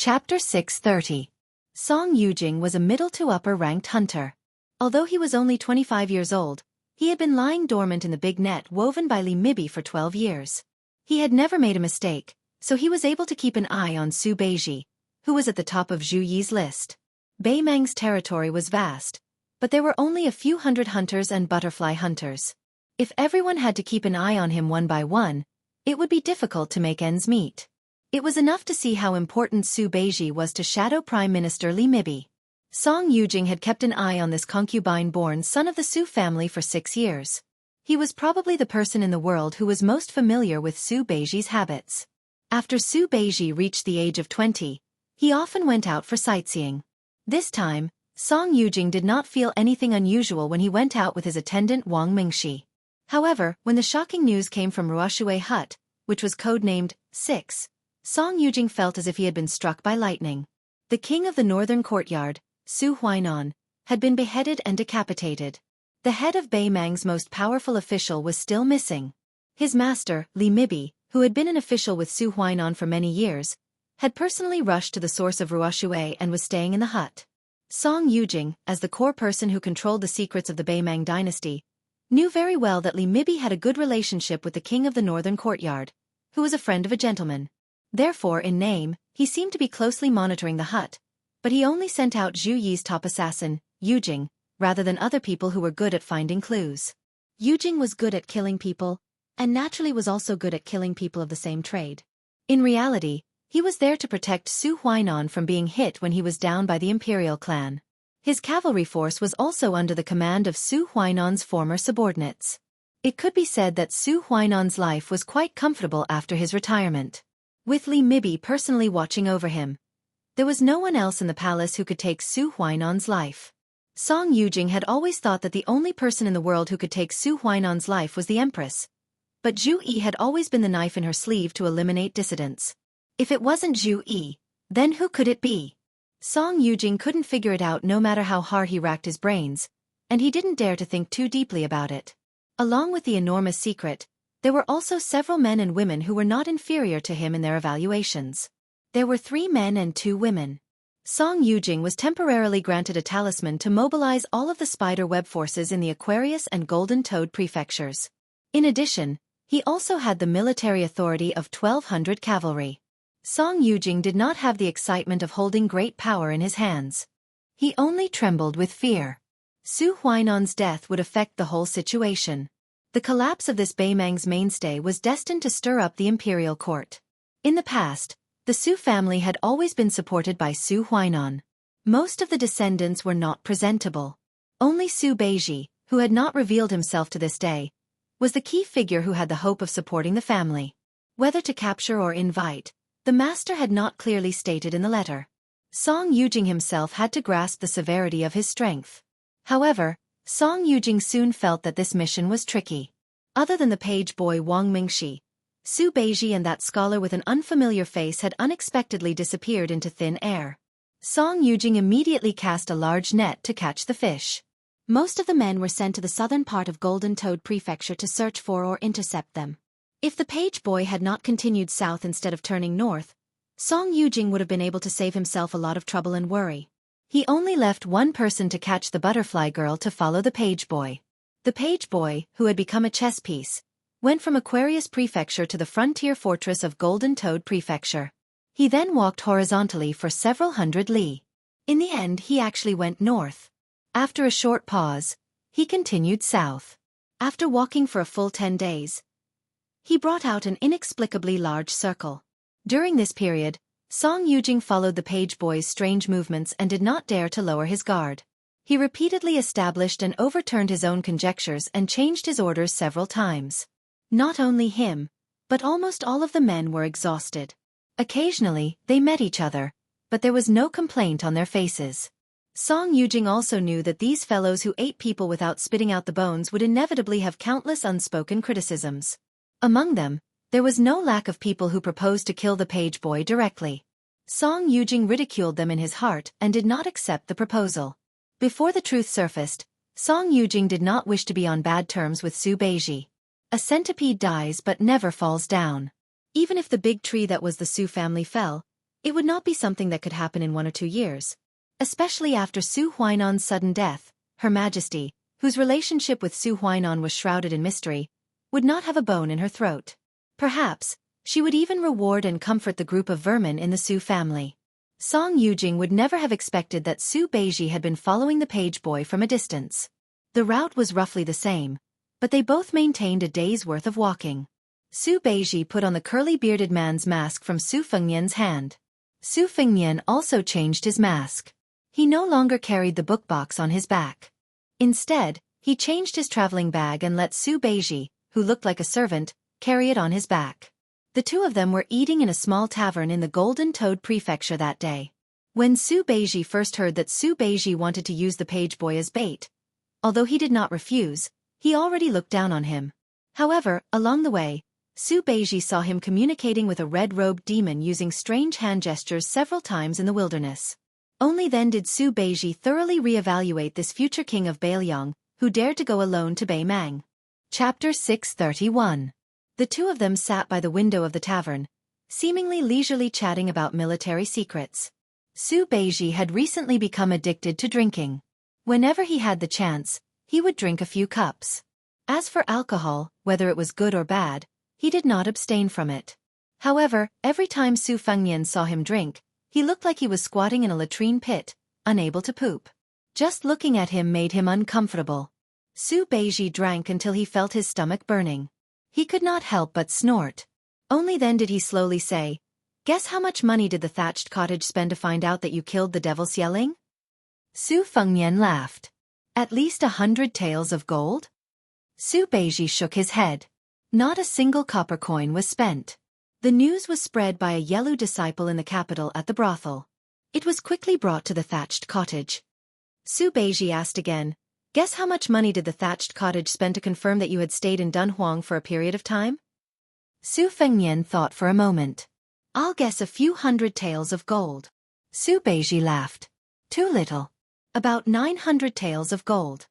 Chapter 630. Song Yujing was a middle to upper ranked hunter. Although he was only 25 years old, he had been lying dormant in the big net woven by Li Mibi for 12 years. He had never made a mistake, so he was able to keep an eye on Su Beiji, who was at the top of Zhu Yi's list. Bei Mang's territory was vast, but there were only a few hundred hunters and butterfly hunters. If everyone had to keep an eye on him one by one, it would be difficult to make ends meet. It was enough to see how important Su Beiji was to Shadow Prime Minister Li Mibi. Song Yujing had kept an eye on this concubine-born son of the Su family for 6 years. He was probably the person in the world who was most familiar with Su Beiji's habits. After Su Beiji reached the age of 20, he often went out for sightseeing. This time, Song Yujing did not feel anything unusual when he went out with his attendant Wang Mingxi. However, when the shocking news came from Ruoshui Hut, which was codenamed 6, Song Yujing felt as if he had been struck by lightning. The king of the northern courtyard, Su Huainan, had been beheaded and decapitated. The head of Bei Mang's most powerful official was still missing. His master, Li Mibi, who had been an official with Su Huainan for many years, had personally rushed to the source of Ruoshui and was staying in the hut. Song Yujing, as the core person who controlled the secrets of the Bei Mang dynasty, knew very well that Li Mibi had a good relationship with the king of the northern courtyard, who was a friend of a gentleman. Therefore, in name, he seemed to be closely monitoring the hut, but he only sent out Zhu Yi's top assassin, Yujing, rather than other people who were good at finding clues. Yujing was good at killing people, and naturally was also good at killing people of the same trade. In reality, he was there to protect Su Huainan from being hit when he was down by the imperial clan. His cavalry force was also under the command of Su Huainan's former subordinates. It could be said that Su Huainan's life was quite comfortable after his retirement. With Li Mibi personally watching over him, there was no one else in the palace who could take Su Huainan's life. Song Yujing had always thought that the only person in the world who could take Su Huainan's life was the empress. But Zhu Yi had always been the knife in her sleeve to eliminate dissidents. If it wasn't Zhu Yi, then who could it be? Song Yujing couldn't figure it out no matter how hard he racked his brains, and he didn't dare to think too deeply about it. Along with the enormous secret, there were also several men and women who were not inferior to him in their evaluations. There were 3 men and 2 women. Song Yujing was temporarily granted a talisman to mobilize all of the spider web forces in the Aquarius and Golden Toad prefectures. In addition, he also had the military authority of 1,200 cavalry. Song Yujing did not have the excitement of holding great power in his hands. He only trembled with fear. Su Huainan's death would affect the whole situation. The collapse of this Bei Mang's mainstay was destined to stir up the imperial court. In the past, the Su family had always been supported by Su Huainan. Most of the descendants were not presentable. Only Su Beiji, who had not revealed himself to this day, was the key figure who had the hope of supporting the family. Whether to capture or invite, the master had not clearly stated in the letter. Song Yujing himself had to grasp the severity of his strength. However, Song Yujing soon felt that this mission was tricky. Other than the page boy Wang Mingxi, Su Beiji and that scholar with an unfamiliar face had unexpectedly disappeared into thin air. Song Yujing immediately cast a large net to catch the fish. Most of the men were sent to the southern part of Golden Toad Prefecture to search for or intercept them. If the page boy had not continued south instead of turning north, Song Yujing would have been able to save himself a lot of trouble and worry. He only left one person to catch the butterfly girl to follow the page boy. The page boy, who had become a chess piece, went from Aquarius Prefecture to the frontier fortress of Golden Toad Prefecture. He then walked horizontally for several hundred li. In the end, he actually went north. After a short pause, he continued south. After walking for a full 10 days, he brought out an inexplicably large circle. During this period, Song Yujing followed the page boy's strange movements and did not dare to lower his guard. He repeatedly established and overturned his own conjectures and changed his orders several times. Not only him, but almost all of the men were exhausted. Occasionally, they met each other, but there was no complaint on their faces. Song Yujing also knew that these fellows who ate people without spitting out the bones would inevitably have countless unspoken criticisms. Among them, there was no lack of people who proposed to kill the page boy directly. Song Yujing ridiculed them in his heart and did not accept the proposal. Before the truth surfaced, Song Yujing did not wish to be on bad terms with Su Beiji. A centipede dies but never falls down. Even if the big tree that was the Su family fell, It would not be something that could happen in 1 or 2 years. Especially after Su Huainan's sudden death, Her Majesty, whose relationship with Su Huainan was shrouded in mystery, would not have a bone in her throat. Perhaps, she would even reward and comfort the group of vermin in the Su family. Song Yujing would never have expected that Su Beiji had been following the page boy from a distance. The route was roughly the same, but they both maintained a day's worth of walking. Su Beiji put on the curly-bearded man's mask from Su Fengnian's hand. Su Fengnian also changed his mask. He no longer carried the book box on his back. Instead, he changed his traveling bag and let Su Beiji, who looked like a servant, carry it on his back. The two of them were eating in a small tavern in the Golden Toad Prefecture that day. When Su Beiji first heard that Su Beiji wanted to use the page boy as bait, although he did not refuse, he already looked down on him. However, along the way, Su Beiji saw him communicating with a red-robed demon using strange hand gestures several times in the wilderness. Only then did Su Beiji thoroughly re-evaluate this future king of Bailiang, who dared to go alone to Bei Mang. Chapter 631. The two of them sat by the window of the tavern, seemingly leisurely chatting about military secrets. Su Beiji had recently become addicted to drinking. Whenever he had the chance, he would drink a few cups. As for alcohol, whether it was good or bad, he did not abstain from it. However, every time Su Fengnian saw him drink, he looked like he was squatting in a latrine pit, unable to poop. Just looking at him made him uncomfortable. Su Beiji drank until he felt his stomach burning. He could not help but snort. Only then did he slowly say, "Guess how much money did the thatched cottage spend to find out that you killed the devil's yelling?" Su Fengnian laughed. "At least 100 taels of gold?" Su Beiji shook his head. Not a single copper coin was spent. The news was spread by a Yelu disciple in the capital at the brothel. It was quickly brought to the thatched cottage. Su Beiji asked again, "Guess how much money did the thatched cottage spend to confirm that you had stayed in Dunhuang for a period of time?" Su Fengnian thought for a moment. "I'll guess a few 100 taels of gold." Su Beiji laughed. "Too little. About 900 taels of gold."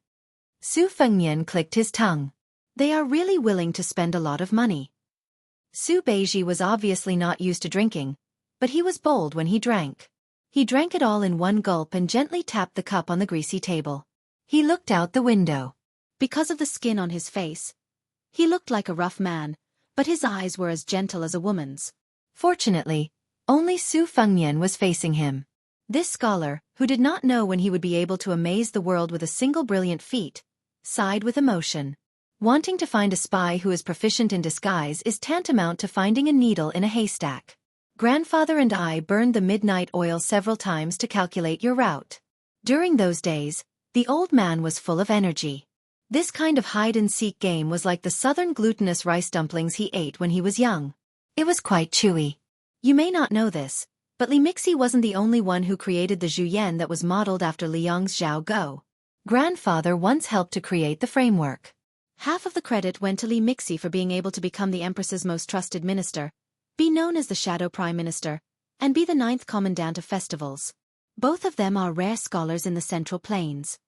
Su Fengnian clicked his tongue. They are really willing to spend a lot of money. Su Beiji was obviously not used to drinking, but he was bold when he drank. He drank it all in one gulp and gently tapped the cup on the greasy table. He looked out the window. Because of the skin on his face, he looked like a rough man, but his eyes were as gentle as a woman's. Fortunately, only Su Fengnian was facing him. This scholar, who did not know when he would be able to amaze the world with a single brilliant feat, sighed with emotion. Wanting to find a spy who is proficient in disguise is tantamount to finding a needle in a haystack. Grandfather and I burned the midnight oil several times to calculate your route. During those days, the old man was full of energy. This kind of hide-and-seek game was like the southern glutinous rice dumplings he ate when he was young. It was quite chewy. You may not know this, but Li Mixi wasn't the only one who created the Zhuyan that was modeled after Liang's Zhao Go. Grandfather once helped to create the framework. Half of the credit went to Li Mixi for being able to become the Empress's most trusted minister, be known as the Shadow Prime Minister, and be the 9th Commandant of Festivals. Both of them are rare scholars in the Central Plains.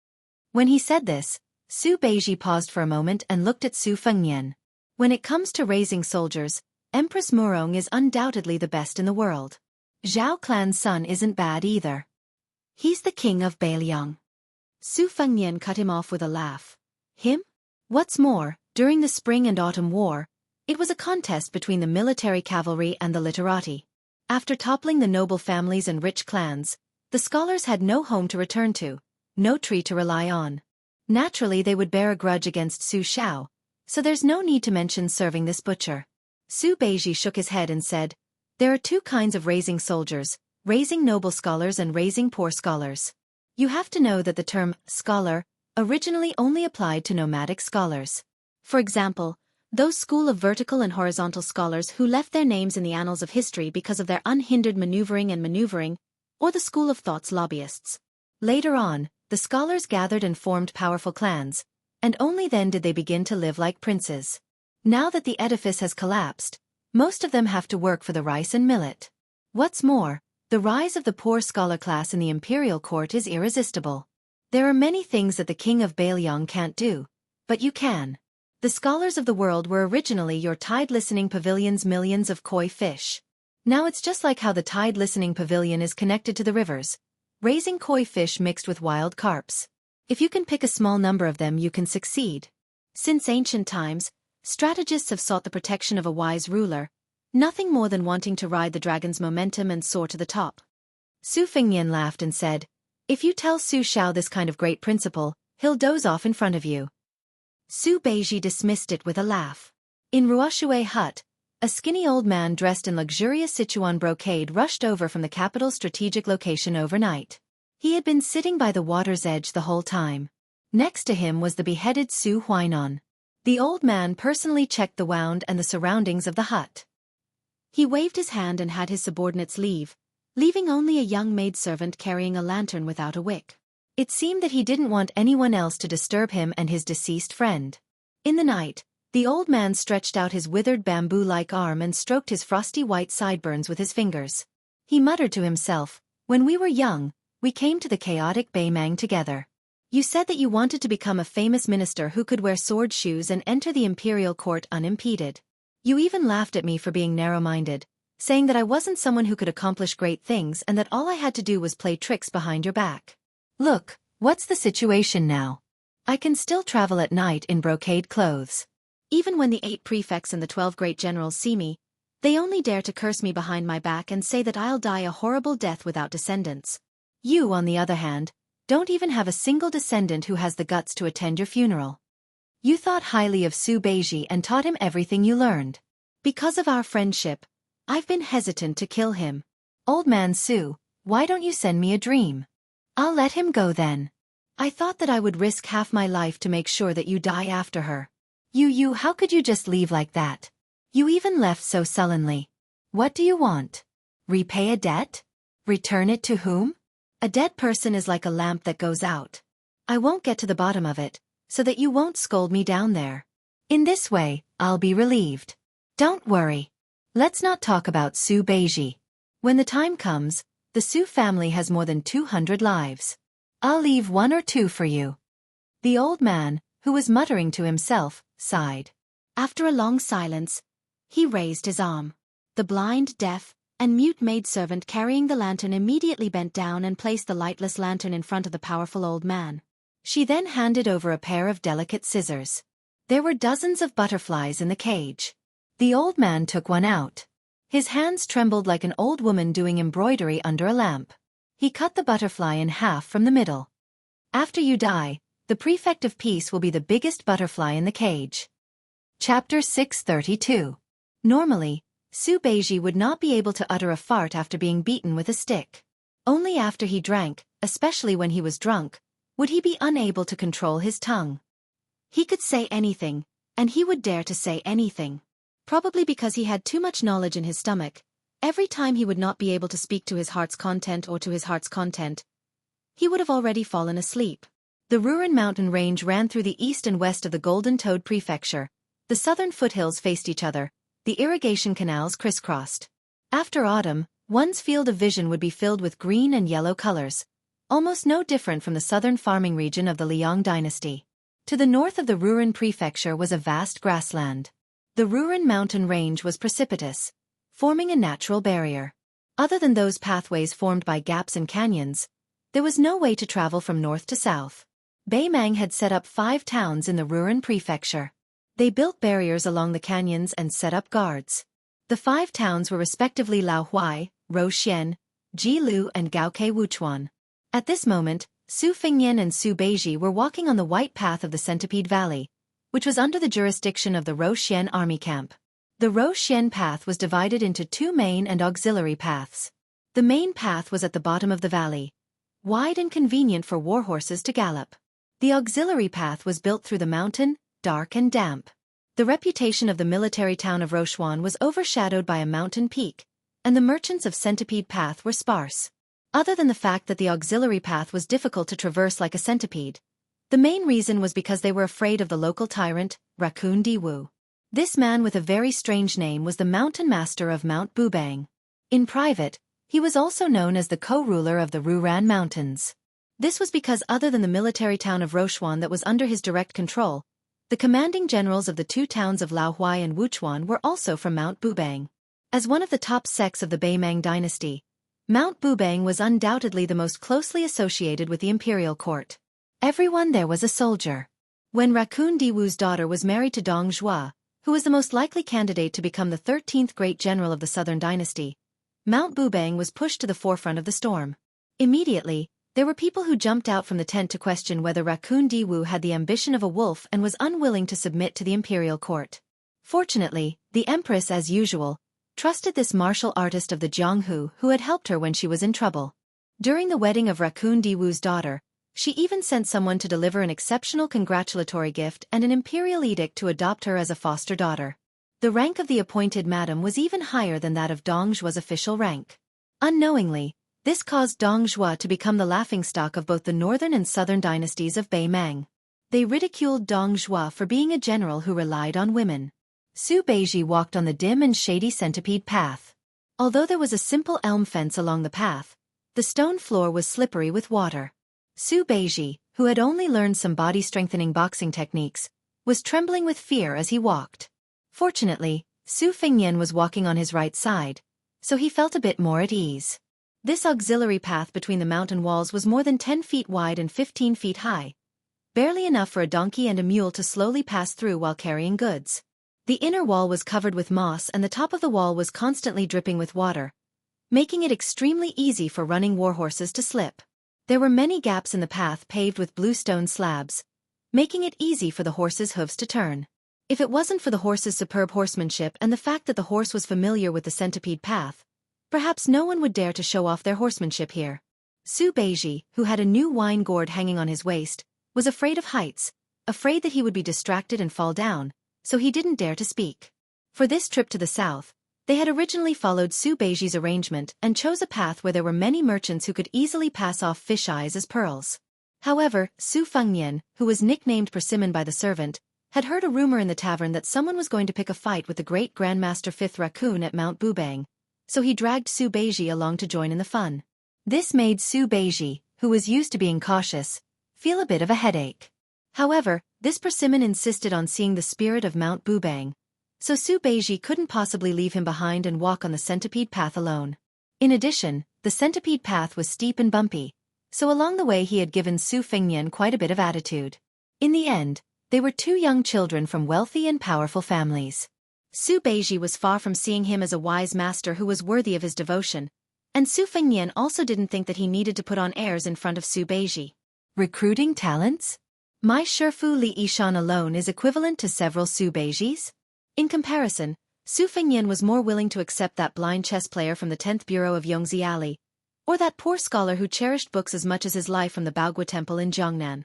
When he said this, Su Beiji paused for a moment and looked at Su Fengnian. When it comes to raising soldiers, Empress Murong is undoubtedly the best in the world. Zhao Clan's son isn't bad either. He's the king of Bailiang. Su Fengnian cut him off with a laugh. Him? What's more, during the Spring and Autumn War, it was a contest between the military cavalry and the literati. After toppling the noble families and rich clans, the scholars had no home to return to, no tree to rely on. Naturally they would bear a grudge against Su Shao, so there's no need to mention serving this butcher. Su Beiji shook his head and said, "There are two kinds of raising soldiers, raising noble scholars and raising poor scholars. You have to know that the term scholar originally only applied to nomadic scholars. For example, those school of vertical and horizontal scholars who left their names in the annals of history because of their unhindered maneuvering, or the school of thought's lobbyists. Later on, the scholars gathered and formed powerful clans, and only then did they begin to live like princes. Now that the edifice has collapsed, most of them have to work for the rice and millet. What's more, the rise of the poor scholar class in the imperial court is irresistible. There are many things that the king of Bailiang can't do, but you can. The scholars of the world were originally your tide-listening pavilion's millions of koi fish. Now it's just like how the tide listening pavilion is connected to the rivers, raising koi fish mixed with wild carps. If you can pick a small number of them, you can succeed. Since ancient times, strategists have sought the protection of a wise ruler, nothing more than wanting to ride the dragon's momentum and soar to the top. Su Fengnian laughed and said, "If you tell Su Xiao this kind of great principle, he'll doze off in front of you." Su Beiji dismissed it with a laugh. In Ruoshui Hut, a skinny old man dressed in luxurious Sichuan brocade rushed over from the capital's strategic location overnight. He had been sitting by the water's edge the whole time. Next to him was the beheaded Su Huainan. The old man personally checked the wound and the surroundings of the hut. He waved his hand and had his subordinates leave, leaving only a young maidservant carrying a lantern without a wick. It seemed that he didn't want anyone else to disturb him and his deceased friend. In the night, the old man stretched out his withered bamboo-like arm and stroked his frosty white sideburns with his fingers. He muttered to himself, "When we were young, we came to the chaotic Beimang together. You said that you wanted to become a famous minister who could wear sword shoes and enter the imperial court unimpeded. You even laughed at me for being narrow-minded, saying that I wasn't someone who could accomplish great things and that all I had to do was play tricks behind your back. Look, what's the situation now? I can still travel at night in brocade clothes. Even when the 8 prefects and the 12 great generals see me, they only dare to curse me behind my back and say that I'll die a horrible death without descendants. You, on the other hand, don't even have a single descendant who has the guts to attend your funeral. You thought highly of Su Beiji and taught him everything you learned. Because of our friendship, I've been hesitant to kill him. Old man Su, why don't you send me a dream? I'll let him go then. I thought that I would risk half my life to make sure that you die after her. How could you just leave like that? You even left so sullenly. What do you want? Repay a debt? Return it to whom? A dead person is like a lamp that goes out. I won't get to the bottom of it, so that you won't scold me down there. In this way, I'll be relieved. Don't worry. Let's not talk about Su Beiji. When the time comes, the Su family has more than 200 lives. I'll leave 1 or 2 for you." The old man, who was muttering to himself, sighed. After a long silence, he raised his arm. The blind, deaf, and mute maidservant carrying the lantern immediately bent down and placed the lightless lantern in front of the powerful old man. She then handed over a pair of delicate scissors. There were dozens of butterflies in the cage. The old man took one out. His hands trembled like an old woman doing embroidery under a lamp. He cut the butterfly in half from the middle. "After you die, the prefect of peace will be the biggest butterfly in the cage." Chapter 632. Normally, Su Beiji would not be able to utter a fart after being beaten with a stick. Only after he drank, especially when he was drunk, would he be unable to control his tongue. He could say anything, and he would dare to say anything. Probably because he had too much knowledge in his stomach, every time he would not be able to speak to his heart's content or to his heart's content, he would have already fallen asleep. The Ruren mountain range ran through the east and west of the Golden Toad Prefecture. The southern foothills faced each other, the irrigation canals crisscrossed. After autumn, one's field of vision would be filled with green and yellow colors, almost no different from the southern farming region of the Liang dynasty. To the north of the Ruren Prefecture was a vast grassland. The Ruren mountain range was precipitous, forming a natural barrier. Other than those pathways formed by gaps and canyons, there was no way to travel from north to south. Beimang had set up 5 towns in the Ruren Prefecture. They built barriers along the canyons and set up guards. The 5 towns were respectively Laohuai, Roxian, Jilu and Gaoke Wuchuan. At this moment, Su Fengnian and Su Beiji were walking on the white path of the Centipede Valley, which was under the jurisdiction of the Roxian army camp. The Roxian path was divided into 2 main and auxiliary paths. The main path was at the bottom of the valley, wide and convenient for war horses to gallop. The auxiliary path was built through the mountain, dark and damp. The reputation of the military town of Rochuan was overshadowed by a mountain peak, and the merchants of Centipede Path were sparse. Other than the fact that the auxiliary path was difficult to traverse like a centipede, the main reason was because they were afraid of the local tyrant, Raccoon Diwu. This man with a very strange name was the mountain master of Mount Bubang. In private, he was also known as the co-ruler of the Ruran Mountains. This was because other than the military town of Rochuan that was under his direct control, the commanding generals of the 2 towns of Laohuai and Wuchuan were also from Mount Bubang. As one of the top sects of the Baimang dynasty, Mount Bubang was undoubtedly the most closely associated with the imperial court. Everyone there was a soldier. When Raccoon Diwu's daughter was married to Dong Zhuo, who was the most likely candidate to become the 13th great general of the southern dynasty, Mount Bubang was pushed to the forefront of the storm. Immediately, there were people who jumped out from the tent to question whether Raccoon Diwu had the ambition of a wolf and was unwilling to submit to the imperial court. Fortunately, the empress, as usual, trusted this martial artist of the Jianghu who had helped her when she was in trouble. During the wedding of Raccoon Diwu's daughter, she even sent someone to deliver an exceptional congratulatory gift and an imperial edict to adopt her as a foster daughter. The rank of the appointed madam was even higher than that of Dong Zhuo's official rank. Unknowingly, this caused Dong Zhuo to become the laughingstock of both the northern and southern dynasties of Baimang. They ridiculed Dong Zhuo for being a general who relied on women. Su Beiji walked on the dim and shady centipede path. Although there was a simple elm fence along the path, the stone floor was slippery with water. Su Beiji, who had only learned some body-strengthening boxing techniques, was trembling with fear as he walked. Fortunately, Su Fengnian was walking on his right side, so he felt a bit more at ease. This auxiliary path between the mountain walls was more than 10 feet wide and 15 feet high, barely enough for a donkey and a mule to slowly pass through while carrying goods. The inner wall was covered with moss and the top of the wall was constantly dripping with water, making it extremely easy for running warhorses to slip. There were many gaps in the path paved with blue stone slabs, making it easy for the horse's hooves to turn. If it wasn't for the horse's superb horsemanship and the fact that the horse was familiar with the centipede path, perhaps no one would dare to show off their horsemanship here. Su Beiji, who had a new wine gourd hanging on his waist, was afraid of heights, afraid that he would be distracted and fall down, so he didn't dare to speak. For this trip to the south, they had originally followed Su Beiji's arrangement and chose a path where there were many merchants who could easily pass off fish eyes as pearls. However, Su Fengnian, who was nicknamed Persimmon by the servant, had heard a rumor in the tavern that someone was going to pick a fight with the great Grandmaster Fifth Raccoon at Mount Bubang, so he dragged Su Beiji along to join in the fun. This made Su Beiji, who was used to being cautious, feel a bit of a headache. However, this Persimmon insisted on seeing the spirit of Mount Bubang, so Su Beiji couldn't possibly leave him behind and walk on the centipede path alone. In addition, the centipede path was steep and bumpy, so along the way he had given Su Fengnian quite a bit of attitude. In the end, they were two young children from wealthy and powerful families. Su Beiji was far from seeing him as a wise master who was worthy of his devotion, and Su Fengnian also didn't think that he needed to put on airs in front of Su Beiji. Recruiting talents? My Shifu Li Yishan alone is equivalent to several Su Beijis? In comparison, Su Fengnian was more willing to accept that blind chess player from the 10th Bureau of Yongzi Alley, or that poor scholar who cherished books as much as his life from the Baogua Temple in Jiangnan.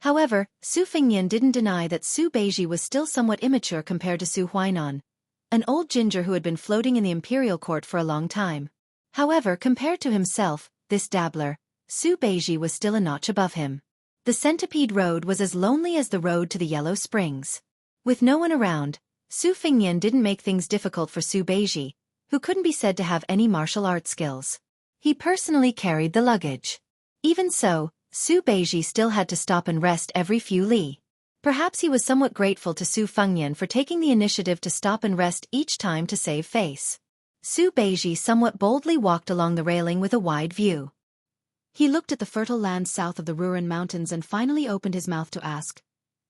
However, Su Fengnian didn't deny that Su Beiji was still somewhat immature compared to Su Huainan, an old ginger who had been floating in the imperial court for a long time. However, compared to himself, this dabbler, Su Beiji was still a notch above him. The Centipede Road was as lonely as the road to the Yellow Springs. With no one around, Su Fengnian didn't make things difficult for Su Beiji, who couldn't be said to have any martial arts skills. He personally carried the luggage. Even so, Su Beiji still had to stop and rest every few li. Perhaps he was somewhat grateful to Su Fengnian for taking the initiative to stop and rest each time to save face. Su Beiji somewhat boldly walked along the railing with a wide view. He looked at the fertile land south of the Ruren Mountains and finally opened his mouth to ask,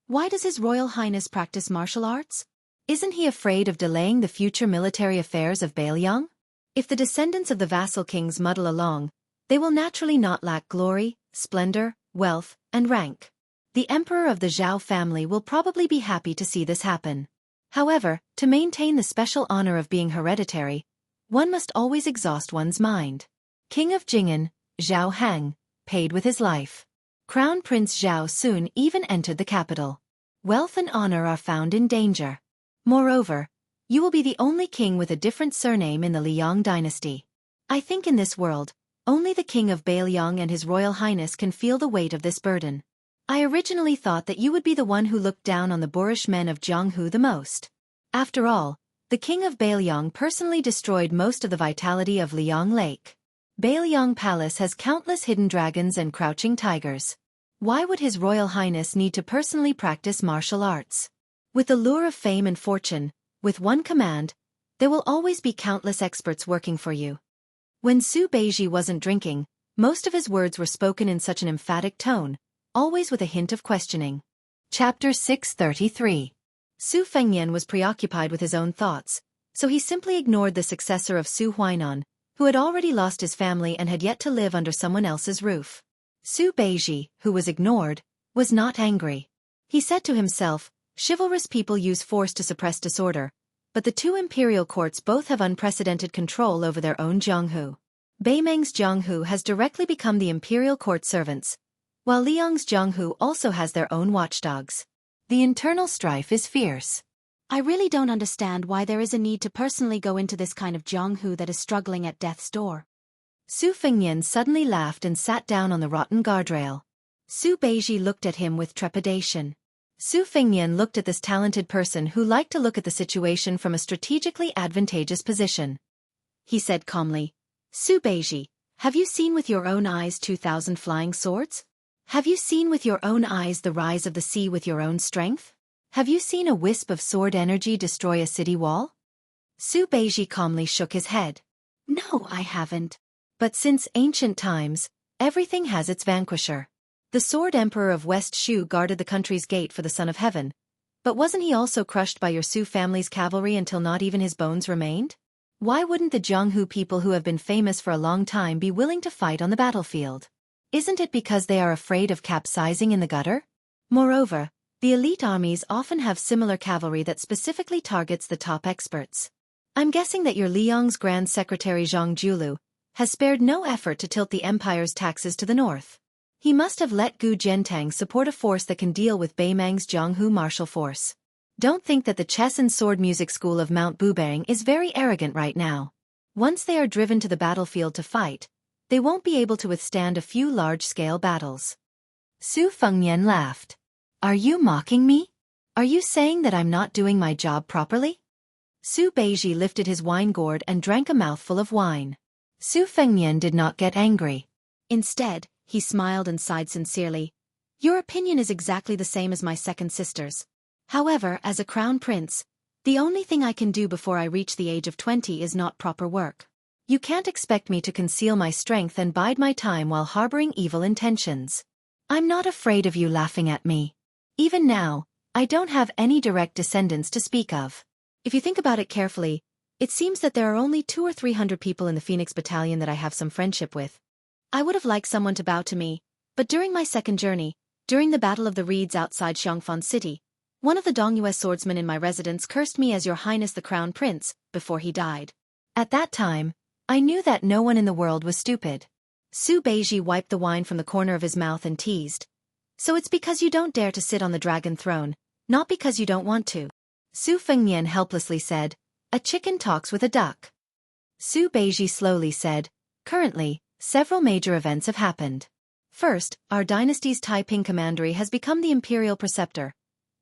"Why does His Royal Highness practice martial arts? Isn't he afraid of delaying the future military affairs of Bailiang? If the descendants of the vassal kings muddle along, they will naturally not lack glory, splendor, wealth, and rank. The emperor of the Zhao family will probably be happy to see this happen. However, to maintain the special honor of being hereditary, one must always exhaust one's mind." King of Jing'an, Zhao Hang, paid with his life. Crown Prince Zhao soon even entered the capital. Wealth and honor are found in danger. Moreover, you will be the only king with a different surname in the Liang dynasty. I think in this world, only the king of Bailiang and His Royal Highness can feel the weight of this burden. I originally thought that you would be the one who looked down on the boorish men of Jianghu the most. After all, the king of Bailiang personally destroyed most of the vitality of Liang Lake. Bailiang Palace has countless hidden dragons and crouching tigers. Why would His Royal Highness need to personally practice martial arts? With the lure of fame and fortune, with one command, There will always be countless experts working for you. When Su Beiji wasn't drinking, most of his words were spoken in such an emphatic tone, always with a hint of questioning. Chapter 633. Su Fengnian was preoccupied with his own thoughts, so he simply ignored the successor of Su Huainan, who had already lost his family and had yet to live under someone else's roof. Su Beiji, who was ignored, was not angry. He said to himself, chivalrous people use force to suppress disorder, but the two imperial courts both have unprecedented control over their own Jianghu. Beimeng's Jianghu has directly become the imperial court servants, while Liang's Jianghu also has their own watchdogs. The internal strife is fierce. I really don't understand why there is a need to personally go into this kind of Jianghu that is struggling at death's door. Su Fengnian suddenly laughed and sat down on the rotten guardrail. Su Beiji looked at him with trepidation. Su Fengnian looked at this talented person who liked to look at the situation from a strategically advantageous position. He said calmly, Su Beiji, have you seen with your own eyes 2,000 flying swords? Have you seen with your own eyes the rise of the sea with your own strength? Have you seen a wisp of sword energy destroy a city wall? Su Beiji calmly shook his head. No, I haven't. But since ancient times, everything has its vanquisher. The Sword Emperor of West Shu guarded the country's gate for the Son of Heaven. But wasn't he also crushed by your Su family's cavalry until not even his bones remained? Why wouldn't the Jianghu people who have been famous for a long time be willing to fight on the battlefield? Isn't it because they are afraid of capsizing in the gutter? Moreover, the elite armies often have similar cavalry that specifically targets the top experts. I'm guessing that your Liang's Grand Secretary Zhang Julu has spared no effort to tilt the empire's taxes to the north. He must have let Gu Jiantang support a force that can deal with Beimeng's Jianghu martial force. Don't think that the chess and sword music school of Mount Bubang is very arrogant right now. Once they are driven to the battlefield to fight, they won't be able to withstand a few large-scale battles. Su Fengnian laughed. Are you mocking me? Are you saying that I'm not doing my job properly? Su Beiji lifted his wine gourd and drank a mouthful of wine. Su Fengnian did not get angry. Instead, he smiled and sighed sincerely. Your opinion is exactly the same as my second sister's. However, as a crown prince, the only thing I can do before I reach the age of 20 is not proper work. You can't expect me to conceal my strength and bide my time while harboring evil intentions. I'm not afraid of you laughing at me. Even now, I don't have any direct descendants to speak of. If you think about it carefully, it seems that there are only 200 or 300 people in the Phoenix Battalion that I have some friendship with. I would have liked someone to bow to me, but during my second journey, during the Battle of the Reeds outside Xiongfan City, one of the Dongyue swordsmen in my residence cursed me as Your Highness the Crown Prince, before he died. At that time, I knew that no one in the world was stupid. Su Beiji wiped the wine from the corner of his mouth and teased. So it's because you don't dare to sit on the dragon throne, not because you don't want to. Su Fengnian helplessly said, a chicken talks with a duck. Su Beiji slowly said, currently, several major events have happened. First, our dynasty's Taiping commandery has become the imperial preceptor.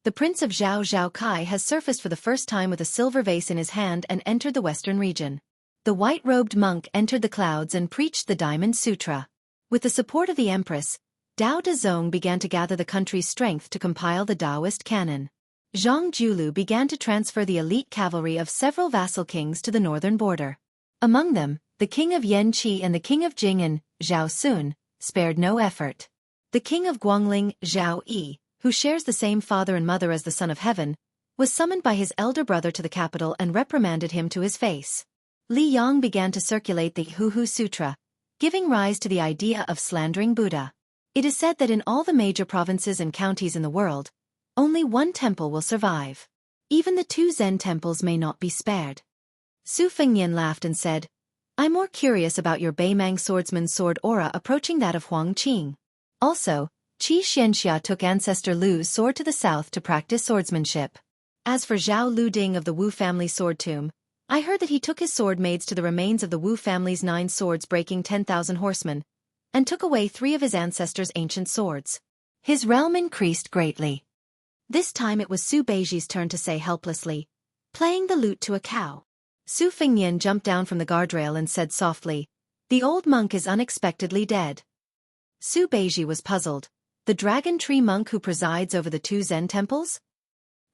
The Prince of Zhao Zhaokai has surfaced for the first time with a silver vase in his hand and entered the western region. The white-robed monk entered the clouds and preached the Diamond Sutra. With the support of the Empress, Dao Dezong began to gather the country's strength to compile the Taoist canon. Zhang Julu began to transfer the elite cavalry of several vassal kings to the northern border. Among them, the king of Yanqi and the king of Jing and Zhao Sun spared no effort. The king of Guangling, Zhao Yi, who shares the same father and mother as the Son of Heaven, was summoned by his elder brother to the capital and reprimanded him to his face. Li Yang began to circulate the Huhu Sutra, giving rise to the idea of slandering Buddha. It is said that in all the major provinces and counties in the world, only one temple will survive. Even the 2 Zen temples may not be spared. Su Fengnian laughed and said, I'm more curious about your Beimeng swordsman's sword aura approaching that of Huang Qing. Also, Qi Xianxia took Ancestor Lu's sword to the south to practice swordsmanship. As for Zhao Luding of the Wu family sword tomb, I heard that he took his sword maids to the remains of the Wu family's 9 swords breaking 10,000 horsemen, and took away 3 of his ancestors' ancient swords. His realm increased greatly. This time it was Su Beiji's turn to say helplessly, playing the lute to a cow. Su Fengnian jumped down from the guardrail and said softly, the old monk is unexpectedly dead. Su Beiji was puzzled. The dragon tree monk who presides over the 2 Zen temples?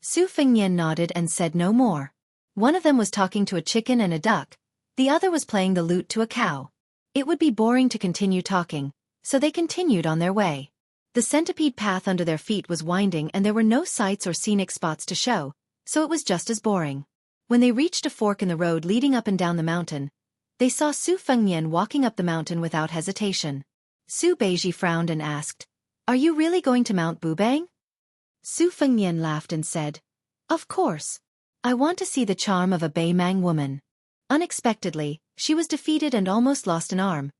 Su Fengnian nodded and said no more. One of them was talking to a chicken and a duck, the other was playing the lute to a cow. It would be boring to continue talking, so they continued on their way. The centipede path under their feet was winding and there were no sights or scenic spots to show, so it was just as boring. When they reached a fork in the road leading up and down the mountain, they saw Su Fengnian walking up the mountain without hesitation. Su Beiji frowned and asked, "Are you really going to Mount Bubang?" Su Fengnian laughed and said, "Of course. I want to see the charm of a Beimang woman." Unexpectedly, she was defeated and almost lost an arm,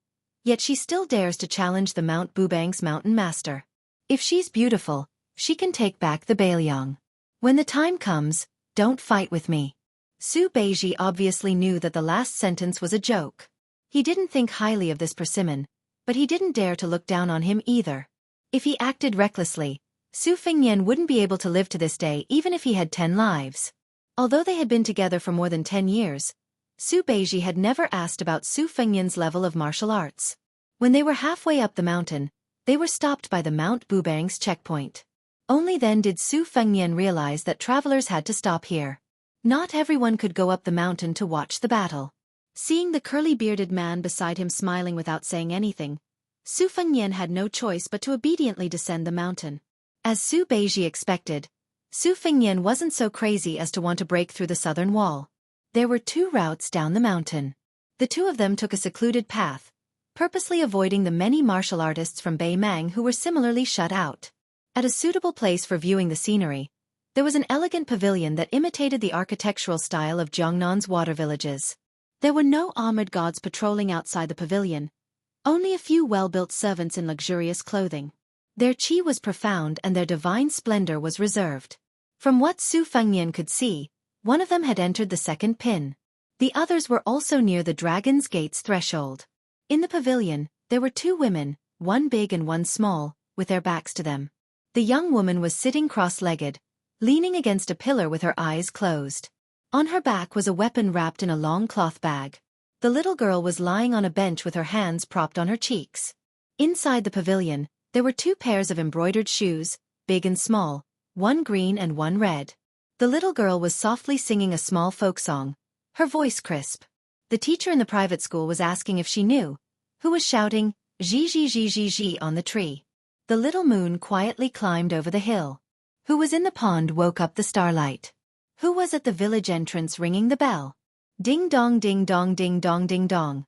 yet she still dares to challenge the Mount Bubang's mountain master. If she's beautiful, she can take back the Bailiang. When the time comes, don't fight with me. Su Beiji obviously knew that the last sentence was a joke. He didn't think highly of this persimmon, but he didn't dare to look down on him either. If he acted recklessly, Su Fengnian wouldn't be able to live to this day even if he had 10 lives. Although they had been together for more than 10 years, Su Beiji had never asked about Su Fengnian's level of martial arts. When they were halfway up the mountain, they were stopped by the Mount Bubang's checkpoint. Only then did Su Fengnian realize that travelers had to stop here. Not everyone could go up the mountain to watch the battle. Seeing the curly-bearded man beside him smiling without saying anything, Su Fengnian had no choice but to obediently descend the mountain. As Su Beiji expected, Su Fengnian wasn't so crazy as to want to break through the southern wall. There were 2 routes down the mountain. The 2 of them took a secluded path, purposely avoiding the many martial artists from Beimang who were similarly shut out. At a suitable place for viewing the scenery, there was an elegant pavilion that imitated the architectural style of Jiangnan's water villages. There were no armored gods patrolling outside the pavilion, only a few well-built servants in luxurious clothing. Their qi was profound and their divine splendor was reserved. From what Su Fengnian could see, one of them had entered the second pin. The others were also near the Dragon's Gate's threshold. In the pavilion, there were 2 women, one big and one small, with their backs to them. The young woman was sitting cross-legged, leaning against a pillar with her eyes closed. On her back was a weapon wrapped in a long cloth bag. The little girl was lying on a bench with her hands propped on her cheeks. Inside the pavilion, there were 2 pairs of embroidered shoes, big and small, one green and one red. The little girl was softly singing a small folk song, her voice crisp. The teacher in the private school was asking if she knew who was shouting, "Zhi zhi zhi zhi zhi" on the tree. The little moon quietly climbed over the hill. Who was in the pond woke up the starlight. Who was at the village entrance ringing the bell? Ding dong ding dong ding dong ding dong.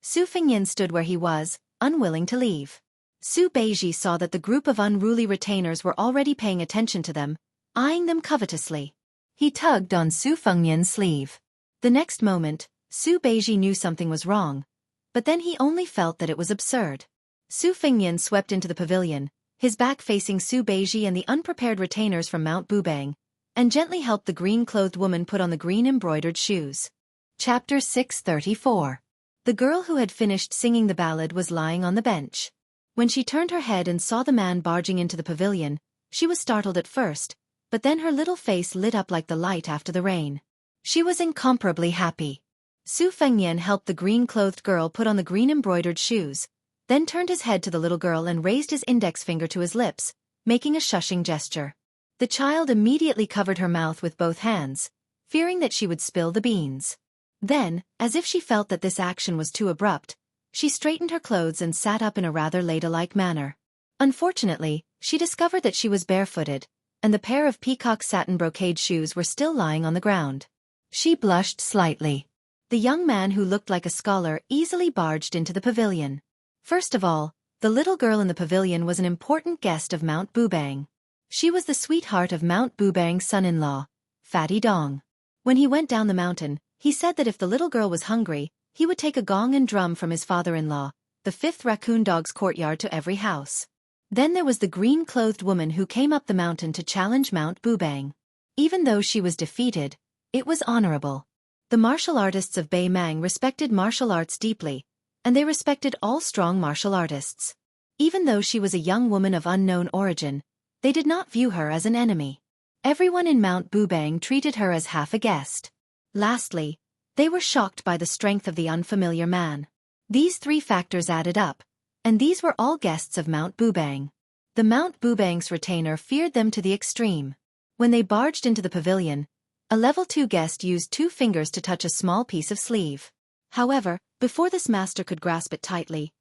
Su Fengnian stood where he was, unwilling to leave. Su Beiji saw that the group of unruly retainers were already paying attention to them, eyeing them covetously. He tugged on Su Fengnian's sleeve. The next moment, Su Beiji knew something was wrong, but then he only felt that it was absurd. Su Fengnian swept into the pavilion, his back facing Su Beiji and the unprepared retainers from Mount Bubang, and gently helped the green-clothed woman put on the green embroidered shoes. Chapter 634. The girl who had finished singing the ballad was lying on the bench. When she turned her head and saw the man barging into the pavilion, she was startled at first, but then her little face lit up like the light after the rain. She was incomparably happy. Su Fengnian helped the green-clothed girl put on the green embroidered shoes, then turned his head to the little girl and raised his index finger to his lips, making a shushing gesture. The child immediately covered her mouth with both hands, fearing that she would spill the beans. Then, as if she felt that this action was too abrupt, she straightened her clothes and sat up in a rather ladylike manner. Unfortunately, she discovered that she was barefooted, and the pair of peacock satin brocade shoes were still lying on the ground. She blushed slightly. The young man who looked like a scholar easily barged into the pavilion. First of all, the little girl in the pavilion was an important guest of Mount Bubang. She was the sweetheart of Mount Bubang's son-in-law, Fatty Dong. When he went down the mountain, he said that if the little girl was hungry, he would take a gong and drum from his father-in-law, the 5th raccoon dog's courtyard to every house. Then there was the green-clothed woman who came up the mountain to challenge Mount Bubang. Even though she was defeated, it was honorable. The martial artists of Beimang respected martial arts deeply, and they respected all strong martial artists. Even though she was a young woman of unknown origin, they did not view her as an enemy. Everyone in Mount Bubang treated her as half a guest. Lastly, they were shocked by the strength of the unfamiliar man. These 3 factors added up, and these were all guests of Mount Bubang. The Mount Bubang's retainer feared them to the extreme. When they barged into the pavilion, A level 2 guest used 2 fingers to touch a small piece of sleeve. However, before this master could grasp it tightly,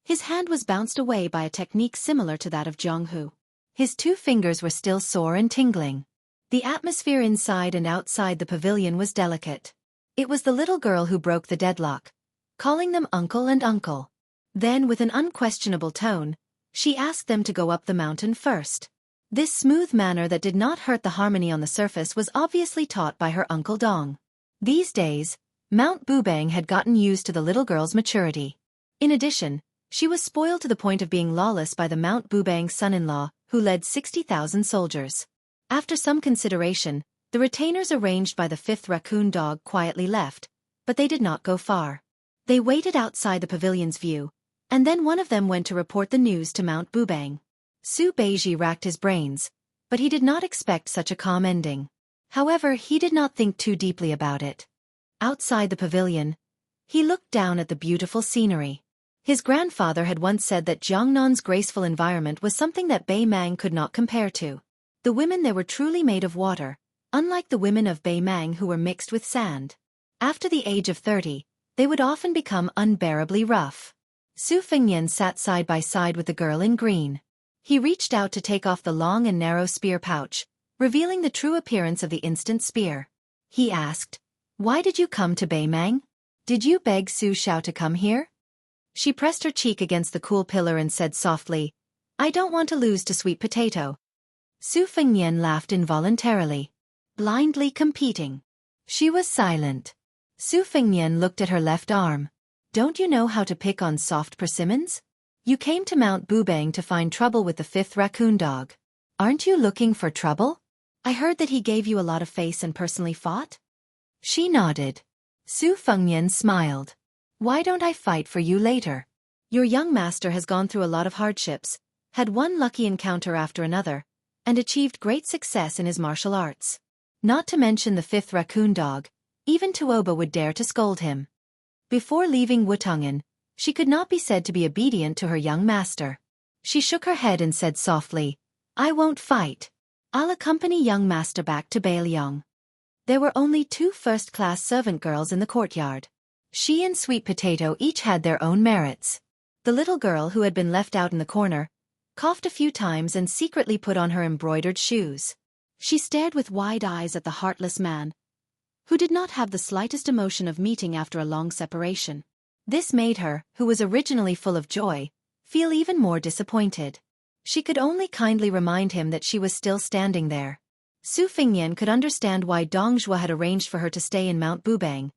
his hand was bounced away by a technique similar to that of Jong-Hu. His 2 fingers were still sore and tingling. The atmosphere inside and outside the pavilion was delicate. It was the little girl who broke the deadlock, calling them uncle and uncle. Then, with an unquestionable tone, she asked them to go up the mountain first. This smooth manner that did not hurt the harmony on the surface was obviously taught by her Uncle Dong. These days, Mount Bubang had gotten used to the little girl's maturity. In addition, she was spoiled to the point of being lawless by the Mount Bubang son-in-law, who led 60,000 soldiers. After some consideration, the retainers arranged by the 5th raccoon dog quietly left, but they did not go far. They waited outside the pavilion's view, and then one of them went to report the news to Mount Bubang. Su Beiji racked his brains, but he did not expect such a calm ending. However, he did not think too deeply about it. Outside the pavilion, he looked down at the beautiful scenery. His grandfather had once said that Jiangnan's graceful environment was something that Beimang could not compare to. The women there were truly made of water, unlike the women of Beimang who were mixed with sand. After the age of 30, they would often become unbearably rough. Su Fengnian sat side by side with the girl in green. He reached out to take off the long and narrow spear pouch, revealing the true appearance of the instant spear. He asked, "Why did you come to Beimang? Did you beg Su Xiao to come here?" She pressed her cheek against the cool pillar and said softly, "I don't want to lose to Sweet Potato." Su Fengnian laughed involuntarily. Blindly competing. She was silent. Su Fengnian looked at her left arm. "Don't you know how to pick on soft persimmons? You came to Mount Bubang to find trouble with the 5th raccoon dog. Aren't you looking for trouble? I heard that he gave you a lot of face and personally fought?" She nodded. Su Fengnian smiled. "Why don't I fight for you later? Your young master has gone through a lot of hardships, had one lucky encounter after another, and achieved great success in his martial arts. Not to mention the 5th raccoon dog, even Tuoba would dare to scold him." Before leaving Wutong'an, she could not be said to be obedient to her young master. She shook her head and said softly, "I won't fight. I'll accompany young master back to Bailiang." There were only 2 first-class servant girls in the courtyard. She and Sweet Potato each had their own merits. The little girl who had been left out in the corner coughed a few times and secretly put on her embroidered shoes. She stared with wide eyes at the heartless man, who did not have the slightest emotion of meeting after a long separation. This made her, who was originally full of joy, feel even more disappointed. She could only kindly remind him that she was still standing there. Su Fengnian could understand why Dong Zhuo had arranged for her to stay in Mount Bubang,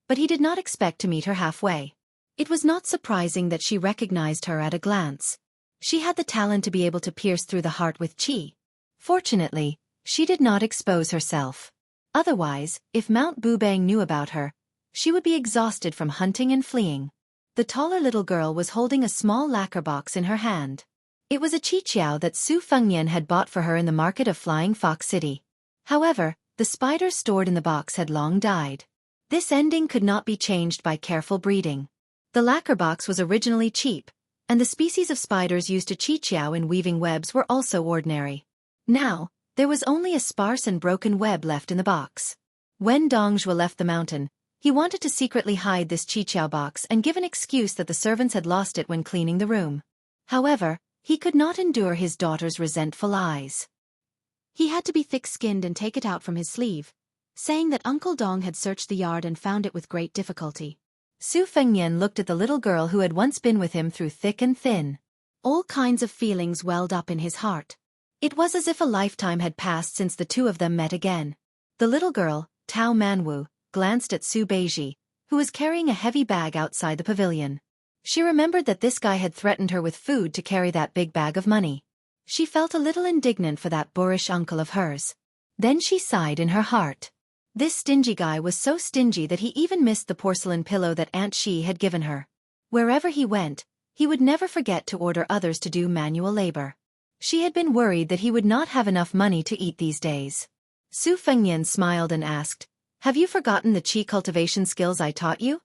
but he did not expect to meet her halfway. It was not surprising that she recognized her at a glance. She had the talent to be able to pierce through the heart with qi. Fortunately, she did not expose herself. Otherwise, if Mount Bubang knew about her, she would be exhausted from hunting and fleeing. The taller little girl was holding a small lacquer box in her hand. It was a qiqiao that Su Fengnian had bought for her in the market of Flying Fox City. However, the spiders stored in the box had long died. This ending could not be changed by careful breeding. The lacquer box was originally cheap, and the species of spiders used to qiqiao in weaving webs were also ordinary. Now, there was only a sparse and broken web left in the box. When Dong Zhuo left the mountain, he wanted to secretly hide this qiqiao box and give an excuse that the servants had lost it when cleaning the room. However, he could not endure his daughter's resentful eyes. He had to be thick-skinned and take it out from his sleeve, saying that Uncle Dong had searched the yard and found it with great difficulty. Su Fengnian looked at the little girl who had once been with him through thick and thin. All kinds of feelings welled up in his heart. It was as if a lifetime had passed since the two of them met again. The little girl, Tao Manwu, glanced at Su Beiji, who was carrying a heavy bag outside the pavilion. She remembered that this guy had threatened her with food to carry that big bag of money. She felt a little indignant for that boorish uncle of hers. Then she sighed in her heart. This stingy guy was so stingy that he even missed the porcelain pillow that Aunt Shi had given her. Wherever he went, he would never forget to order others to do manual labor. She had been worried that he would not have enough money to eat these days. Su Fengnian smiled and asked, "Have you forgotten the qi cultivation skills I taught you?"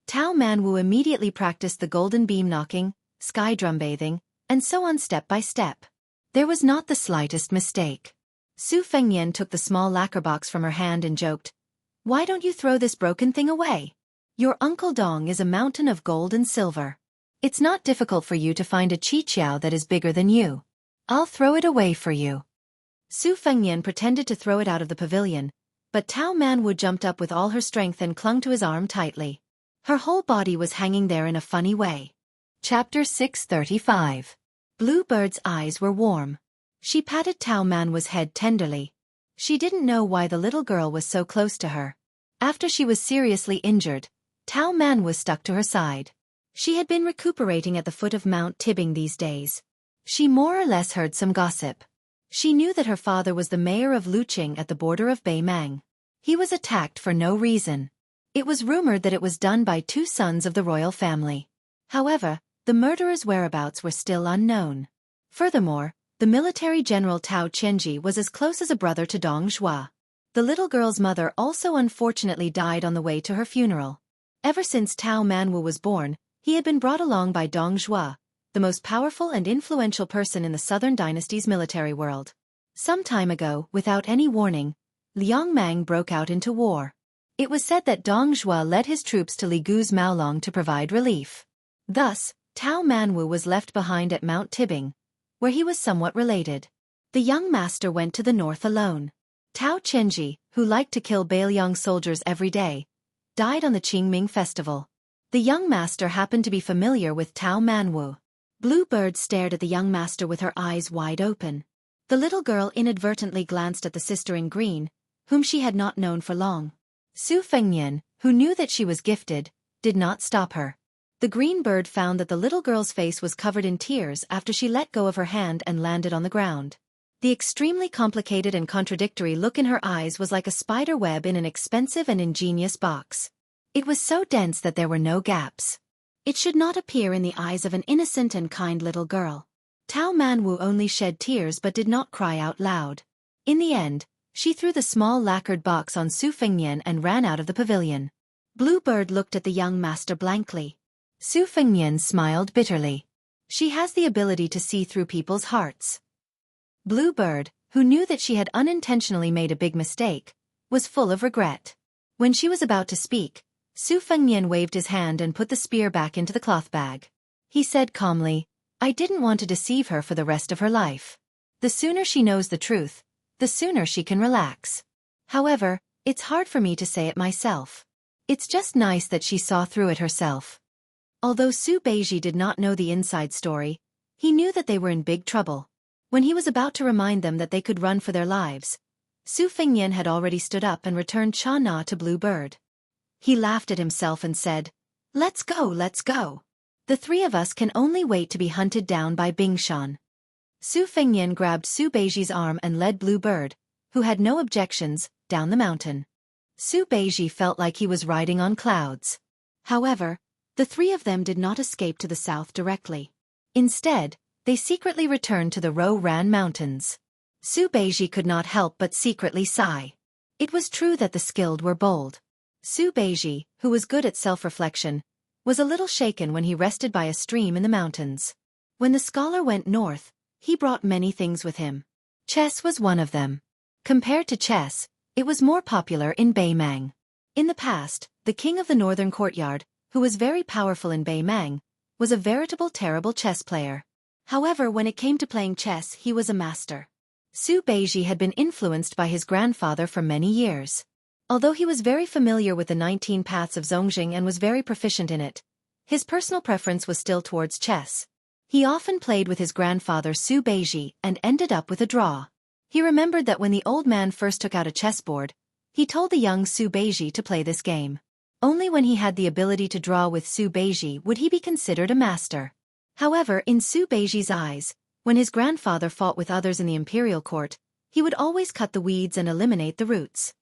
Tao Manwu immediately practiced the golden beam knocking, sky drum bathing, and so on step by step. There was not the slightest mistake. Su Fengnian took the small lacquer box from her hand and joked, "Why don't you throw this broken thing away? Your Uncle Dong is a mountain of gold and silver. It's not difficult for you to find a chiqiao that is bigger than you. I'll throw it away for you." Su Fengnian pretended to throw it out of the pavilion, but Tao Manwu jumped up with all her strength and clung to his arm tightly. Her whole body was hanging there in a funny way. Chapter 635. Bluebird's eyes were warm. She patted Tao Manwu's head tenderly. She didn't know why the little girl was so close to her. After she was seriously injured, Tao Manwu stuck to her side. She had been recuperating at the foot of Mount Tibbing these days. She more or less heard some gossip. She knew that her father was the mayor of Luqing at the border of Beimang. He was attacked for no reason. It was rumored that it was done by 2 sons of the royal family. However, the murderer's whereabouts were still unknown. Furthermore, the military general Tao Qianji was as close as a brother to Dong Zhuo. The little girl's mother also unfortunately died on the way to her funeral. Ever since Tao Manwu was born, he had been brought along by Dong Zhuo, the most powerful and influential person in the Southern Dynasty's military world. Some time ago, without any warning, Liangmang broke out into war. It was said that Dong Zhuo led his troops to Ligu's Maolong to provide relief. Thus, Tao Manwu was left behind at Mount Tibbing, where he was somewhat related. The young master went to the north alone. Tao Qianji, who liked to kill Bailiang soldiers every day, died on the Qingming festival. The young master happened to be familiar with Tao Manwu. Bluebird stared at the young master with her eyes wide open. The little girl inadvertently glanced at the sister in green, whom she had not known for long. Su Fengnian, who knew that she was gifted, did not stop her. The green bird found that the little girl's face was covered in tears after she let go of her hand and landed on the ground. The extremely complicated and contradictory look in her eyes was like a spider web in an expensive and ingenious box. It was so dense that there were no gaps. It should not appear in the eyes of an innocent and kind little girl. Tao Manwu only shed tears but did not cry out loud. In the end, she threw the small lacquered box on Su Fengnian and ran out of the pavilion. Bluebird looked at the young master blankly. Su Fengnian smiled bitterly. She has the ability to see through people's hearts. Bluebird, who knew that she had unintentionally made a big mistake, was full of regret. When she was about to speak, Su Fengnian waved his hand and put the spear back into the cloth bag. He said calmly, "I didn't want to deceive her for the rest of her life. The sooner she knows the truth, the sooner she can relax. However, it's hard for me to say it myself. It's just nice that she saw through it herself." Although Su Beiji did not know the inside story, he knew that they were in big trouble. When he was about to remind them that they could run for their lives, Su Fengnian had already stood up and returned Cha Na to Bluebird. He laughed at himself and said, "Let's go, let's go. The 3 of us can only wait to be hunted down by Bingshan." Su Fengnian grabbed Su Beiji's arm and led Bluebird, who had no objections, down the mountain. Su Beiji felt like he was riding on clouds. However, the 3 of them did not escape to the south directly. Instead, they secretly returned to the Ro-Ran Mountains. Su Beiji could not help but secretly sigh. It was true that the skilled were bold. Su Beiji, who was good at self-reflection, was a little shaken when he rested by a stream in the mountains. When the scholar went north, he brought many things with him. Chess was one of them. Compared to chess, it was more popular in Beimang. In the past, the king of the northern courtyard, who was very powerful in Beimang, was a veritable terrible chess player. However, when it came to playing chess, he was a master. Su Beiji had been influenced by his grandfather for many years. Although he was very familiar with the 19 paths of Zongjing and was very proficient in it, his personal preference was still towards chess. He often played with his grandfather Su Beiji and ended up with a draw. He remembered that when the old man first took out a chessboard, he told the young Su Beiji to play this game. Only when he had the ability to draw with Su Beiji would he be considered a master. However, in Su Beiji's eyes, when his grandfather fought with others in the imperial court, he would always cut the weeds and eliminate the roots.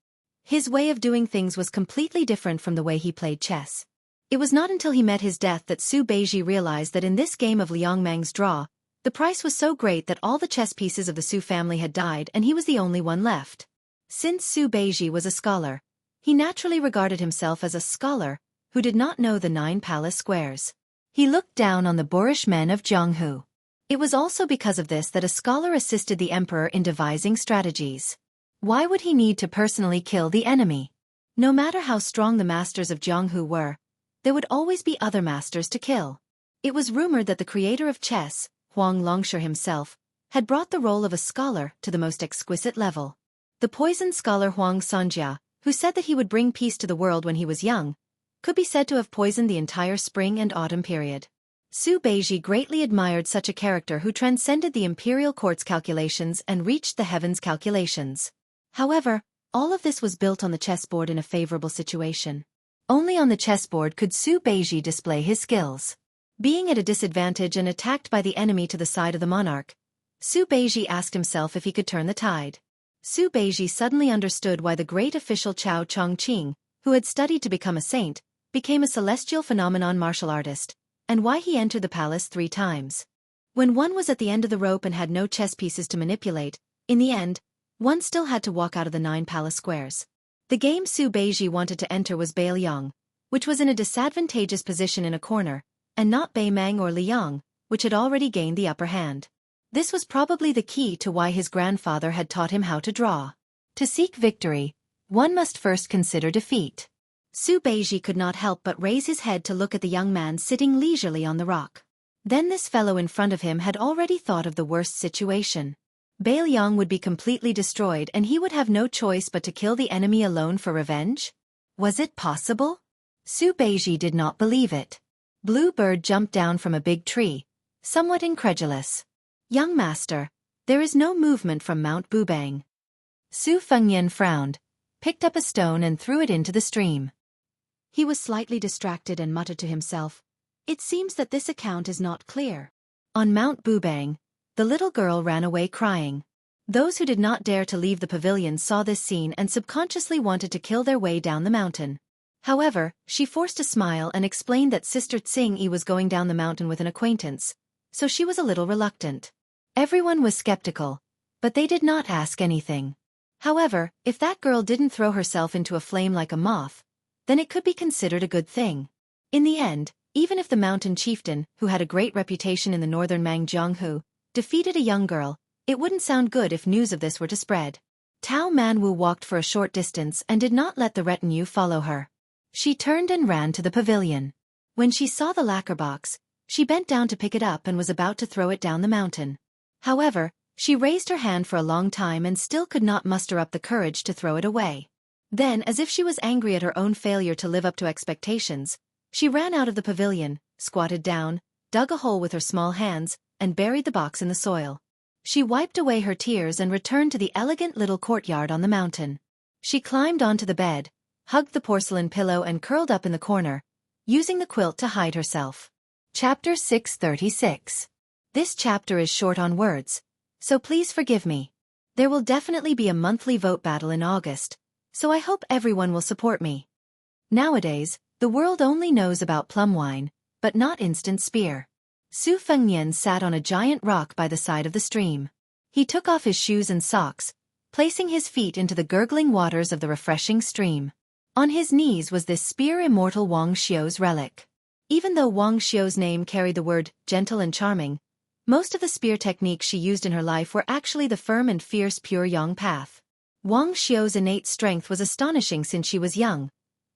His way of doing things was completely different from the way he played chess. It was not until he met his death that Su Beiji realized that in this game of Liangmang's draw, the price was so great that all the chess pieces of the Su family had died and he was the only one left. Since Su Beiji was a scholar, he naturally regarded himself as a scholar who did not know the 9 palace squares. He looked down on the boorish men of Jianghu. It was also because of this that a scholar assisted the emperor in devising strategies. Why would he need to personally kill the enemy? No matter how strong the masters of Jianghu were, there would always be other masters to kill. It was rumored that the creator of chess, Huang Longshe himself, had brought the role of a scholar to the most exquisite level. The poisoned scholar Huang Sanjia, who said that he would bring peace to the world when he was young, could be said to have poisoned the entire spring and autumn period. Su Beiji greatly admired such a character who transcended the imperial court's calculations and reached the heavens' calculations. However, all of this was built on the chessboard in a favorable situation. Only on the chessboard could Su Beiji display his skills. Being at a disadvantage and attacked by the enemy to the side of the monarch, Su Beiji asked himself if he could turn the tide. Su Beiji suddenly understood why the great official Chao Chongqing, who had studied to become a saint, became a celestial phenomenon martial artist, and why he entered the palace 3 times. When one was at the end of the rope and had no chess pieces to manipulate, in the end, one still had to walk out of the 9 palace squares. The game Su Beiji wanted to enter was Bailiang, which was in a disadvantageous position in a corner, and not Beimang or Liang, which had already gained the upper hand. This was probably the key to why his grandfather had taught him how to draw. To seek victory, one must first consider defeat. Su Beiji could not help but raise his head to look at the young man sitting leisurely on the rock. Then this fellow in front of him had already thought of the worst situation. Bailiang would be completely destroyed and he would have no choice but to kill the enemy alone for revenge? Was it possible? Su Beiji did not believe it. Blue Bird jumped down from a big tree, somewhat incredulous. Young master, there is no movement from Mount Bubang. Su Fengyan frowned, picked up a stone and threw it into the stream. He was slightly distracted and muttered to himself, "It seems that this account is not clear." On Mount Bubang, the little girl ran away crying. Those who did not dare to leave the pavilion saw this scene and subconsciously wanted to kill their way down the mountain. However, she forced a smile and explained that Sister Tsing-yi was going down the mountain with an acquaintance, so she was a little reluctant. Everyone was skeptical, but they did not ask anything. However, if that girl didn't throw herself into a flame like a moth, then it could be considered a good thing. In the end, even if the mountain chieftain, who had a great reputation in the northern Mang Jianghu, defeated a young girl, it wouldn't sound good if news of this were to spread. Tao Manwu walked for a short distance and did not let the retinue follow her. She turned and ran to the pavilion. When she saw the lacquer box, she bent down to pick it up and was about to throw it down the mountain. However, she raised her hand for a long time and still could not muster up the courage to throw it away. Then, as if she was angry at her own failure to live up to expectations, she ran out of the pavilion, squatted down, dug a hole with her small hands, and buried the box in the soil. She wiped away her tears and returned to the elegant little courtyard on the mountain. She climbed onto the bed, hugged the porcelain pillow and curled up in the corner, using the quilt to hide herself. Chapter 636. This chapter is short on words, so please forgive me. There will definitely be a monthly vote battle in August, so I hope everyone will support me. Nowadays, the world only knows about plum wine, but not instant spear. Su Fengyan sat on a giant rock by the side of the stream. He took off his shoes and socks, placing his feet into the gurgling waters of the refreshing stream. On his knees was this spear immortal Wang Xiu's relic. Even though Wang Xiu's name carried the word gentle and charming, most of the spear techniques she used in her life were actually the firm and fierce pure yang path. Wang Xiu's innate strength was astonishing since she was young,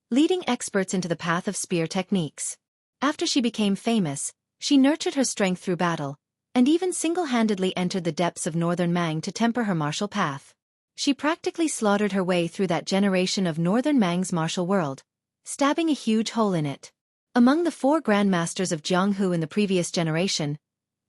leading experts into the path of spear techniques. After she became famous, she nurtured her strength through battle, and even single-handedly entered the depths of northern Mang to temper her martial path. She practically slaughtered her way through that generation of northern Mang's martial world, stabbing a huge hole in it. Among the 4 grandmasters of Jianghu in the previous generation,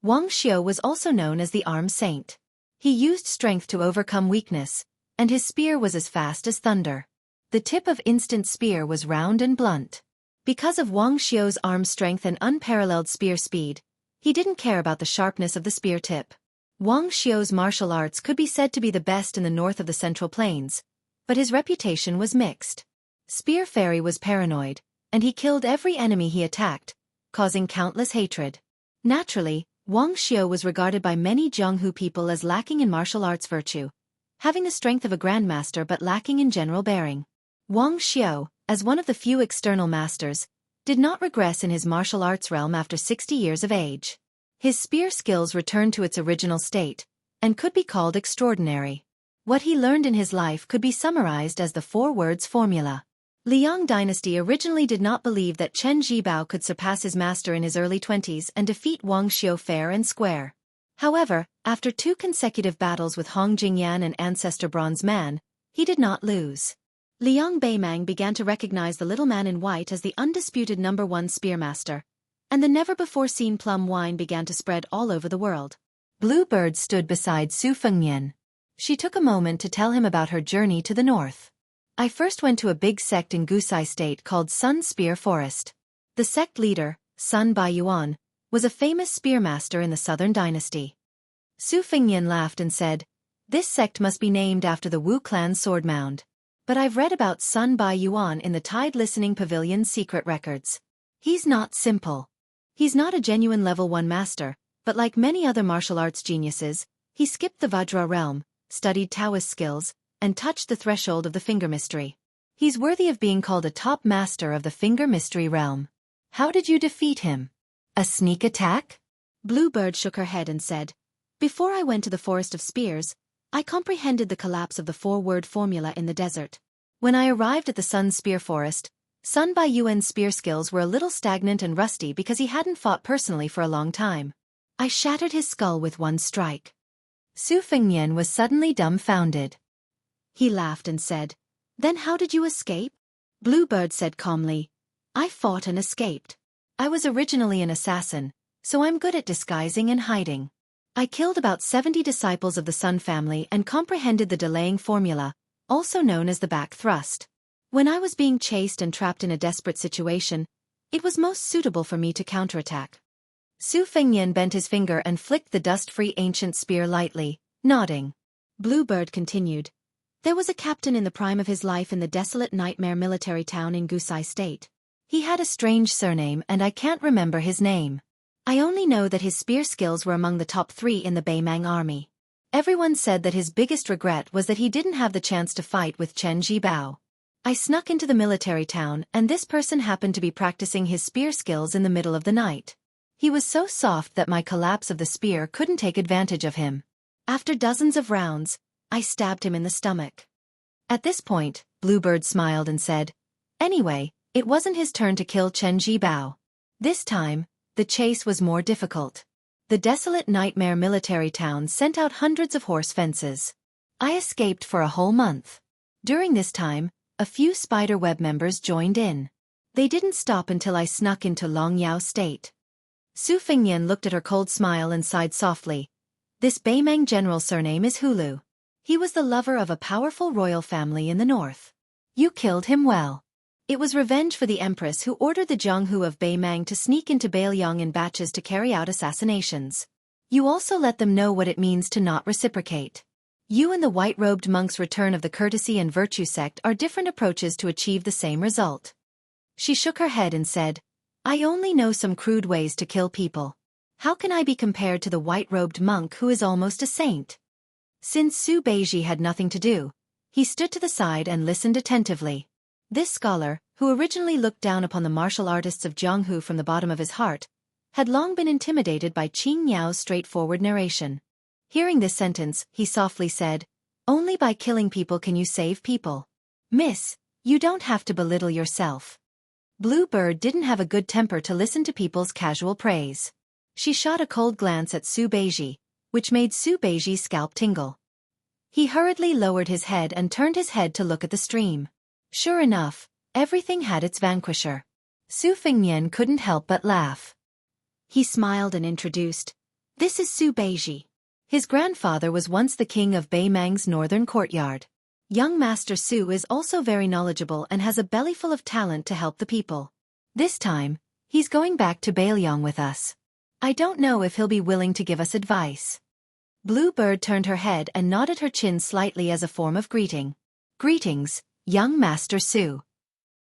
Wang Xiu was also known as the Arm Saint. He used strength to overcome weakness, and his spear was as fast as thunder. The tip of instant spear was round and blunt. Because of Wang Xiu's arm strength and unparalleled spear speed, he didn't care about the sharpness of the spear tip. Wang Xiu's martial arts could be said to be the best in the north of the Central Plains, but his reputation was mixed. Spear Fairy was paranoid, and he killed every enemy he attacked, causing countless hatred. Naturally, Wang Xiu was regarded by many Jianghu people as lacking in martial arts virtue, having the strength of a grandmaster but lacking in general bearing. Wang Xiu, as one of the few external masters, did not regress in his martial arts realm after 60 years of age. His spear skills returned to its original state, and could be called extraordinary. What he learned in his life could be summarized as the 4 words formula. Liang dynasty originally did not believe that Chen Zhibao could surpass his master in his early 20s and defeat Wang Xiu fair and square. However, after 2 consecutive battles with Hong Jingyan and Ancestor Bronze Man, he did not lose. Liang Beimang began to recognize the little man in white as the undisputed #1 spearmaster, and the never-before-seen plum wine began to spread all over the world. Bluebird stood beside Su Fengnian. She took a moment to tell him about her journey to the north. I first went to a big sect in Gusai State called Sun Spear Forest. The sect leader, Sun Baiyuan, was a famous spearmaster in the Southern Dynasty. Su Fengnian laughed and said, "This sect must be named after the Wu clan sword mound. But I've read about Sun Baiyuan in the Tide Listening Pavilion's secret records. He's not simple. He's not a genuine level 1 master, but like many other martial arts geniuses, he skipped the Vajra realm, studied Taoist skills, and touched the threshold of the finger mystery. He's worthy of being called a top master of the finger mystery realm. How did you defeat him? A sneak attack?" Bluebird shook her head and said, "Before I went to the Forest of Spears, I comprehended the collapse of the 4-word formula in the desert. When I arrived at the Sun Spear Forest, Sun Baiyuan's spear skills were a little stagnant and rusty because he hadn't fought personally for a long time. I shattered his skull with 1 strike." Su Fengnian was suddenly dumbfounded. He laughed and said, "Then how did you escape?" Bluebird said calmly, "I fought and escaped. I was originally an assassin, so I'm good at disguising and hiding. I killed about 70 disciples of the Sun family and comprehended the delaying formula, also known as the back thrust. When I was being chased and trapped in a desperate situation, it was most suitable for me to counterattack." Su Fengnian bent his finger and flicked the dust-free ancient spear lightly, nodding. Bluebird continued, "There was a captain in the prime of his life in the desolate nightmare military town in Gusai State. He had a strange surname and I can't remember his name. I only know that his spear skills were among the top 3 in the Beimang army. Everyone said that his biggest regret was that he didn't have the chance to fight with Chen Zhibao. I snuck into the military town and this person happened to be practicing his spear skills in the middle of the night. He was so soft that my collapse of the spear couldn't take advantage of him. After dozens of rounds, I stabbed him in the stomach." At this point, Bluebird smiled and said, "Anyway, it wasn't his turn to kill Chen Zhibao. This time, the chase was more difficult. The desolate nightmare military town sent out hundreds of horse fences. I escaped for a whole month. During this time, a few spider web members joined in. They didn't stop until I snuck into Longyao State." Su Fengnian looked at her cold smile and sighed softly. "This Beimang general's surname is Hulu. He was the lover of a powerful royal family in the north. You killed him well. It was revenge for the empress who ordered the Jianghu of Beimang to sneak into Bailiang in batches to carry out assassinations. You also let them know what it means to not reciprocate. You and the white-robed monk's return of the courtesy and virtue sect are different approaches to achieve the same result." She shook her head and said, "I only know some crude ways to kill people. How can I be compared to the white-robed monk who is almost a saint?" Since Su Beiji had nothing to do, he stood to the side and listened attentively. This scholar, who originally looked down upon the martial artists of Jianghu from the bottom of his heart, had long been intimidated by Qing Niao's straightforward narration. Hearing this sentence, he softly said, "Only by killing people can you save people. Miss, you don't have to belittle yourself." Bluebird didn't have a good temper to listen to people's casual praise. She shot a cold glance at Su Beiji, which made Su Beiji's scalp tingle. He hurriedly lowered his head and turned his head to look at the stream. Sure enough, everything had its vanquisher. Su Fengnian couldn't help but laugh. He smiled and introduced, "This is Su Beiji. His grandfather was once the king of Beimang's northern courtyard. Young Master Su is also very knowledgeable and has a bellyful of talent to help the people. This time, he's going back to Bailiang with us. I don't know if he'll be willing to give us advice." Bluebird turned her head and nodded her chin slightly as a form of greeting. "Greetings, young Master Su."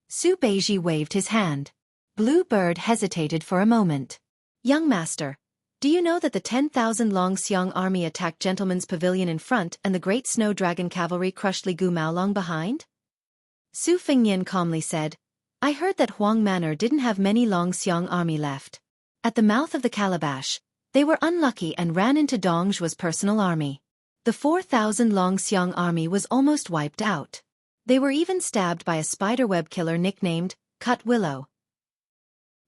Su Beiji waved his hand. Bluebird hesitated for a moment. "Young Master, do you know that the 10,000 Long Xiong army attacked Gentleman's Pavilion in front and the Great Snow Dragon cavalry crushed Li Gu Maolong behind?" Su Fengnian calmly said, "I heard that Huang Manor didn't have many Long Xiong army left. At the mouth of the Calabash, They were unlucky and ran into Dong Zhuo's personal army. The 4,000 Long Xiong army was almost wiped out. They were even stabbed by a spiderweb killer nicknamed Cut Willow.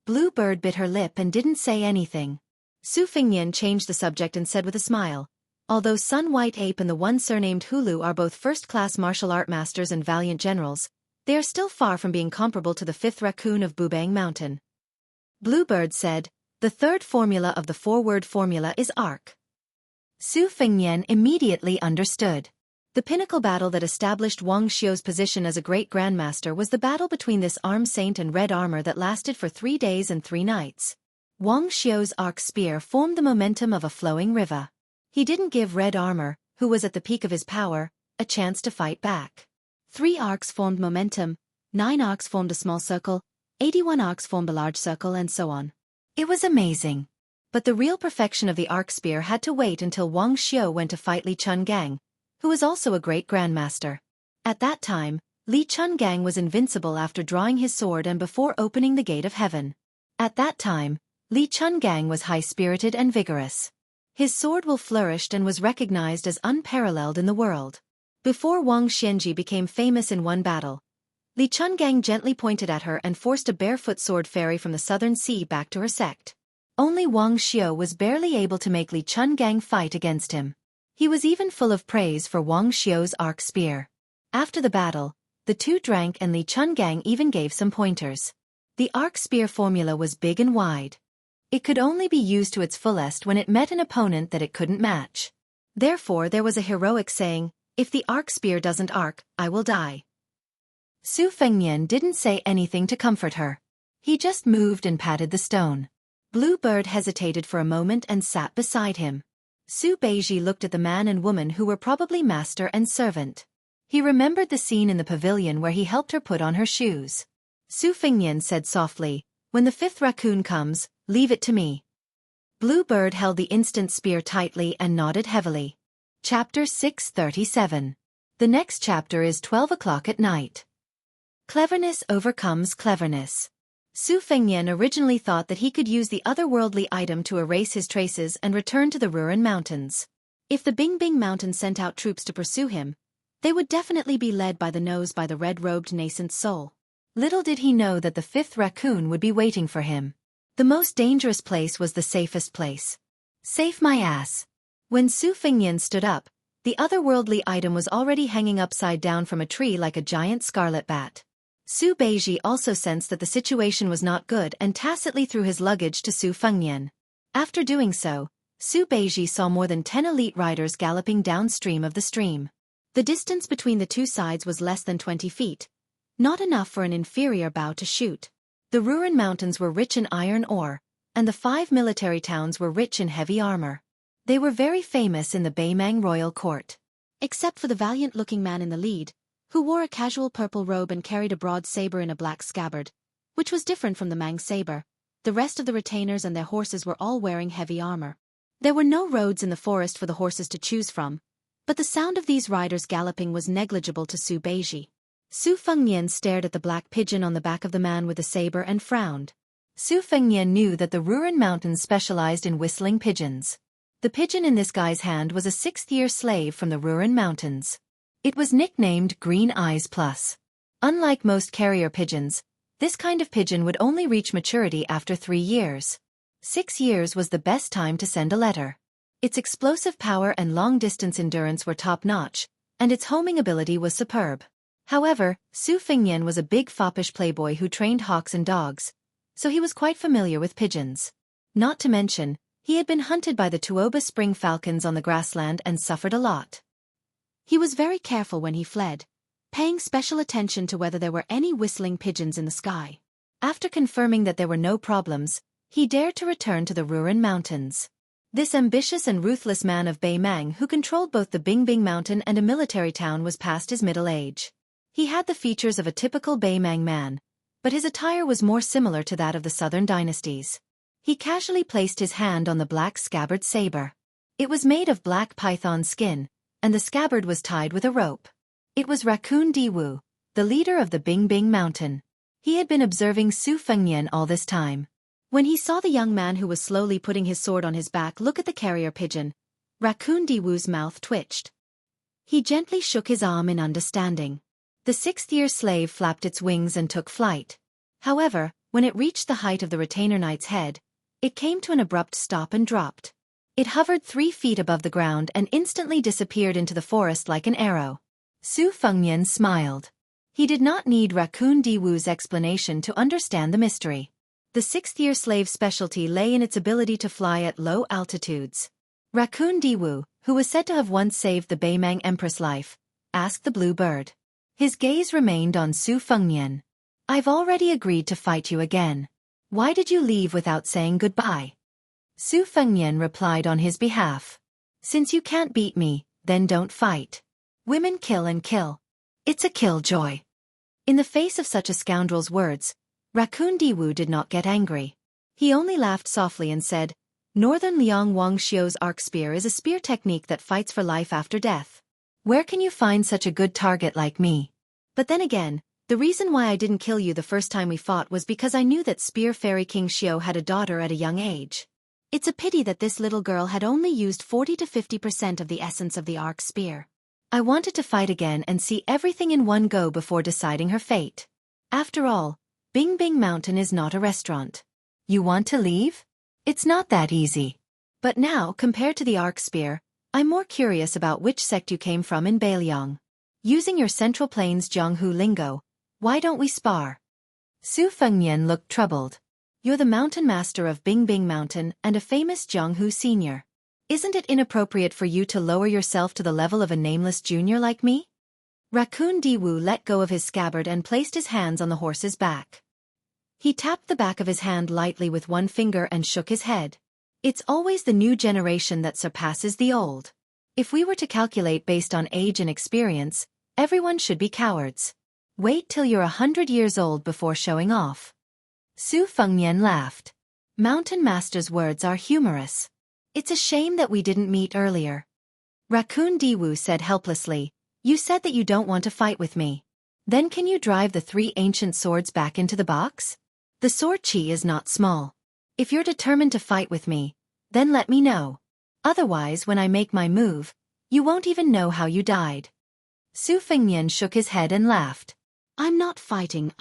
Bluebird bit her lip and didn't say anything. Su Fengnian changed the subject and said with a smile, "Although Sun White Ape and the one surnamed Hulu are both first-class martial art masters and valiant generals, they are still far from being comparable to the fifth raccoon of Bubang Mountain." Bluebird said, "The third formula of the four-word formula is ARC." Su Fengnian immediately understood. The pinnacle battle that established Wang Xiu's position as a great grandmaster was the battle between this armed saint and red armor that lasted for 3 days and 3 nights. Wang Xiu's arc spear formed the momentum of a flowing river. He didn't give red armor, who was at the peak of his power, a chance to fight back. 3 arcs formed momentum, 9 arcs formed a small circle, 81 arcs formed a large circle, and so on. It was amazing. But the real perfection of the arc spear had to wait until Wang Xiu went to fight Li Chungang, who was also a great grandmaster. At that time, Li Chungang was invincible after drawing his sword and before opening the gate of heaven. At that time, Li Chungang was high-spirited and vigorous. His sword will flourished and was recognized as unparalleled in the world. Before Wang Xianji became famous in one battle, Li Chungang gently pointed at her and forced a barefoot sword fairy from the southern sea back to her sect. Only Wang Xiu was barely able to make Li Chungang fight against him. He was even full of praise for Wang Xiu's arc spear. After the battle, the two drank and Li Chungang even gave some pointers. The arc spear formula was big and wide. It could only be used to its fullest when it met an opponent that it couldn't match. Therefore there was a heroic saying, "If the arc spear doesn't arc, I will die." Su Fengnian didn't say anything to comfort her. He just moved and patted the stone. Bluebird hesitated for a moment and sat beside him. Su Beiji looked at the man and woman who were probably master and servant. He remembered the scene in the pavilion where he helped her put on her shoes. Su Fengnian said softly, "When the 5th raccoon comes, leave it to me." Bluebird held the instant spear tightly and nodded heavily. Chapter 637. The next chapter is 12 o'clock at night. Cleverness overcomes cleverness. Su Fengnian originally thought that he could use the otherworldly item to erase his traces and return to the Ruren Mountains. If the Bingbing Mountain sent out troops to pursue him, they would definitely be led by the nose by the red-robed nascent soul. Little did he know that the 5th raccoon would be waiting for him. The most dangerous place was the safest place. Safe my ass. When Su Fengnian stood up, the otherworldly item was already hanging upside down from a tree like a giant scarlet bat. Su Beiji also sensed that the situation was not good and tacitly threw his luggage to Su Fengnian. After doing so, Su Beiji saw more than 10 elite riders galloping downstream of the stream. The distance between the two sides was less than 20 feet, not enough for an inferior bow to shoot. The Ruren Mountains were rich in iron ore, and the 5 military towns were rich in heavy armor. They were very famous in the Beimang royal court. Except for the valiant-looking man in the lead, who wore a casual purple robe and carried a broad saber in a black scabbard, which was different from the Mang saber, the rest of the retainers and their horses were all wearing heavy armor. There were no roads in the forest for the horses to choose from, but the sound of these riders galloping was negligible to Su Beiji. Su Fengnian stared at the black pigeon on the back of the man with the saber and frowned. Su Fengnian knew that the Ruren Mountains specialized in whistling pigeons. The pigeon in this guy's hand was a 6th-year slave from the Ruren Mountains. It was nicknamed Green Eyes Plus. Unlike most carrier pigeons, this kind of pigeon would only reach maturity after 3 years. 6 years was the best time to send a letter. Its explosive power and long-distance endurance were top-notch, and its homing ability was superb. However, Su Fengnian was a big foppish playboy who trained hawks and dogs, so he was quite familiar with pigeons. Not to mention, he had been hunted by the Tuoba spring falcons on the grassland and suffered a lot. He was very careful when he fled, paying special attention to whether there were any whistling pigeons in the sky. After confirming that there were no problems, he dared to return to the Ruren Mountains. This ambitious and ruthless man of Beimang who controlled both the Bingbing Mountain and a military town was past his middle age. He had the features of a typical Beimang man, but his attire was more similar to that of the southern dynasties. He casually placed his hand on the black scabbard saber. It was made of black python skin, and the scabbard was tied with a rope. It was Raccoon Diwu, the leader of the Bingbing Mountain. He had been observing Su Fengnian all this time. When he saw the young man who was slowly putting his sword on his back look at the carrier pigeon, Raccoon Diwoo's mouth twitched. He gently shook his arm in understanding. The sixth-year slave flapped its wings and took flight. However, when it reached the height of the retainer knight's head, it came to an abrupt stop and dropped. It hovered 3 feet above the ground and instantly disappeared into the forest like an arrow. Su Fengnian smiled. He did not need Raccoon Diwoo's explanation to understand the mystery. The sixth-year slave's specialty lay in its ability to fly at low altitudes. Raccoon Diwoo, who was said to have once saved the Beimang Empress' life, asked the blue bird. His gaze remained on Su Fengnian. "I've already agreed to fight you again. Why did you leave without saying goodbye?" Su Fengnian replied on his behalf. "Since you can't beat me, then don't fight. Women kill and kill. It's a killjoy." In the face of such a scoundrel's words, Raccoon Diwoo did not get angry. He only laughed softly and said, "Northern Liang Wang Xiu's arc spear is a spear technique that fights for life after death. Where can you find such a good target like me? But then again, the reason why I didn't kill you the first time we fought was because I knew that Spear Fairy King Xiu had a daughter at a young age. It's a pity that this little girl had only used 40 to 50% of the essence of the arc spear. I wanted to fight again and see everything in one go before deciding her fate. After all, Bing Bing Mountain is not a restaurant. You want to leave? It's not that easy. But now, compared to the arc spear, I'm more curious about which sect you came from in Bailiang. Using your Central Plains Jianghu lingo, why don't we spar?" Su Fengnian looked troubled. "You're the mountain master of Bing Bing Mountain and a famous Jianghu senior. Isn't it inappropriate for you to lower yourself to the level of a nameless junior like me?" Raccoon Diwoo let go of his scabbard and placed his hands on the horse's back. He tapped the back of his hand lightly with one finger and shook his head. "It's always the new generation that surpasses the old. If we were to calculate based on age and experience, everyone should be cowards. Wait till you're 100 years old before showing off." Su Fengnian laughed. Mountain Master's words are humorous. "It's a shame that we didn't meet earlier." Raccoon Diwoo said helplessly, "You said that you don't want to fight with me. Then can you drive the 3 ancient swords back into the box? The sword chi is not small. If you're determined to fight with me, then let me know. Otherwise, when I make my move, you won't even know how you died." Su Fengnian shook his head and laughed. I'm not fighting.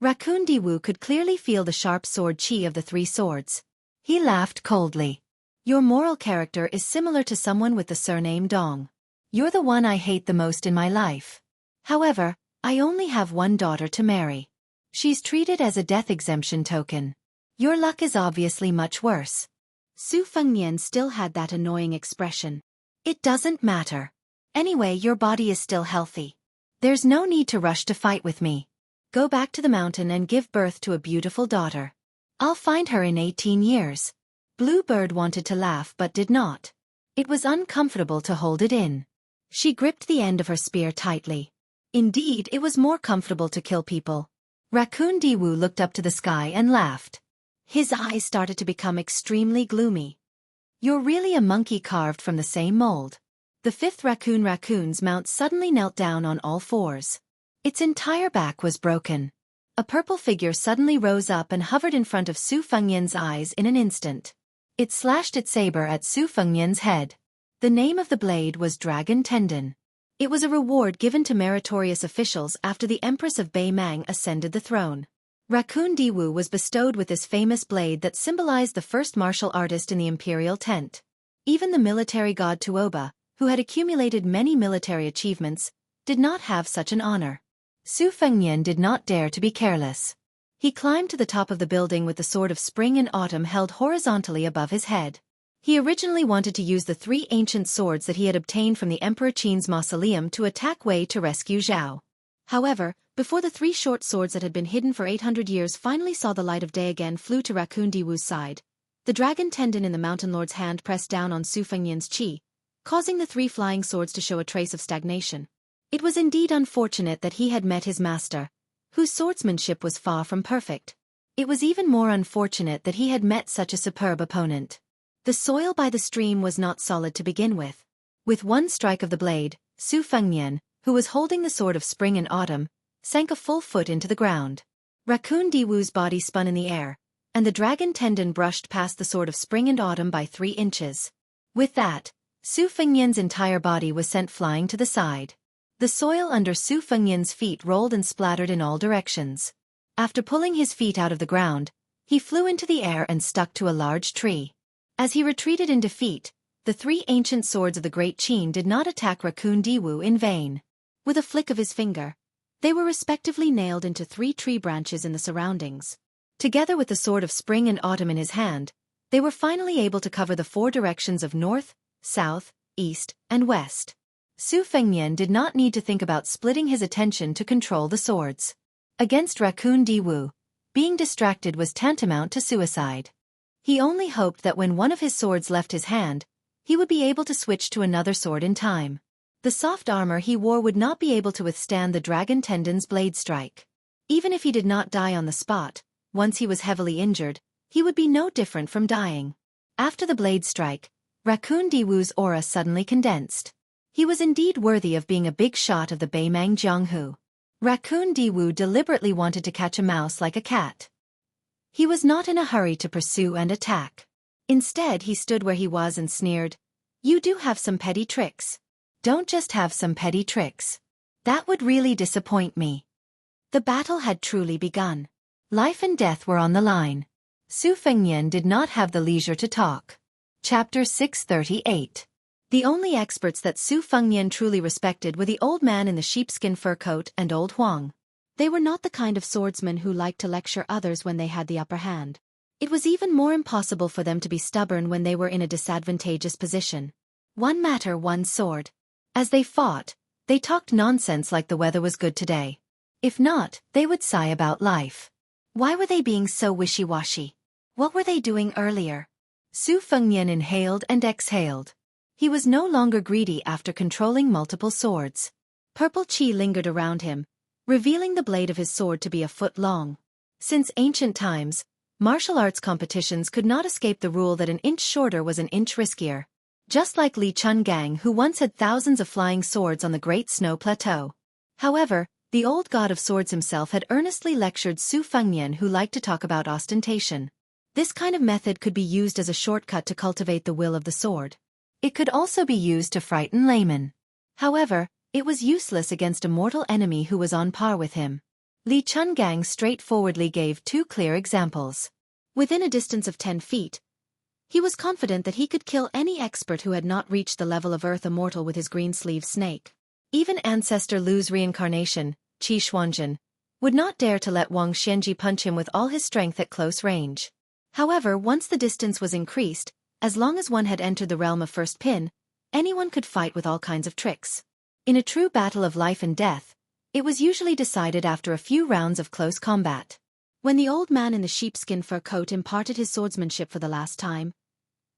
Raccoon Diwoo could clearly feel the sharp sword chi of the 3 swords. He laughed coldly. "Your moral character is similar to someone with the surname Dong. You're the one I hate the most in my life. However, I only have one daughter to marry. She's treated as a death exemption token. Your luck is obviously much worse." Su Fengnian still had that annoying expression. "It doesn't matter. Anyway, your body is still healthy. There's no need to rush to fight with me. Go back to the mountain and give birth to a beautiful daughter. I'll find her in 18 years. Bluebird wanted to laugh but did not. It was uncomfortable to hold it in. She gripped the end of her spear tightly. Indeed, it was more comfortable to kill people. Raccoon Diwoo looked up to the sky and laughed. His eyes started to become extremely gloomy. "You're really a monkey carved from the same mold." The 5th raccoon's mount suddenly knelt down on all fours. Its entire back was broken. A purple figure suddenly rose up and hovered in front of Su Fengnian's eyes in an instant. It slashed its saber at Su Fengnian's head. The name of the blade was Dragon Tendon. It was a reward given to meritorious officials after the Empress of Beimang ascended the throne. Raccoon Diwoo was bestowed with this famous blade that symbolized the first martial artist in the imperial tent. Even the military god Tuoba, who had accumulated many military achievements, did not have such an honor. Su Fengnian did not dare to be careless. He climbed to the top of the building with the sword of spring and autumn held horizontally above his head. He originally wanted to use the 3 ancient swords that he had obtained from the Emperor Qin's mausoleum to attack Wei to rescue Zhao. However, before the 3 short swords that had been hidden for 800 years finally saw the light of day again flew to Raccoon Diwoo's side, the dragon tendon in the mountain lord's hand pressed down on Su Fengnian's chi, causing the 3 flying swords to show a trace of stagnation. It was indeed unfortunate that he had met his master, whose swordsmanship was far from perfect. It was even more unfortunate that he had met such a superb opponent. The soil by the stream was not solid to begin with. With one strike of the blade, Su Fengnian, who was holding the sword of spring and autumn, sank a full foot into the ground. Raccoon Diwoo's body spun in the air, and the dragon tendon brushed past the sword of spring and autumn by 3 inches. With that, Su Fengnian's entire body was sent flying to the side. The soil under Su Fengnian's feet rolled and splattered in all directions. After pulling his feet out of the ground, he flew into the air and stuck to a large tree. As he retreated in defeat, the 3 ancient swords of the Great Qin did not attack Raccoon Diwu in vain. With a flick of his finger, they were respectively nailed into 3 tree branches in the surroundings. Together with the sword of spring and autumn in his hand, they were finally able to cover the 4 directions of north, south, east, and west. Su Fengnian did not need to think about splitting his attention to control the swords. Against Raccoon Diwu, being distracted was tantamount to suicide. He only hoped that when one of his swords left his hand, he would be able to switch to another sword in time. The soft armor he wore would not be able to withstand the dragon tendon's blade strike. Even if he did not die on the spot, once he was heavily injured, he would be no different from dying. After the blade strike, Raccoon Diwu's aura suddenly condensed. He was indeed worthy of being a big shot of the Beimang Jianghu. Raccoon Diwu deliberately wanted to catch a mouse like a cat. He was not in a hurry to pursue and attack. Instead, he stood where he was and sneered, "You do have some petty tricks. Don't just have some petty tricks. That would really disappoint me." The battle had truly begun. Life and death were on the line. Su Fengnian did not have the leisure to talk. Chapter 638. The only experts that Su Fengnian truly respected were the old man in the sheepskin fur coat and old Huang. They were not the kind of swordsmen who liked to lecture others when they had the upper hand. It was even more impossible for them to be stubborn when they were in a disadvantageous position. One matter, one sword. As they fought, they talked nonsense like the weather was good today. If not, they would sigh about life. Why were they being so wishy-washy? What were they doing earlier? Su Fengnian inhaled and exhaled. He was no longer greedy after controlling multiple swords. Purple qi lingered around him, revealing the blade of his sword to be a foot long. Since ancient times, martial arts competitions could not escape the rule that an inch shorter was an inch riskier. Just like Li Chungang, who once had thousands of flying swords on the Great Snow Plateau. However, the old god of swords himself had earnestly lectured Su Fengnian, who liked to talk about ostentation. This kind of method could be used as a shortcut to cultivate the will of the sword. It could also be used to frighten laymen. However, it was useless against a mortal enemy who was on par with him. Li Chungang straightforwardly gave 2 clear examples. Within a distance of 10 feet, he was confident that he could kill any expert who had not reached the level of Earth Immortal with his green-sleeve snake. Even Ancestor Lu's reincarnation, Qi Xuanjun, would not dare to let Wang Xianji punch him with all his strength at close range. However, once the distance was increased, as long as one had entered the realm of first pin, anyone could fight with all kinds of tricks. In a true battle of life and death, it was usually decided after a few rounds of close combat. When the old man in the sheepskin fur coat imparted his swordsmanship for the last time,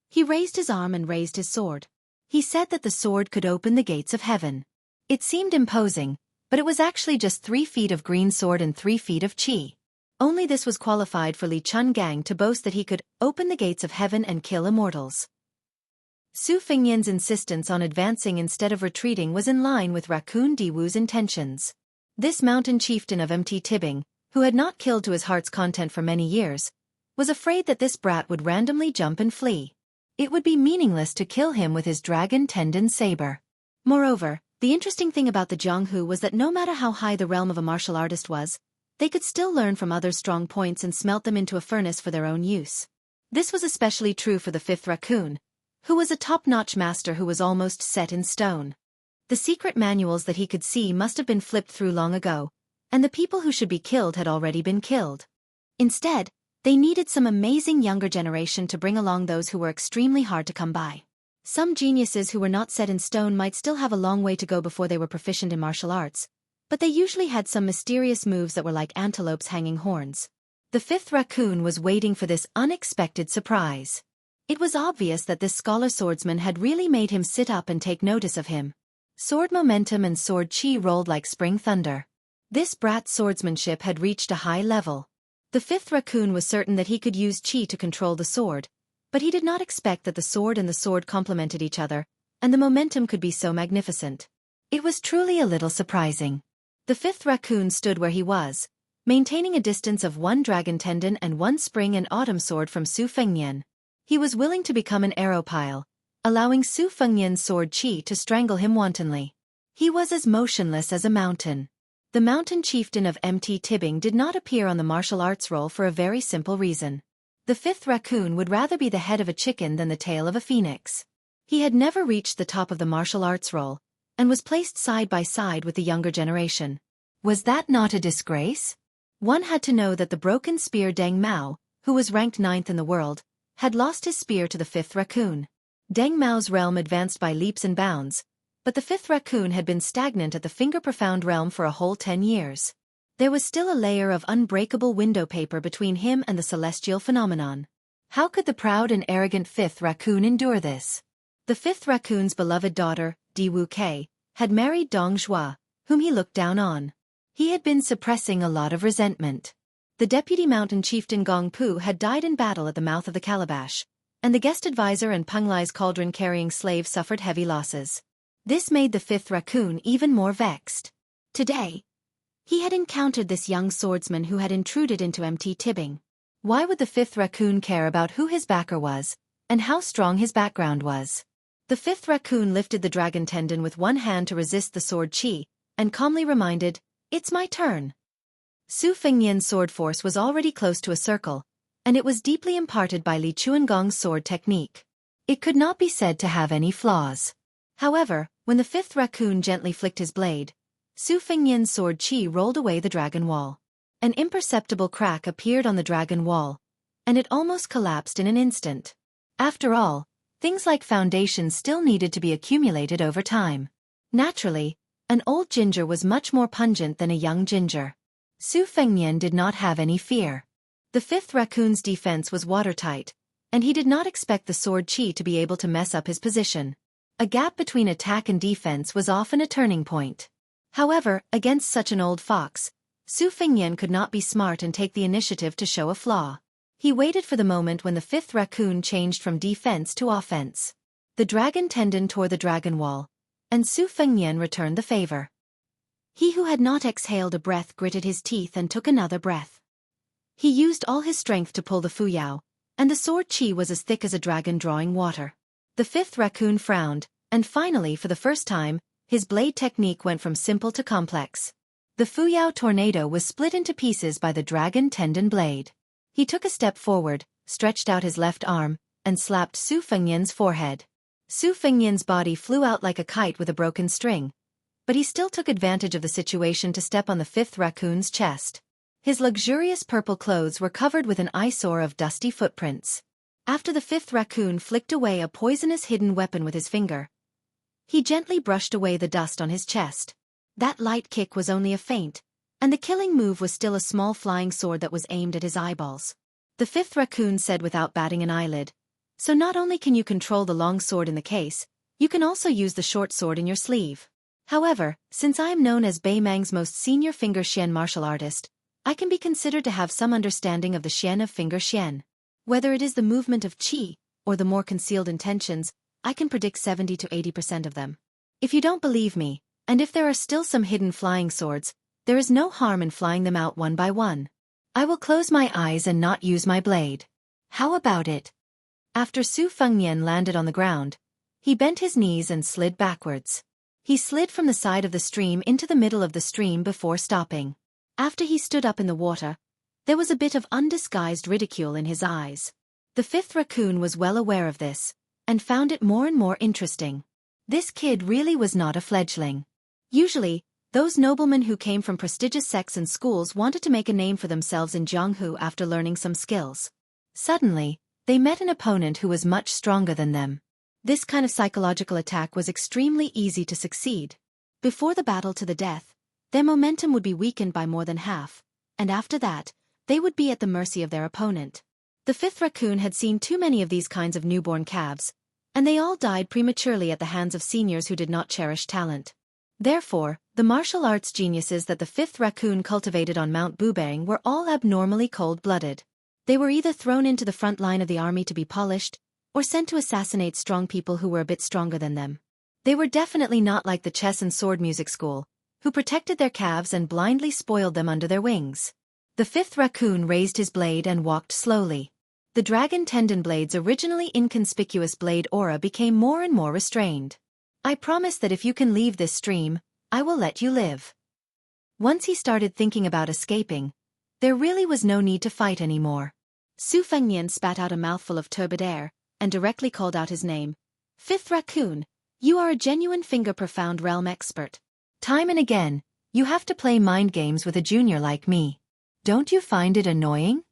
he raised his arm and raised his sword. He said that the sword could open the gates of heaven. It seemed imposing, but it was actually just 3 feet of green sword and 3 feet of qi. Only this was qualified for Li Chungang to boast that he could open the gates of heaven and kill immortals. Su Fengnian's insistence on advancing instead of retreating was in line with Raccoon Diwu's intentions. This mountain chieftain of Mt Tibbing, who had not killed to his heart's content for many years, was afraid that this brat would randomly jump and flee. It would be meaningless to kill him with his dragon tendon saber. Moreover, the interesting thing about the Jianghu was that no matter how high the realm of a martial artist was, they could still learn from others' strong points and smelt them into a furnace for their own use. This was especially true for the 5th raccoon, who was a top-notch master who was almost set in stone. The secret manuals that he could see must have been flipped through long ago, and the people who should be killed had already been killed. Instead, they needed some amazing younger generation to bring along those who were extremely hard to come by. Some geniuses who were not set in stone might still have a long way to go before they were proficient in martial arts, but they usually had some mysterious moves that were like antelopes hanging horns. The 5th raccoon was waiting for this unexpected surprise. It was obvious that this scholar swordsman had really made him sit up and take notice of him. Sword momentum and sword chi rolled like spring thunder. This brat's swordsmanship had reached a high level. The 5th raccoon was certain that he could use chi to control the sword, but he did not expect that the sword and the sword complemented each other, and the momentum could be so magnificent. It was truly a little surprising. The 5th raccoon stood where he was, maintaining a distance of 1 dragon tendon and 1 spring and autumn sword from Su Fengnian. He was willing to become an arrow pile, allowing Su Fengnian's sword Qi to strangle him wantonly. He was as motionless as a mountain. The mountain chieftain of MT Tibbing did not appear on the martial arts roll for a very simple reason. The 5th raccoon would rather be the head of a chicken than the tail of a phoenix. He had never reached the top of the martial arts roll, and was placed side by side with the younger generation. Was that not a disgrace? One had to know that the broken spear Deng Mao, who was ranked 9th in the world, had lost his spear to the 5th raccoon. Deng Mao's realm advanced by leaps and bounds, but the 5th raccoon had been stagnant at the finger-profound realm for a whole 10 years. There was still a layer of unbreakable window paper between him and the celestial phenomenon. How could the proud and arrogant 5th raccoon endure this? The 5th raccoon's beloved daughter, Di Wu Kei, had married Dong Zhuo, whom he looked down on. He had been suppressing a lot of resentment. The deputy mountain chieftain Gong Pu had died in battle at the mouth of the Calabash, and the guest advisor and Peng Lai's cauldron-carrying slave suffered heavy losses. This made the 5th raccoon even more vexed. Today, he had encountered this young swordsman who had intruded into MT Tibbing. Why would the 5th raccoon care about who his backer was, and how strong his background was? The 5th raccoon lifted the dragon tendon with one hand to resist the sword Qi, and calmly reminded, "It's my turn." Su Fengnian's sword force was already close to a circle, and it was deeply imparted by Li Chuangong's sword technique. It could not be said to have any flaws. However, when the 5th raccoon gently flicked his blade, Su Fengnian's sword Qi rolled away the dragon wall. An imperceptible crack appeared on the dragon wall, and it almost collapsed in an instant. After all, things like foundations still needed to be accumulated over time. Naturally, an old ginger was much more pungent than a young ginger. Su Fengnian did not have any fear. The 5th raccoon's defense was watertight, and he did not expect the sword Qi to be able to mess up his position. A gap between attack and defense was often a turning point. However, against such an old fox, Su Fengnian could not be smart and take the initiative to show a flaw. He waited for the moment when the 5th raccoon changed from defense to offense. The dragon tendon tore the dragon wall, and Su Fengnian returned the favor. He who had not exhaled a breath gritted his teeth and took another breath. He used all his strength to pull the fuyao, and the sword Qi was as thick as a dragon drawing water. The 5th raccoon frowned, and finally, for the first time, his blade technique went from simple to complex. The fuyao tornado was split into pieces by the dragon tendon blade. He took a step forward, stretched out his left arm, and slapped Su Fengnian's forehead. Su Fengnian's body flew out like a kite with a broken string, but he still took advantage of the situation to step on the 5th raccoon's chest. His luxurious purple clothes were covered with an eyesore of dusty footprints. After the 5th raccoon flicked away a poisonous hidden weapon with his finger, he gently brushed away the dust on his chest. That light kick was only a feint, and the killing move was still a small flying sword that was aimed at his eyeballs. The 5th raccoon said without batting an eyelid, "So not only can you control the long sword in the case, you can also use the short sword in your sleeve. However, since I am known as Beimang's most senior finger xian martial artist, I can be considered to have some understanding of the xian of finger xian. Whether it is the movement of qi, or the more concealed intentions, I can predict 70 to 80% of them. If you don't believe me, and if there are still some hidden flying swords, there is no harm in flying them out one by one. I will close my eyes and not use my blade. How about it?" After Su Fengnian landed on the ground, he bent his knees and slid backwards. He slid from the side of the stream into the middle of the stream before stopping. After he stood up in the water, there was a bit of undisguised ridicule in his eyes. The 5th raccoon was well aware of this, and found it more and more interesting. This kid really was not a fledgling. Usually, those noblemen who came from prestigious sects and schools wanted to make a name for themselves in Jianghu after learning some skills. Suddenly, they met an opponent who was much stronger than them. This kind of psychological attack was extremely easy to succeed. Before the battle to the death, their momentum would be weakened by more than half, and after that, they would be at the mercy of their opponent. The 5th raccoon had seen too many of these kinds of newborn calves, and they all died prematurely at the hands of seniors who did not cherish talent. Therefore, the martial arts geniuses that the 5th raccoon cultivated on Mount Bubang were all abnormally cold-blooded. They were either thrown into the front line of the army to be polished, or sent to assassinate strong people who were a bit stronger than them. They were definitely not like the chess and sword music school, who protected their calves and blindly spoiled them under their wings. The fifth raccoon raised his blade and walked slowly. The dragon tendon blade's originally inconspicuous blade aura became more and more restrained. I promise that if you can leave this stream, I will let you live. Once he started thinking about escaping, there really was no need to fight anymore. Su Fengnian spat out a mouthful of turbid air, and directly called out his name. Fifth raccoon, you are a genuine finger-profound realm expert. Time and again, you have to play mind games with a junior like me. Don't you find it annoying?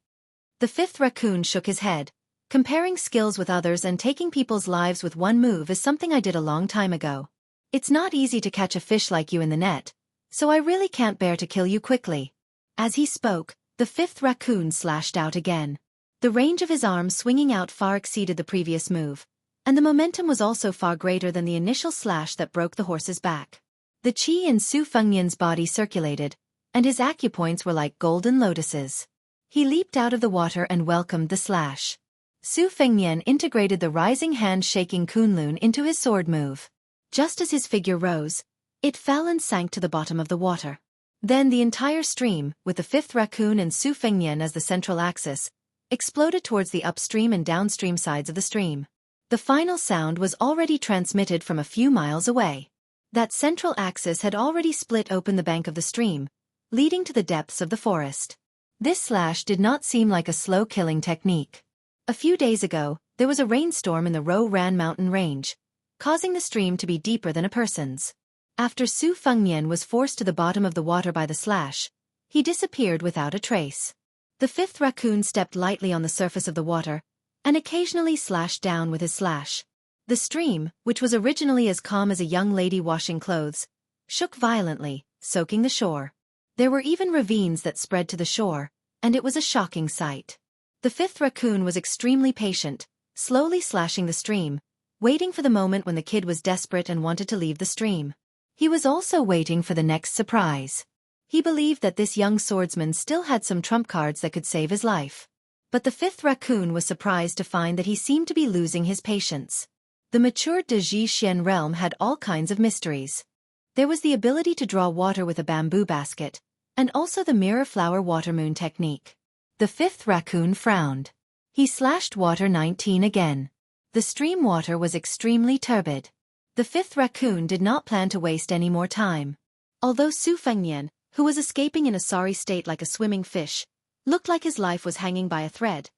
The fifth raccoon shook his head. Comparing skills with others and taking people's lives with one move is something I did a long time ago. It's not easy to catch a fish like you in the net, so I really can't bear to kill you quickly. As he spoke, the fifth raccoon slashed out again. The range of his arm swinging out far exceeded the previous move, and the momentum was also far greater than the initial slash that broke the horse's back. The qi in Su Fengnian's body circulated, and his acupoints were like golden lotuses. He leaped out of the water and welcomed the slash. Su Fengnian integrated the rising hand-shaking Kunlun into his sword move. Just as his figure rose, it fell and sank to the bottom of the water. Then the entire stream, with the fifth raccoon and Su Fengnian as the central axis, exploded towards the upstream and downstream sides of the stream. The final sound was already transmitted from a few miles away. That central axis had already split open the bank of the stream, leading to the depths of the forest. This slash did not seem like a slow-killing technique. A few days ago, there was a rainstorm in the Ro-Ran mountain range, causing the stream to be deeper than a person's. After Su Fengnian was forced to the bottom of the water by the slash, he disappeared without a trace. The fifth raccoon stepped lightly on the surface of the water, and occasionally slashed down with his slash. The stream, which was originally as calm as a young lady washing clothes, shook violently, soaking the shore. There were even ravines that spread to the shore, and it was a shocking sight. The fifth raccoon was extremely patient, slowly slashing the stream, waiting for the moment when the kid was desperate and wanted to leave the stream. He was also waiting for the next surprise. He believed that this young swordsman still had some trump cards that could save his life. But the fifth raccoon was surprised to find that he seemed to be losing his patience. The matured De Ji Xian realm had all kinds of mysteries. There was the ability to draw water with a bamboo basket, and also the mirror flower water moon technique. The fifth raccoon frowned. He slashed water 19 again. The stream water was extremely turbid. The fifth raccoon did not plan to waste any more time. Although Su Fengnian, who was escaping in a sorry state like a swimming fish, looked like his life was hanging by a thread,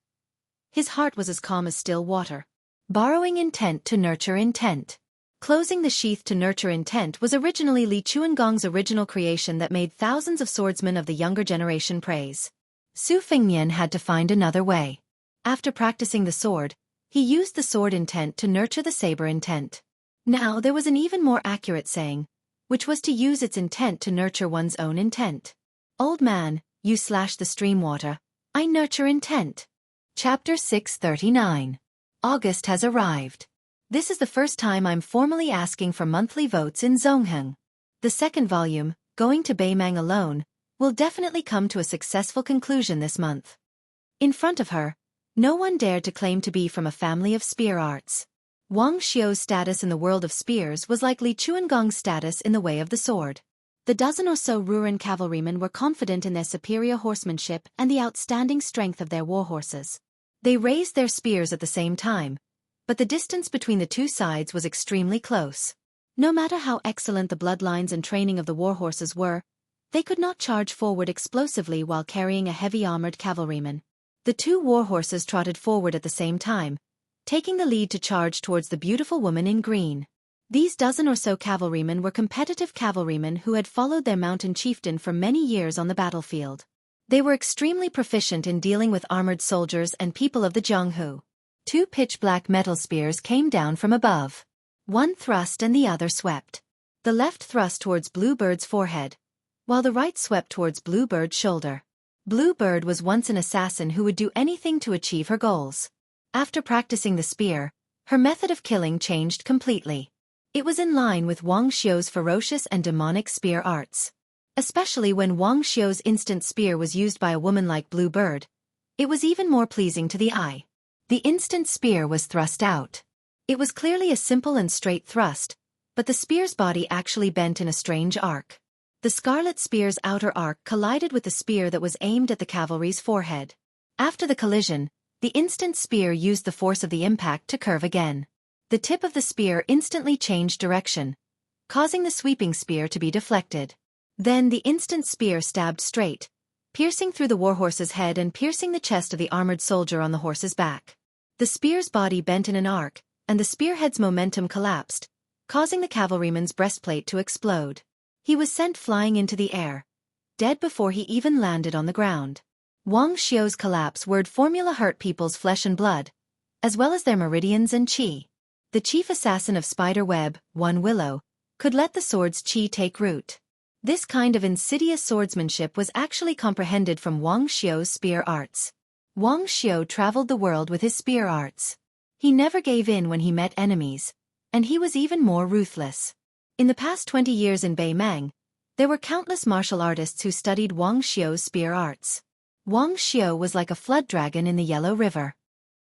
his heart was as calm as still water. Borrowing intent to nurture intent. Closing the sheath to nurture intent was originally Li Chuangong's original creation that made thousands of swordsmen of the younger generation praise. Su Fengnian had to find another way. After practicing the sword, he used the sword intent to nurture the saber intent. Now there was an even more accurate saying, which was to use its intent to nurture one's own intent. Old man, you slash the stream water, I nurture intent. Chapter 639. August has arrived. This is the first time I'm formally asking for monthly votes in Zongheng. The second volume, Going to Beimang Alone, will definitely come to a successful conclusion this month. In front of her, no one dared to claim to be from a family of spear arts. Wang Xiu's status in the world of spears was like Li Chuangong's status in the way of the sword. The dozen or so Ruran cavalrymen were confident in their superior horsemanship and the outstanding strength of their war horses. They raised their spears at the same time, but the distance between the two sides was extremely close. No matter how excellent the bloodlines and training of the war horses were, they could not charge forward explosively while carrying a heavy armored cavalryman. The two war horses trotted forward at the same time, taking the lead to charge towards the beautiful woman in green. These dozen or so cavalrymen were competitive cavalrymen who had followed their mountain chieftain for many years on the battlefield. They were extremely proficient in dealing with armored soldiers and people of the Jianghu. Two pitch-black metal spears came down from above. One thrust and the other swept. The left thrust towards Bluebird's forehead, while the right swept towards Bluebird's shoulder. Bluebird was once an assassin who would do anything to achieve her goals. After practicing the spear, her method of killing changed completely. It was in line with Wang Xiu's ferocious and demonic spear arts. Especially when Wang Xiu's instant spear was used by a woman like Bluebird, it was even more pleasing to the eye. The instant spear was thrust out. It was clearly a simple and straight thrust, but the spear's body actually bent in a strange arc. The scarlet spear's outer arc collided with the spear that was aimed at the cavalry's forehead. After the collision, the instant spear used the force of the impact to curve again. The tip of the spear instantly changed direction, causing the sweeping spear to be deflected. Then the instant spear stabbed straight, piercing through the warhorse's head and piercing the chest of the armored soldier on the horse's back. The spear's body bent in an arc, and the spearhead's momentum collapsed, causing the cavalryman's breastplate to explode. He was sent flying into the air, dead before he even landed on the ground. Wang Xiu's collapse word formula hurt people's flesh and blood, as well as their meridians and qi. The chief assassin of Spider Web, One Willow, could let the sword's qi take root. This kind of insidious swordsmanship was actually comprehended from Wang Xiu's spear arts. Wang Xiu traveled the world with his spear arts. He never gave in when he met enemies, and he was even more ruthless. In the past 20 years in Beimang, there were countless martial artists who studied Wang Xiu's spear arts. Wang Xiu was like a flood dragon in the Yellow River.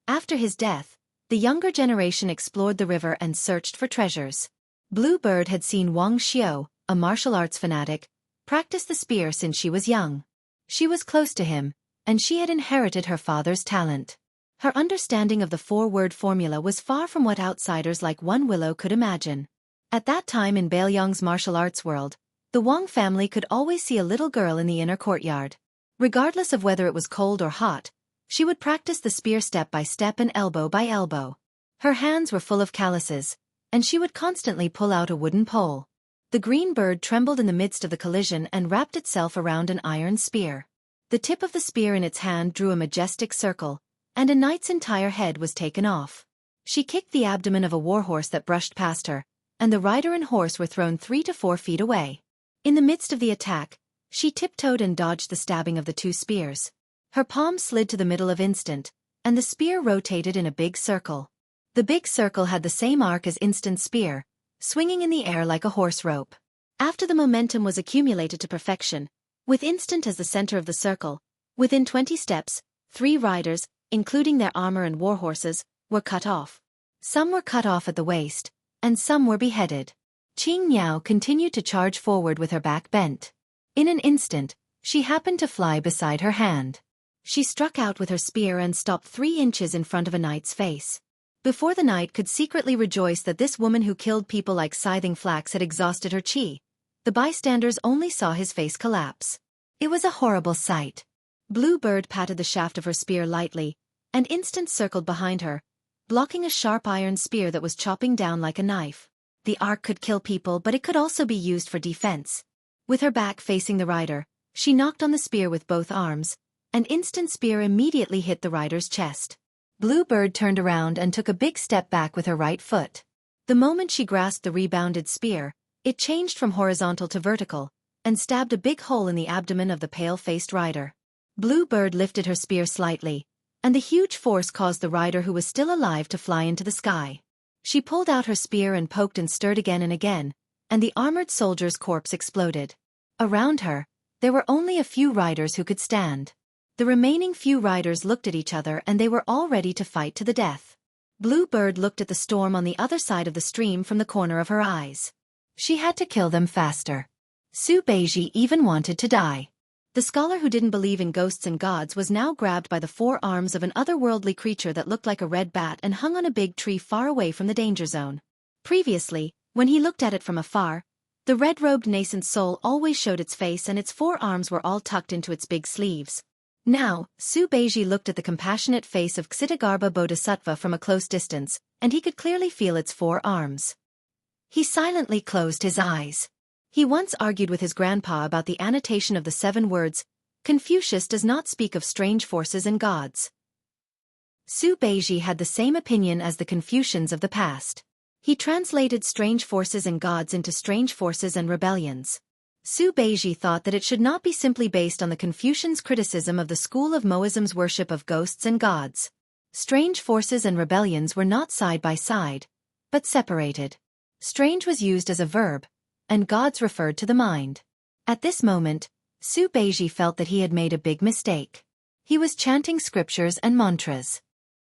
After his death, the younger generation explored the river and searched for treasures. Blue Bird had seen Wang Xiu, a martial arts fanatic, practice the spear since she was young. She was close to him, and she had inherited her father's talent. Her understanding of the four-word formula was far from what outsiders like One Willow could imagine. At that time in Bailiang's martial arts world, the Wang family could always see a little girl in the inner courtyard. Regardless of whether it was cold or hot, she would practice the spear step by step and elbow by elbow. Her hands were full of calluses, and she would constantly pull out a wooden pole. The green bird trembled in the midst of the collision and wrapped itself around an iron spear. The tip of the spear in its hand drew a majestic circle, and a knight's entire head was taken off. She kicked the abdomen of a warhorse that brushed past her, and the rider and horse were thrown 3 to 4 feet away. In the midst of the attack, she tiptoed and dodged the stabbing of the two spears. Her palm slid to the middle of instant, and the spear rotated in a big circle. The big circle had the same arc as Instant's spear, swinging in the air like a horse rope. After the momentum was accumulated to perfection, with Instant as the center of the circle, within 20 steps, 3 riders, including their armor and warhorses, were cut off. Some were cut off at the waist, and some were beheaded. Qing Niao continued to charge forward with her back bent. In an instant, she happened to fly beside her hand. She struck out with her spear and stopped 3 inches in front of a knight's face. Before the knight could secretly rejoice that this woman who killed people like scything flax had exhausted her qi, the bystanders only saw his face collapse. It was a horrible sight. Blue Bird patted the shaft of her spear lightly, and Instant circled behind her, blocking a sharp iron spear that was chopping down like a knife. The arc could kill people, but it could also be used for defense. With her back facing the rider, she knocked on the spear with both arms, and Instant spear immediately hit the rider's chest. Blue Bird turned around and took a big step back with her right foot. The moment she grasped the rebounded spear, it changed from horizontal to vertical, and stabbed a big hole in the abdomen of the pale-faced rider. Blue Bird lifted her spear slightly, and the huge force caused the rider who was still alive to fly into the sky. She pulled out her spear and poked and stirred again and again, and the armored soldier's corpse exploded. Around her, there were only a few riders who could stand. The remaining few riders looked at each other and they were all ready to fight to the death. Blue Bird looked at the storm on the other side of the stream from the corner of her eyes. She had to kill them faster. Su Beiji even wanted to die. The scholar who didn't believe in ghosts and gods was now grabbed by the 4 arms of an otherworldly creature that looked like a red bat and hung on a big tree far away from the danger zone. Previously, when he looked at it from afar, the red-robed nascent soul always showed its face and its 4 arms were all tucked into its big sleeves. Now, Su Beiji looked at the compassionate face of Ksitigarbha Bodhisattva from a close distance, and he could clearly feel its 4 arms. He silently closed his eyes. He once argued with his grandpa about the annotation of the 7 words, Confucius does not speak of strange forces and gods. Su Beiji had the same opinion as the Confucians of the past. He translated strange forces and gods into strange forces and rebellions. Su Beiji thought that it should not be simply based on the Confucians' criticism of the school of Moism's worship of ghosts and gods. Strange forces and rebellions were not side by side, but separated. Strange was used as a verb, and gods referred to the mind. At this moment, Su Beiji felt that he had made a big mistake. He was chanting scriptures and mantras.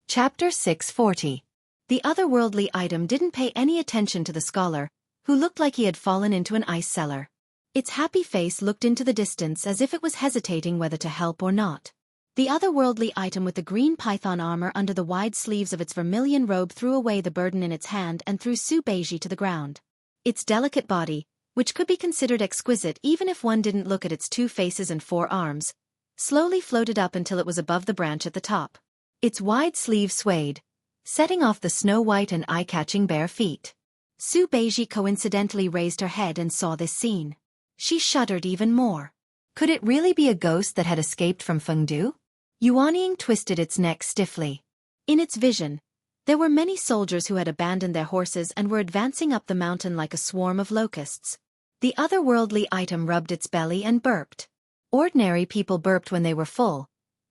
Chapter 640. The otherworldly item didn't pay any attention to the scholar, who looked like he had fallen into an ice cellar. Its happy face looked into the distance as if it was hesitating whether to help or not. The otherworldly item with the green python armor under the wide sleeves of its vermilion robe threw away the burden in its hand and threw Su Beiji to the ground. Its delicate body, which could be considered exquisite even if one didn't look at its 2 faces and 4 arms, slowly floated up until it was above the branch at the top. Its wide sleeve swayed, setting off the snow-white and eye-catching bare feet. Su Beiji coincidentally raised her head and saw this scene. She shuddered even more. Could it really be a ghost that had escaped from Fengdu? Yuanying twisted its neck stiffly. In its vision, there were many soldiers who had abandoned their horses and were advancing up the mountain like a swarm of locusts. The otherworldly item rubbed its belly and burped. Ordinary people burped when they were full,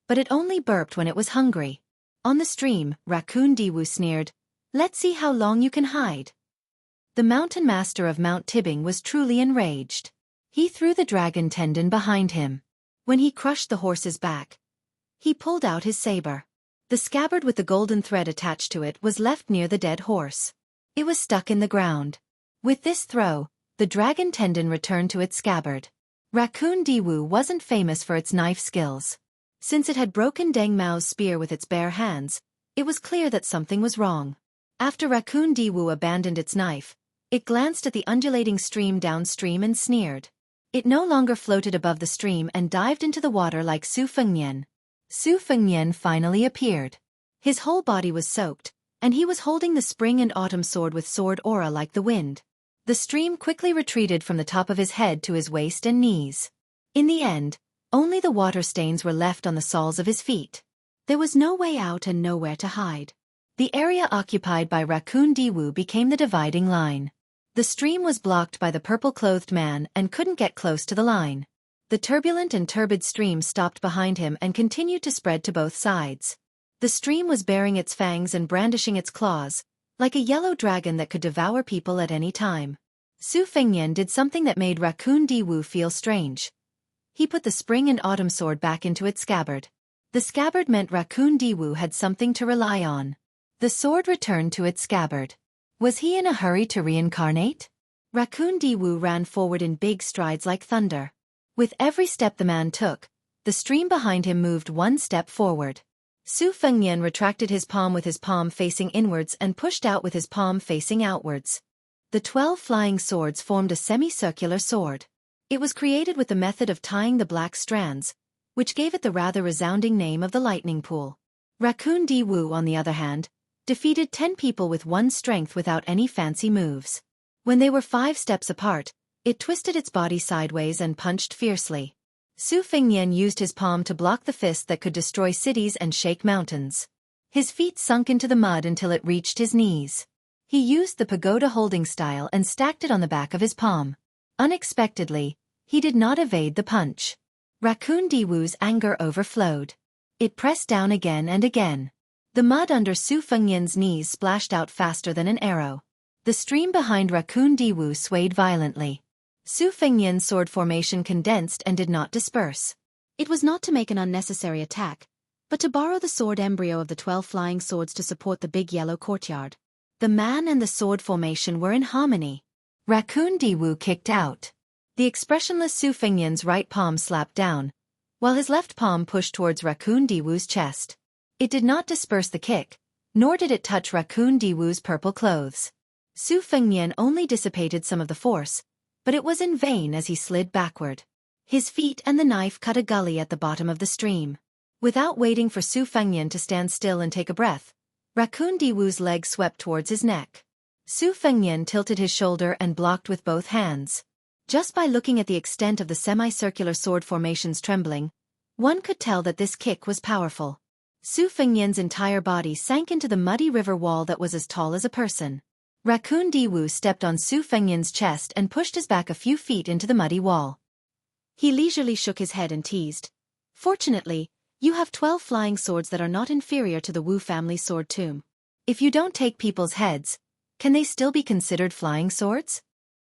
but it only burped when it was hungry. On the stream, Raccoon Diwu sneered, "Let's see how long you can hide." The mountain master of Mount Tibbing was truly enraged. He threw the dragon tendon behind him. When he crushed the horse's back, he pulled out his saber. The scabbard with the golden thread attached to it was left near the dead horse. It was stuck in the ground. With this throw, the dragon tendon returned to its scabbard. Raccoon Diwu wasn't famous for its knife skills. Since it had broken Deng Mao's spear with its bare hands, it was clear that something was wrong. After Raccoon Diwu abandoned its knife, it glanced at the undulating stream downstream and sneered. It no longer floated above the stream and dived into the water like Su Fengnian. Su Fengnian finally appeared. His whole body was soaked, and he was holding the spring and autumn sword with sword aura like the wind. The stream quickly retreated from the top of his head to his waist and knees. In the end, only the water stains were left on the soles of his feet. There was no way out and nowhere to hide. The area occupied by Raccoon Diwu became the dividing line. The stream was blocked by the purple-clothed man and couldn't get close to the line. The turbulent and turbid stream stopped behind him and continued to spread to both sides. The stream was baring its fangs and brandishing its claws, like a yellow dragon that could devour people at any time. Su Fengnian did something that made Raccoon Diwu feel strange. He put the spring and autumn sword back into its scabbard. The scabbard meant Raccoon Diwu had something to rely on. The sword returned to its scabbard. Was he in a hurry to reincarnate? Raccoon Diwu ran forward in big strides like thunder. With every step the man took, the stream behind him moved 1 step forward. Su Fengnian retracted his palm with his palm facing inwards and pushed out with his palm facing outwards. The 12 flying swords formed a semicircular sword. It was created with the method of tying the black strands, which gave it the rather resounding name of the lightning pool. Raccoon Diwu, on the other hand, defeated 10 people with 1 strength without any fancy moves. When they were 5 steps apart, it twisted its body sideways and punched fiercely. Su Fengnian used his palm to block the fist that could destroy cities and shake mountains. His feet sunk into the mud until it reached his knees. He used the pagoda holding style and stacked it on the back of his palm. Unexpectedly, he did not evade the punch. Raccoon Diwu's anger overflowed. It pressed down again and again. The mud under Su Fengnian's knees splashed out faster than an arrow. The stream behind Raccoon Diwu swayed violently. Su Fengnian's sword formation condensed and did not disperse. It was not to make an unnecessary attack, but to borrow the sword embryo of the 12 flying swords to support the big yellow courtyard. The man and the sword formation were in harmony. Raccoon Diwu kicked out. The expressionless Su Fengnian's right palm slapped down, while his left palm pushed towards Raccoon Diwu's chest. It did not disperse the kick, nor did it touch Raccoon Diwu's purple clothes. Su Fengnian only dissipated some of the force, but it was in vain as he slid backward. His feet and the knife cut a gully at the bottom of the stream. Without waiting for Su Fengnian to stand still and take a breath, Raccoon Diwu's leg swept towards his neck. Su Fengnian tilted his shoulder and blocked with both hands. Just by looking at the extent of the semicircular sword formations trembling, one could tell that this kick was powerful. Su Fengnian's entire body sank into the muddy river wall that was as tall as a person. Raccoon Diwu stepped on Su Fengnian's chest and pushed his back a few feet into the muddy wall. He leisurely shook his head and teased. "Fortunately, you have 12 flying swords that are not inferior to the Wu family sword tomb. If you don't take people's heads, can they still be considered flying swords?"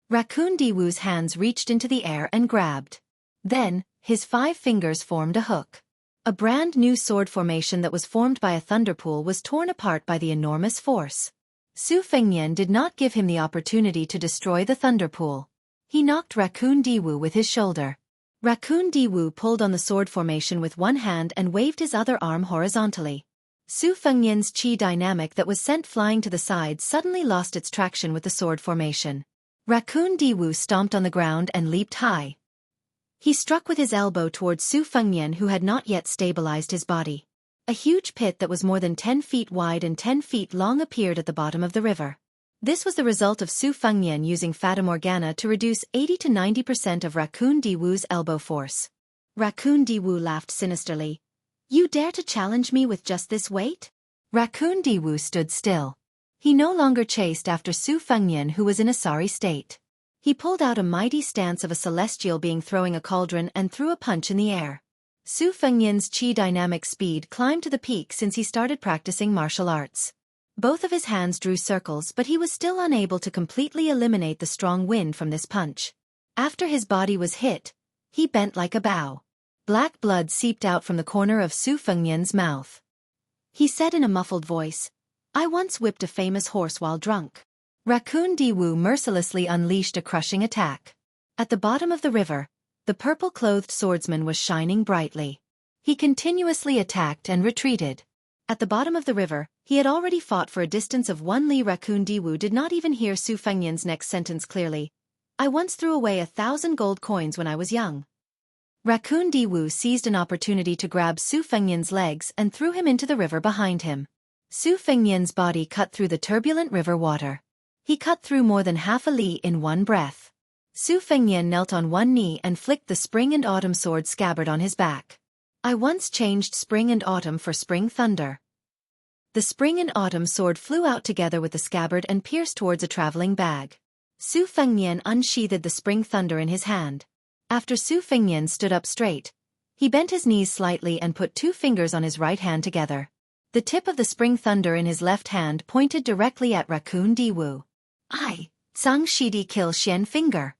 Raccoon Diwu's hands reached into the air and grabbed. Then, his 5 fingers formed a hook. A brand new sword formation that was formed by a thunderpool was torn apart by the enormous force. Su Fengnian did not give him the opportunity to destroy the thunderpool. He knocked Raccoon Diwu with his shoulder. Raccoon Diwu pulled on the sword formation with one hand and waved his other arm horizontally. Su Fengnian's chi dynamic that was sent flying to the side suddenly lost its traction with the sword formation. Raccoon Diwu stomped on the ground and leaped high. He struck with his elbow towards Su Fengnian, who had not yet stabilized his body. A huge pit that was more than 10 feet wide and 10 feet long appeared at the bottom of the river. This was the result of Su Fengnian using Fata Morgana to reduce 80 to 90% of Raccoon Diwu's elbow force. Raccoon Diwu laughed sinisterly. "You dare to challenge me with just this weight?" Raccoon Diwu stood still. He no longer chased after Su Fengnian, who was in a sorry state. He pulled out a mighty stance of a celestial being throwing a cauldron and threw a punch in the air. Su Fengnian's chi dynamic speed climbed to the peak since he started practicing martial arts. Both of his hands drew circles, but he was still unable to completely eliminate the strong wind from this punch. After his body was hit, he bent like a bow. Black blood seeped out from the corner of Su Fengnian's mouth. He said in a muffled voice, "I once whipped a famous horse while drunk." Raccoon Diwu mercilessly unleashed a crushing attack. At the bottom of the river, the purple-clothed swordsman was shining brightly. He continuously attacked and retreated. At the bottom of the river, he had already fought for a distance of 1 li. Raccoon Diwu did not even hear Su Fengnian's next sentence clearly. "I once threw away 1,000 gold coins when I was young." Raccoon Diwu seized an opportunity to grab Su Fengnian's legs and threw him into the river behind him. Su Fengnian's body cut through the turbulent river water. He cut through more than half a li in one breath. Su Fengnian knelt on one knee and flicked the Spring and Autumn sword scabbard on his back. "I once changed Spring and Autumn for Spring Thunder." The Spring and Autumn sword flew out together with the scabbard and pierced towards a traveling bag. Su Fengnian unsheathed the Spring Thunder in his hand. After Su Fengnian stood up straight, he bent his knees slightly and put 2 fingers on his right hand together. The tip of the Spring Thunder in his left hand pointed directly at Raccoon Diwu. "I, Zhang Shidi kill Xian Finger."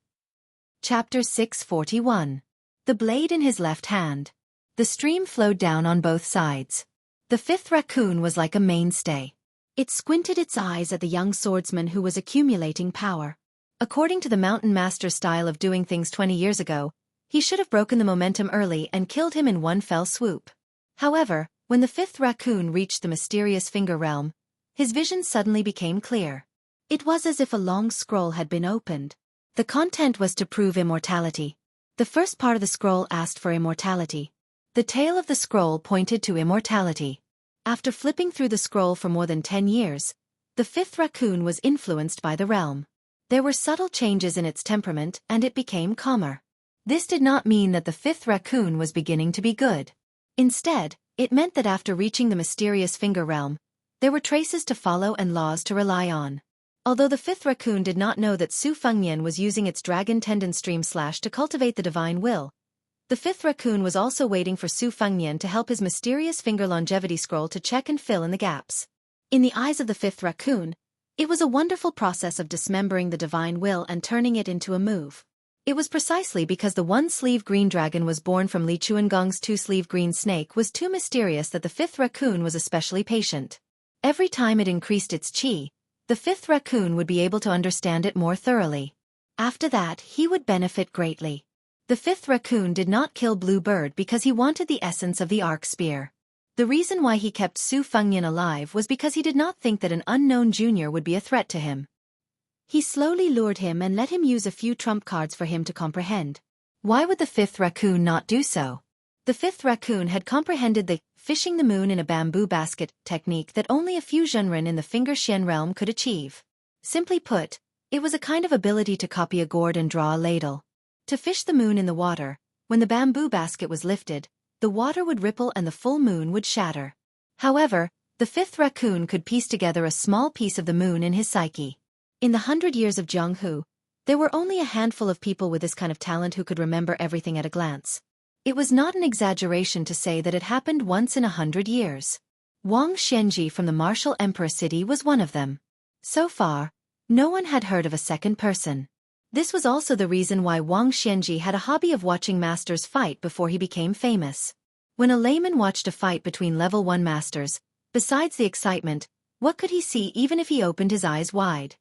Chapter 641. The blade in his left hand. The stream flowed down on both sides. The fifth raccoon was like a mainstay. It squinted its eyes at the young swordsman who was accumulating power. According to the mountain master's style of doing things 20 years ago, he should have broken the momentum early and killed him in one fell swoop. However, when the fifth raccoon reached the mysterious finger realm, his vision suddenly became clear. It was as if a long scroll had been opened. The content was to prove immortality. The first part of the scroll asked for immortality. The tail of the scroll pointed to immortality. After flipping through the scroll for more than 10 years, the fifth raccoon was influenced by the realm. There were subtle changes in its temperament and it became calmer. This did not mean that the fifth raccoon was beginning to be good. Instead, it meant that after reaching the mysterious finger realm, there were traces to follow and laws to rely on. Although the fifth raccoon did not know that Su Fengnian was using its dragon tendon stream slash to cultivate the divine will, the fifth raccoon was also waiting for Su Fengnian to help his mysterious finger longevity scroll to check and fill in the gaps. In the eyes of the fifth raccoon, it was a wonderful process of dismembering the divine will and turning it into a move. It was precisely because the one-sleeve green dragon was born from Li Chuangong's two-sleeve green snake was too mysterious that the fifth raccoon was especially patient. Every time it increased its chi, the fifth raccoon would be able to understand it more thoroughly. After that, he would benefit greatly. The fifth raccoon did not kill Blue Bird because he wanted the essence of the arc spear. The reason why he kept Su Fengnian alive was because he did not think that an unknown junior would be a threat to him. He slowly lured him and let him use a few trump cards for him to comprehend. Why would the fifth raccoon not do so? The fifth raccoon had comprehended the fishing the moon in a bamboo basket technique that only a few Zhenren in the Finger Xian realm could achieve. Simply put, it was a kind of ability to copy a gourd and draw a ladle. To fish the moon in the water, when the bamboo basket was lifted, the water would ripple and the full moon would shatter. However, the fifth raccoon could piece together a small piece of the moon in his psyche. In the 100 years of Zhonghu, there were only a handful of people with this kind of talent who could remember everything at a glance. It was not an exaggeration to say that it happened once in 100 years. Wang Xianji from the Martial Emperor City was one of them. So far, no one had heard of a second person. This was also the reason why Wang Xianji had a hobby of watching masters fight before he became famous. When a layman watched a fight between level 1 masters, besides the excitement, what could he see even if he opened his eyes wide?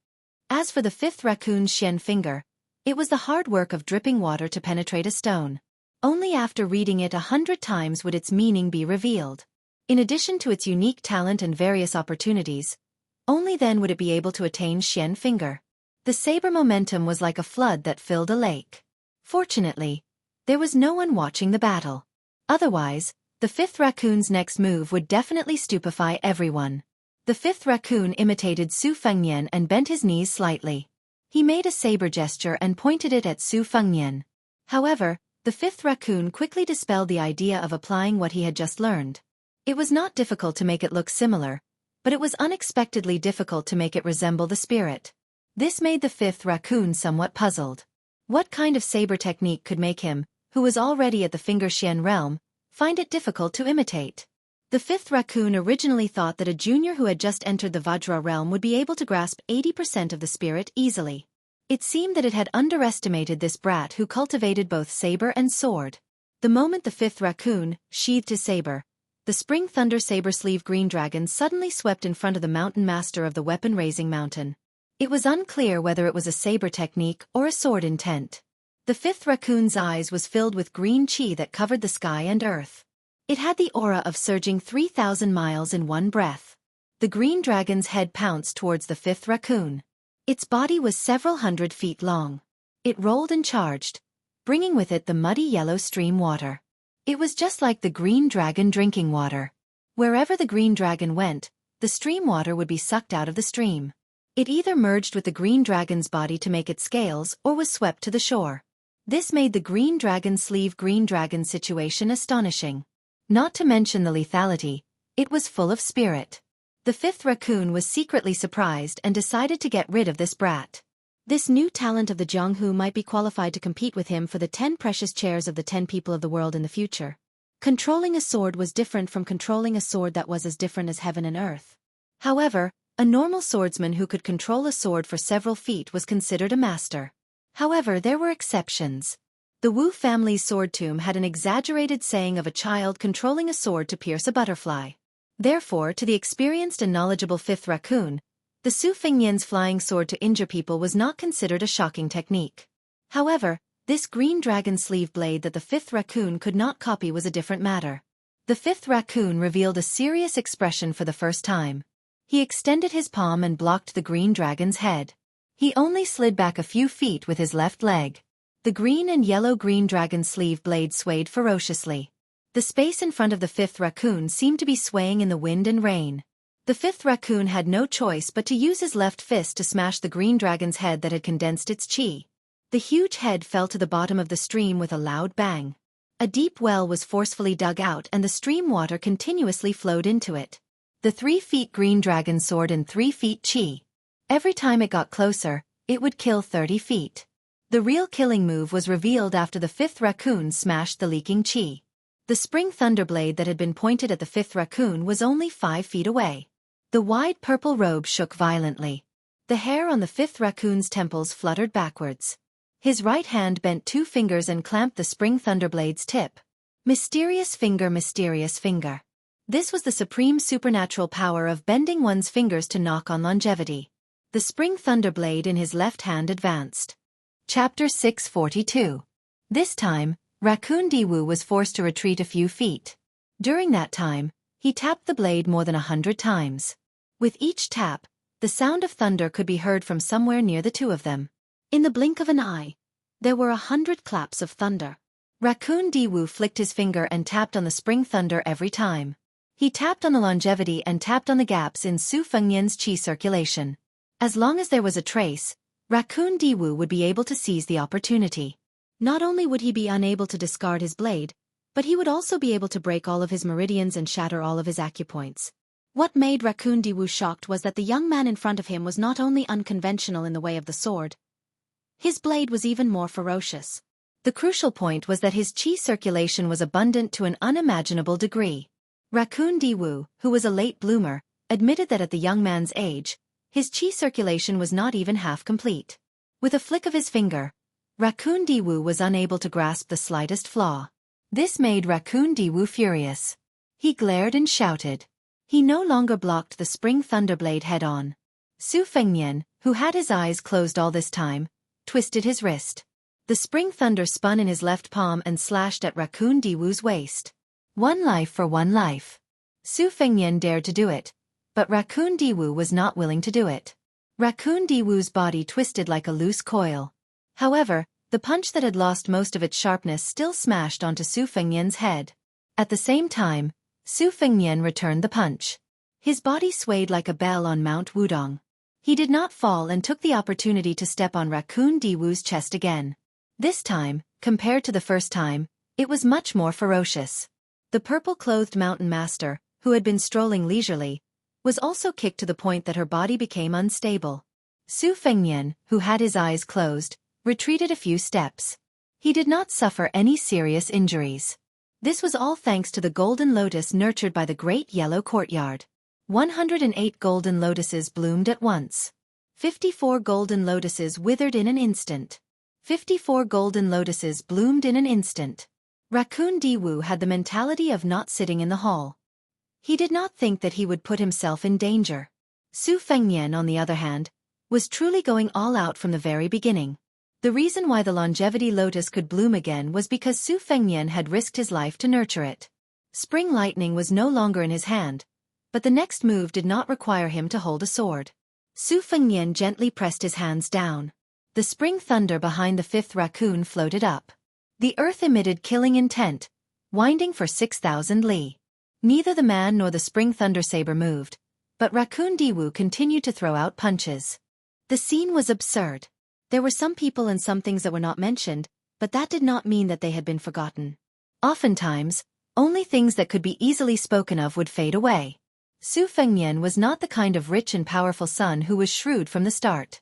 As for the fifth raccoon's Xian Finger, It was the hard work of dripping water to penetrate a stone. Only after reading it 100 times would its meaning be revealed. In addition to its unique talent and various opportunities, only then would it be able to attain Xian Finger. The saber momentum was like a flood that filled a lake. Fortunately, there was no one watching the battle. Otherwise, the fifth raccoon's next move would definitely stupefy everyone. The fifth raccoon imitated Su Fengnian and bent his knees slightly. He made a saber gesture and pointed it at Su Fengnian. However, the fifth raccoon quickly dispelled the idea of applying what he had just learned. It was not difficult to make it look similar, but it was unexpectedly difficult to make it resemble the spirit. This made the fifth raccoon somewhat puzzled. What kind of saber technique could make him, who was already at the Finger Xian realm, find it difficult to imitate? The fifth raccoon originally thought that a junior who had just entered the Vajra realm would be able to grasp 80% of the spirit easily. It seemed that it had underestimated this brat who cultivated both saber and sword. The moment the fifth raccoon sheathed his saber, the Spring Thunder Saber Sleeve Green Dragon suddenly swept in front of the mountain master of the weapon-raising mountain. It was unclear whether it was a saber technique or a sword intent. The fifth raccoon's eyes was filled with green chi that covered the sky and earth. It had the aura of surging 3,000 miles in one breath. The green dragon's head pounced towards the fifth raccoon. Its body was several hundred feet long. It rolled and charged, bringing with it the muddy yellow stream water. It was just like the green dragon drinking water. Wherever the green dragon went, the stream water would be sucked out of the stream. It either merged with the green dragon's body to make its scales or was swept to the shore. This made the green dragon sleeve green dragon situation astonishing. Not to mention the lethality, it was full of spirit. The fifth raccoon was secretly surprised and decided to get rid of this brat. This new talent of the Jianghu might be qualified to compete with him for the 10 precious chairs of the 10 people of the world in the future. Controlling a sword was different from controlling a sword that was as different as heaven and earth. However, a normal swordsman who could control a sword for several feet was considered a master. However, there were exceptions. The Wu family's sword tomb had an exaggerated saying of a child controlling a sword to pierce a butterfly. Therefore, to the experienced and knowledgeable fifth raccoon, the Su Fengnian's flying sword to injure people was not considered a shocking technique. However, this green dragon sleeve blade that the fifth raccoon could not copy was a different matter. The fifth raccoon revealed a serious expression for the first time. He extended his palm and blocked the green dragon's head. He only slid back a few feet with his left leg. The green and yellow green dragon sleeve blade swayed ferociously. The space in front of the fifth raccoon seemed to be swaying in the wind and rain. The fifth raccoon had no choice but to use his left fist to smash the green dragon's head that had condensed its chi. The huge head fell to the bottom of the stream with a loud bang. A deep well was forcefully dug out and the stream water continuously flowed into it. The 3 feet green dragon sword and 3 feet chi. Every time it got closer, it would kill 30 feet. The real killing move was revealed after the fifth raccoon smashed the leaking chi. The spring thunderblade that had been pointed at the fifth raccoon was only 5 feet away. The wide purple robe shook violently. The hair on the fifth raccoon's temples fluttered backwards. His right hand bent 2 fingers and clamped the spring thunderblade's tip. Mysterious finger, mysterious finger. This was the supreme supernatural power of bending one's fingers to knock on longevity. The spring thunderblade in his left hand advanced. Chapter 642. This time, Raccoon Diwu was forced to retreat a few feet. During that time, he tapped the blade more than 100 times. With each tap, the sound of thunder could be heard from somewhere near the two of them. In the blink of an eye, there were 100 claps of thunder. Raccoon Diwu flicked his finger and tapped on the spring thunder every time. He tapped on the longevity and tapped on the gaps in Su Fengnian's chi circulation. As long as there was a trace, Raccoon Diwu would be able to seize the opportunity. Not only would he be unable to discard his blade, but he would also be able to break all of his meridians and shatter all of his acupoints. What made Raccoon Diwu shocked was that the young man in front of him was not only unconventional in the way of the sword, his blade was even more ferocious. The crucial point was that his chi circulation was abundant to an unimaginable degree. Raccoon Diwu, who was a late bloomer, admitted that at the young man's age, his chi circulation was not even half complete. With a flick of his finger, Raccoon Diwu was unable to grasp the slightest flaw. This made Raccoon Diwu furious. He glared and shouted. He no longer blocked the spring thunderblade head-on. Su Fengnian, who had his eyes closed all this time, twisted his wrist. The spring thunder spun in his left palm and slashed at Raccoon Diwoo's waist. One life for one life. Su Fengnian dared to do it, but Raccoon Diwoo was not willing to do it. Raccoon Diwoo's body twisted like a loose coil. However, the punch that had lost most of its sharpness still smashed onto Su Fengnian's head. At the same time, Su Fengnian returned the punch. His body swayed like a bell on Mount Wudong. He did not fall and took the opportunity to step on Raccoon Diwoo's chest again. This time, compared to the first time, it was much more ferocious. The purple-clothed mountain master, who had been strolling leisurely, was also kicked to the point that her body became unstable. Su Fengnian, who had his eyes closed, retreated a few steps. He did not suffer any serious injuries. This was all thanks to the golden lotus nurtured by the great yellow courtyard. 108 golden lotuses bloomed at once. 54 golden lotuses withered in an instant. 54 golden lotuses bloomed in an instant. Raccoon Diwoo had the mentality of not sitting in the hall. He did not think that he would put himself in danger. Su Fengnian, on the other hand, was truly going all out from the very beginning. The reason why the longevity lotus could bloom again was because Su Fengnian had risked his life to nurture it. Spring lightning was no longer in his hand, but the next move did not require him to hold a sword. Su Fengnian gently pressed his hands down. The spring thunder behind the fifth raccoon floated up. The earth emitted killing intent, winding for 6,000 li. Neither the man nor the spring thunder saber moved, but Raccoon Diwoo continued to throw out punches. The scene was absurd. There were some people and some things that were not mentioned, but that did not mean that they had been forgotten. Oftentimes, only things that could be easily spoken of would fade away. Su Fengnian was not the kind of rich and powerful son who was shrewd from the start.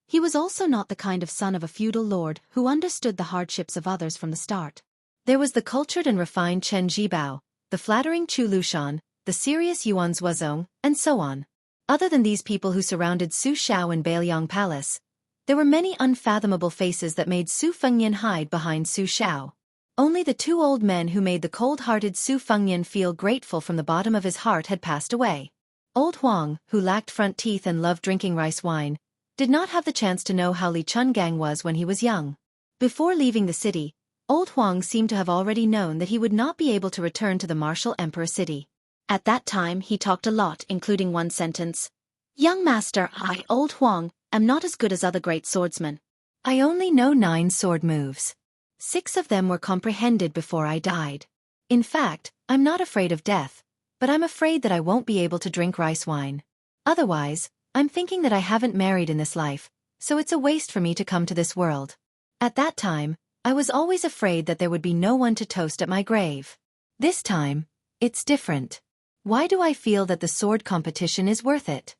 He was also not the kind of son of a feudal lord who understood the hardships of others from the start. There was the cultured and refined Chen Jibao, the flattering Chu Lushan, the serious Yuan Zuozong, and so on. Other than these people who surrounded Su Shao in Bailiang Palace, there were many unfathomable faces that made Su Fengnian hide behind Su Shao. Only the two old men who made the cold-hearted Su Fengnian feel grateful from the bottom of his heart had passed away. Old Huang, who lacked front teeth and loved drinking rice wine, did not have the chance to know how Li Chungang was when he was young. Before leaving the city, Old Huang seemed to have already known that he would not be able to return to the martial emperor city. At that time he talked a lot, including one sentence. "Young master, I, Old Huang, am not as good as other great swordsmen. I only know 9 sword moves. 6 of them were comprehended before I died. In fact, I'm not afraid of death, but I'm afraid that I won't be able to drink rice wine. Otherwise, I'm thinking that I haven't married in this life, so it's a waste for me to come to this world. At that time, I was always afraid that there would be no one to toast at my grave. This time, it's different. Why do I feel that the sword competition is worth it?"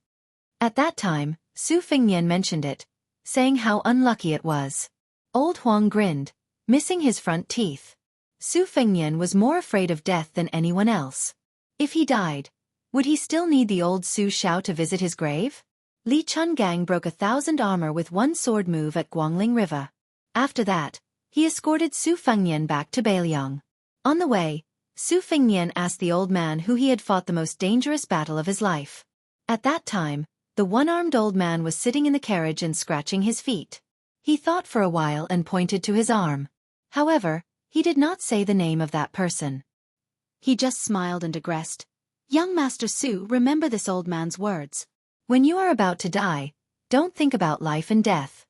At that time, Su Fengnian mentioned it, saying how unlucky it was. Old Huang grinned, missing his front teeth. Su Fengnian was more afraid of death than anyone else. If he died, would he still need the old Su Shao to visit his grave? Li Chungang broke 1,000 armor with one sword move at Guangling River. After that, he escorted Su Fengnian back to Bailiang. On the way, Su Fengnian asked the old man who he had fought the most dangerous battle of his life. At that time, the one-armed old man was sitting in the carriage and scratching his feet. He thought for a while and pointed to his arm. However, he did not say the name of that person. He just smiled and digressed. "Young Master Su, remember this old man's words. When you are about to die, don't think about life and death."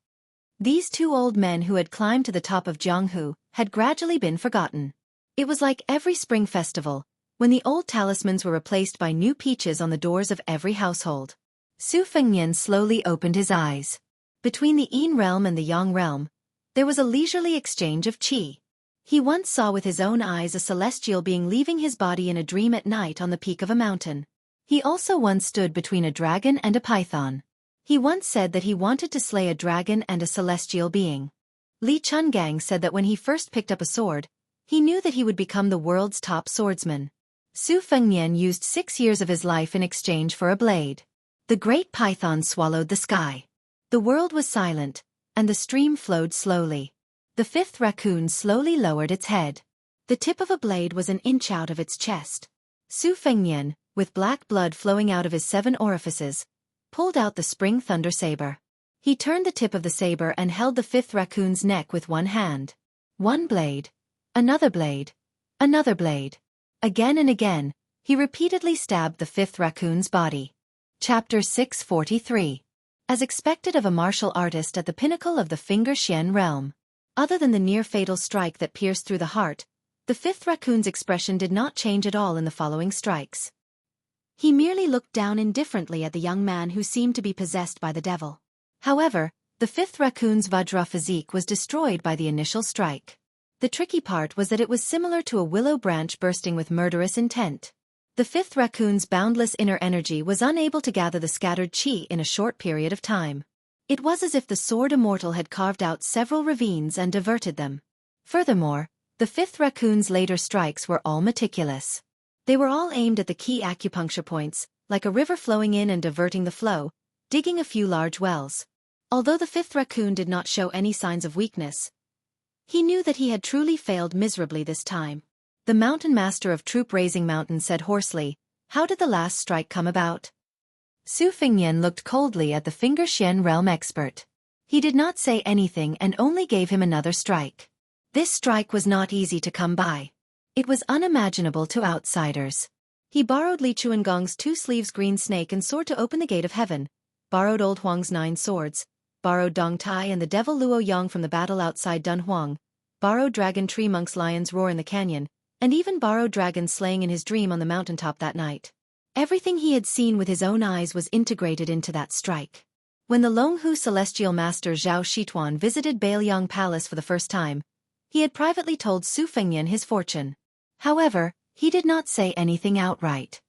These 2 old men who had climbed to the top of Jianghu had gradually been forgotten. It was like every spring festival, when the old talismans were replaced by new peaches on the doors of every household. Su Fengnian slowly opened his eyes. Between the Yin realm and the Yang realm, there was a leisurely exchange of qi. He once saw with his own eyes a celestial being leaving his body in a dream at night on the peak of a mountain. He also once stood between a dragon and a python. He once said that he wanted to slay a dragon and a celestial being. Li Chungang said that when he first picked up a sword, he knew that he would become the world's top swordsman. Su Fengnian used 6 years of his life in exchange for a blade. The great python swallowed the sky. The world was silent, and the stream flowed slowly. The 5th raccoon slowly lowered its head. The tip of a blade was an inch out of its chest. Su Fengnian, with black blood flowing out of his 7 orifices, pulled out the spring thunder saber. He turned the tip of the saber and held the fifth raccoon's neck with one hand. One blade. Another blade. Another blade. Again and again, he repeatedly stabbed the fifth raccoon's body. Chapter 643. As expected of a martial artist at the pinnacle of the Finger Xian realm. Other than the near-fatal strike that pierced through the heart, the fifth raccoon's expression did not change at all in the following strikes. He merely looked down indifferently at the young man who seemed to be possessed by the devil. However, the fifth raccoon's Vajra physique was destroyed by the initial strike. The tricky part was that it was similar to a willow branch bursting with murderous intent. The fifth raccoon's boundless inner energy was unable to gather the scattered chi in a short period of time. It was as if the sword immortal had carved out several ravines and diverted them. Furthermore, the fifth raccoon's later strikes were all meticulous. They were all aimed at the key acupuncture points, like a river flowing in and diverting the flow, digging a few large wells. Although the fifth raccoon did not show any signs of weakness, he knew that he had truly failed miserably this time. The mountain master of Troop Raising Mountain said hoarsely, "How did the last strike come about?" Su Fengnian looked coldly at the Finger Xian realm expert. He did not say anything and only gave him another strike. This strike was not easy to come by. It was unimaginable to outsiders. He borrowed Li Chuangong's 2 sleeves green snake and sword to open the gate of heaven, borrowed Old Huang's 9 swords, borrowed Dong Tai and the devil Luo Yang from the battle outside Dun Huang, borrowed Dragon Tree Monk's lion's roar in the canyon, and even borrowed dragon slaying in his dream on the mountaintop that night. Everything he had seen with his own eyes was integrated into that strike. When the Longhu celestial master Zhao Shituan visited Bailiang Palace for the first time, he had privately told Su Fengnian his fortune. However, he did not say anything outright.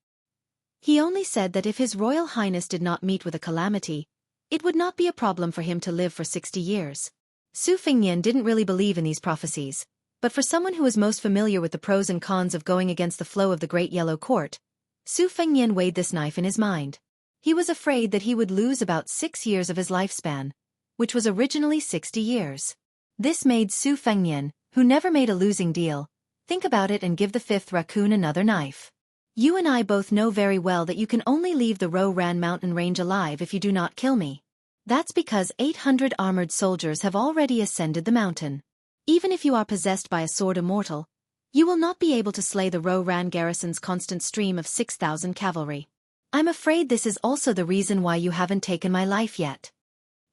He only said that if His Royal Highness did not meet with a calamity, it would not be a problem for him to live for 60 years. Su Fengnian didn't really believe in these prophecies, but for someone who was most familiar with the pros and cons of going against the flow of the Great Yellow Court, Su Fengnian weighed this knife in his mind. He was afraid that he would lose about 6 years of his lifespan, which was originally 60 years. This made Su Fengnian, who never made a losing deal, think about it and give the fifth raccoon another knife. "You and I both know very well that you can only leave the Ro Ran mountain range alive if you do not kill me. That's because 800 armored soldiers have already ascended the mountain. Even if you are possessed by a sword immortal, you will not be able to slay the Ro Ran garrison's constant stream of 6,000 cavalry. I'm afraid this is also the reason why you haven't taken my life yet."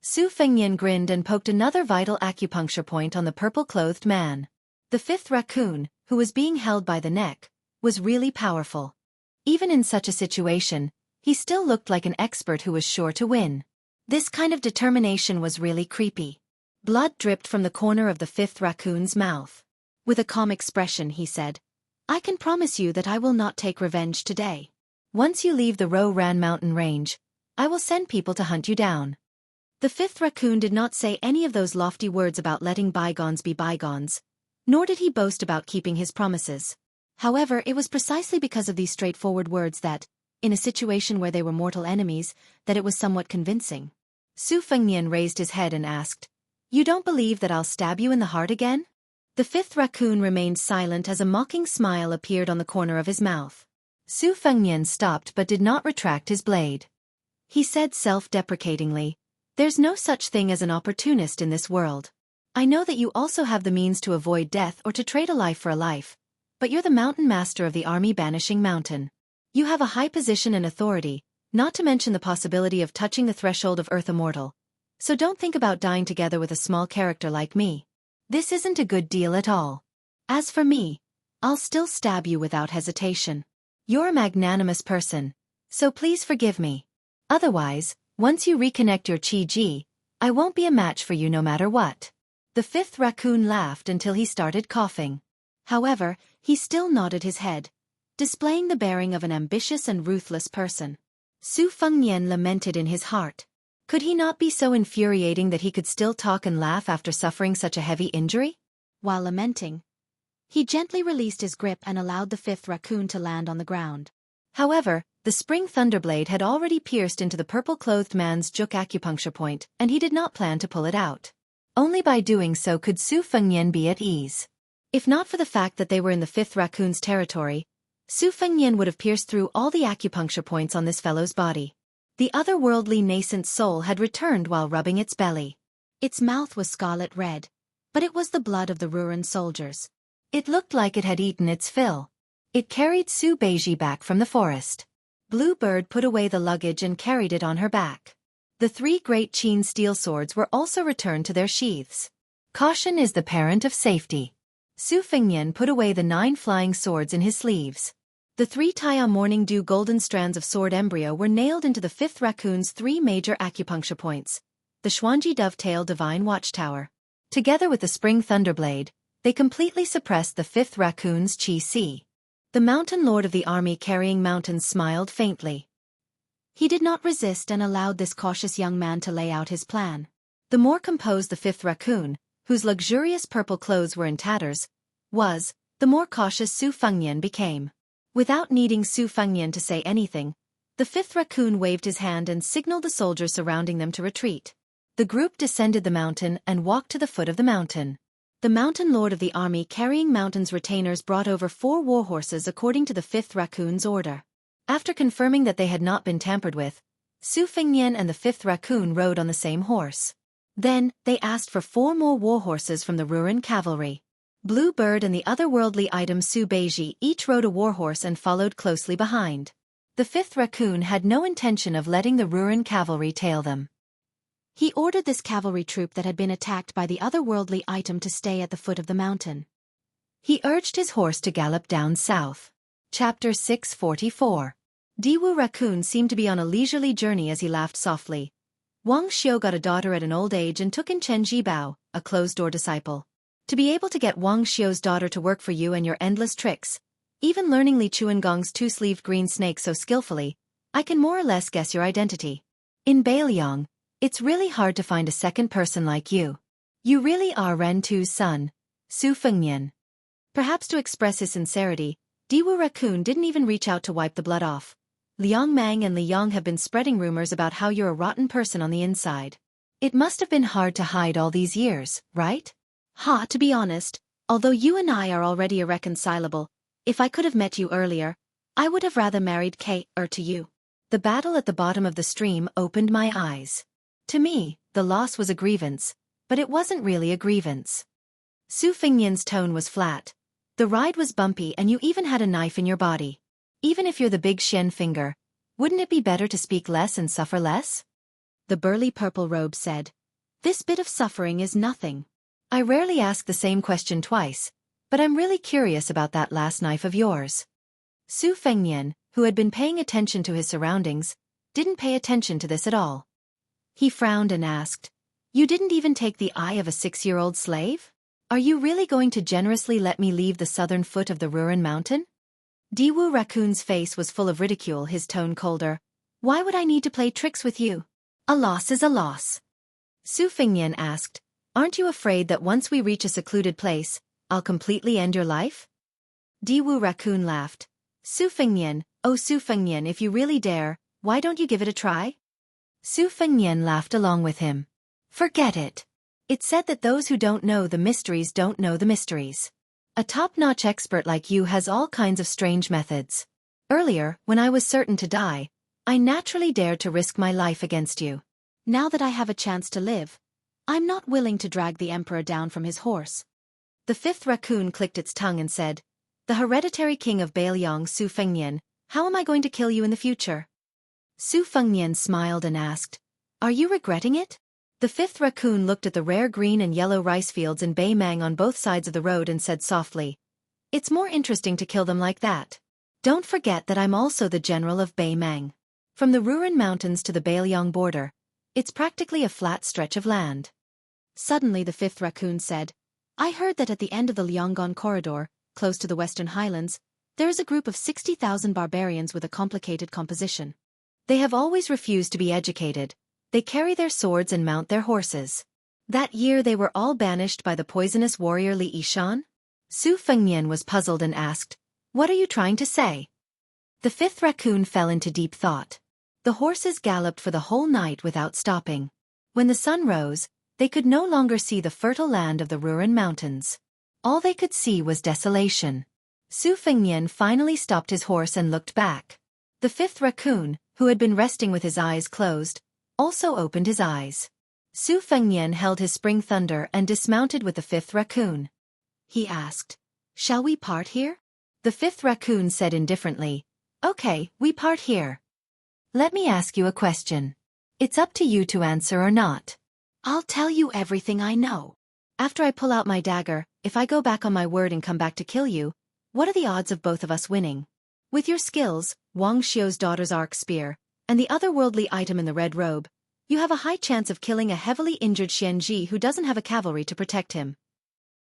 Su Fengnian grinned and poked another vital acupuncture point on the purple-clothed man. The fifth raccoon, who was being held by the neck, was really powerful. Even in such a situation, he still looked like an expert who was sure to win. This kind of determination was really creepy. Blood dripped from the corner of the fifth raccoon's mouth. With a calm expression he said, "I can promise you that I will not take revenge today. Once you leave the Ro Ran mountain range, I will send people to hunt you down." The fifth raccoon did not say any of those lofty words about letting bygones be bygones, nor did he boast about keeping his promises. However, it was precisely because of these straightforward words that, in a situation where they were mortal enemies, that it was somewhat convincing. Su Fengnian raised his head and asked, "You don't believe that I'll stab you in the heart again?" The fifth raccoon remained silent as a mocking smile appeared on the corner of his mouth. Su Fengnian stopped but did not retract his blade. He said self-deprecatingly, "There's no such thing as an opportunist in this world. I know that you also have the means to avoid death or to trade a life for a life, but you're the mountain master of the army banishing mountain. You have a high position and authority, not to mention the possibility of touching the threshold of Earth Immortal. So don't think about dying together with a small character like me. This isn't a good deal at all. As for me, I'll still stab you without hesitation. You're a magnanimous person, so please forgive me. Otherwise, once you reconnect your Chi-Ji, I won't be a match for you no matter what." The fifth raccoon laughed until he started coughing. However, he still nodded his head, displaying the bearing of an ambitious and ruthless person. Su Fengnian lamented in his heart. Could he not be so infuriating that he could still talk and laugh after suffering such a heavy injury? While lamenting, he gently released his grip and allowed the fifth raccoon to land on the ground. However, the spring thunderblade had already pierced into the purple-clothed man's juk acupuncture point, and he did not plan to pull it out. Only by doing so could Su Fengnian be at ease. If not for the fact that they were in the fifth raccoon's territory, Su Fengnian would have pierced through all the acupuncture points on this fellow's body. The otherworldly nascent soul had returned while rubbing its belly. Its mouth was scarlet red, but it was the blood of the ruined soldiers. It looked like it had eaten its fill. It carried Su Beiji back from the forest. Bluebird put away the luggage and carried it on her back. The 3 great Qin steel swords were also returned to their sheaths. Caution is the parent of safety. Su Fengnian put away the 9 flying swords in his sleeves. The 3 Taya Morning Dew golden strands of sword embryo were nailed into the 5th raccoon's 3 major acupuncture points, the Xuanji Dovetail Divine Watchtower. Together with the Spring Thunderblade, they completely suppressed the 5th raccoon's Qi Si. The Mountain Lord of the Army Carrying Mountains smiled faintly. He did not resist and allowed this cautious young man to lay out his plan. The more composed the 5th raccoon, whose luxurious purple clothes were in tatters, was, the more cautious Su Fengnian became. Without needing Su Fengnian to say anything, the 5th raccoon waved his hand and signaled the soldiers surrounding them to retreat. The group descended the mountain and walked to the foot of the mountain. The Mountain Lord of the Army Carrying Mountains retainers brought over 4 warhorses according to the 5th raccoon's order. After confirming that they had not been tampered with, Su Fengnian and the 5th raccoon rode on the same horse. Then, they asked for 4 more warhorses from the Ruran cavalry. Bluebird and the otherworldly item Su Beiji each rode a warhorse and followed closely behind. The 5th raccoon had no intention of letting the Ruran cavalry tail them. He ordered this cavalry troop that had been attacked by the otherworldly item to stay at the foot of the mountain. He urged his horse to gallop down south. Chapter 644. Diwu Raccoon seemed to be on a leisurely journey as he laughed softly. Wang Xiu got a daughter at an old age and took in Chen Jibao, a closed-door disciple. To be able to get Wang Xiu's daughter to work for you and your endless tricks, even learning Li Chuangong's 2-sleeved green snake so skillfully, I can more or less guess your identity. In Bailiang, it's really hard to find a second person like you. You really are Ren Tu's son, Su Fengnian. Perhaps to express his sincerity, Diwu Raccoon didn't even reach out to wipe the blood off. Liang Mang and Li Yang have been spreading rumors about how you're a rotten person on the inside. It must have been hard to hide all these years, right? To be honest, although you and I are already irreconcilable, if I could have met you earlier, I would have rather married Kate to you. The battle at the bottom of the stream opened my eyes. To me, the loss was a grievance, but it wasn't really a grievance. Su Fengnian's tone was flat. The ride was bumpy and you even had a knife in your body. Even if you're the big Shen finger, wouldn't it be better to speak less and suffer less? The burly purple robe said. This bit of suffering is nothing. I rarely ask the same question twice, but I'm really curious about that last knife of yours. Su Fengnian, who had been paying attention to his surroundings, didn't pay attention to this at all. He frowned and asked, You didn't even take the eye of a 6-year-old slave? Are you really going to generously let me leave the southern foot of the Ruran mountain? Diwu Raccoon's face was full of ridicule, his tone colder. Why would I need to play tricks with you? A loss is a loss. Su Fengnian asked, Aren't you afraid that once we reach a secluded place, I'll completely end your life? Diwu Raccoon laughed. Su Fengnian, oh Su Fengnian, if you really dare, why don't you give it a try? Su Fengnian laughed along with him. Forget it. It's said that those who don't know the mysteries don't know the mysteries. A top-notch expert like you has all kinds of strange methods. Earlier, when I was certain to die, I naturally dared to risk my life against you. Now that I have a chance to live, I'm not willing to drag the emperor down from his horse. The 5th raccoon clicked its tongue and said, The hereditary king of Bailiang, Su Fengnian, how am I going to kill you in the future? Su Fengnian smiled and asked, Are you regretting it? The 5th raccoon looked at the rare green and yellow rice fields in Baimang on both sides of the road and said softly, It's more interesting to kill them like that. Don't forget that I'm also the general of Baimang. From the Ruran Mountains to the Bailiang border, it's practically a flat stretch of land. Suddenly the 5th raccoon said, I heard that at the end of the Liangong corridor, close to the Western Highlands, there is a group of 60,000 barbarians with a complicated composition. They have always refused to be educated. They carry their swords and mount their horses. That year they were all banished by the poisonous warrior Li Yishan? Su Fengnian was puzzled and asked, What are you trying to say? The 5th raccoon fell into deep thought. The horses galloped for the whole night without stopping. When the sun rose, they could no longer see the fertile land of the Ruran Mountains. All they could see was desolation. Su Fengnian finally stopped his horse and looked back. The 5th raccoon, who had been resting with his eyes closed, also opened his eyes. Su Fengnian held his spring thunder and dismounted with the fifth raccoon. He asked, "Shall we part here?" The fifth raccoon said indifferently, "Okay, we part here. Let me ask you a question. It's up to you to answer or not. I'll tell you everything I know. After I pull out my dagger, if I go back on my word and come back to kill you, what are the odds of both of us winning? With your skills, Wang Xiu's daughter's arc spear, and the otherworldly item in the red robe, you have a high chance of killing a heavily injured Xianji who doesn't have a cavalry to protect him.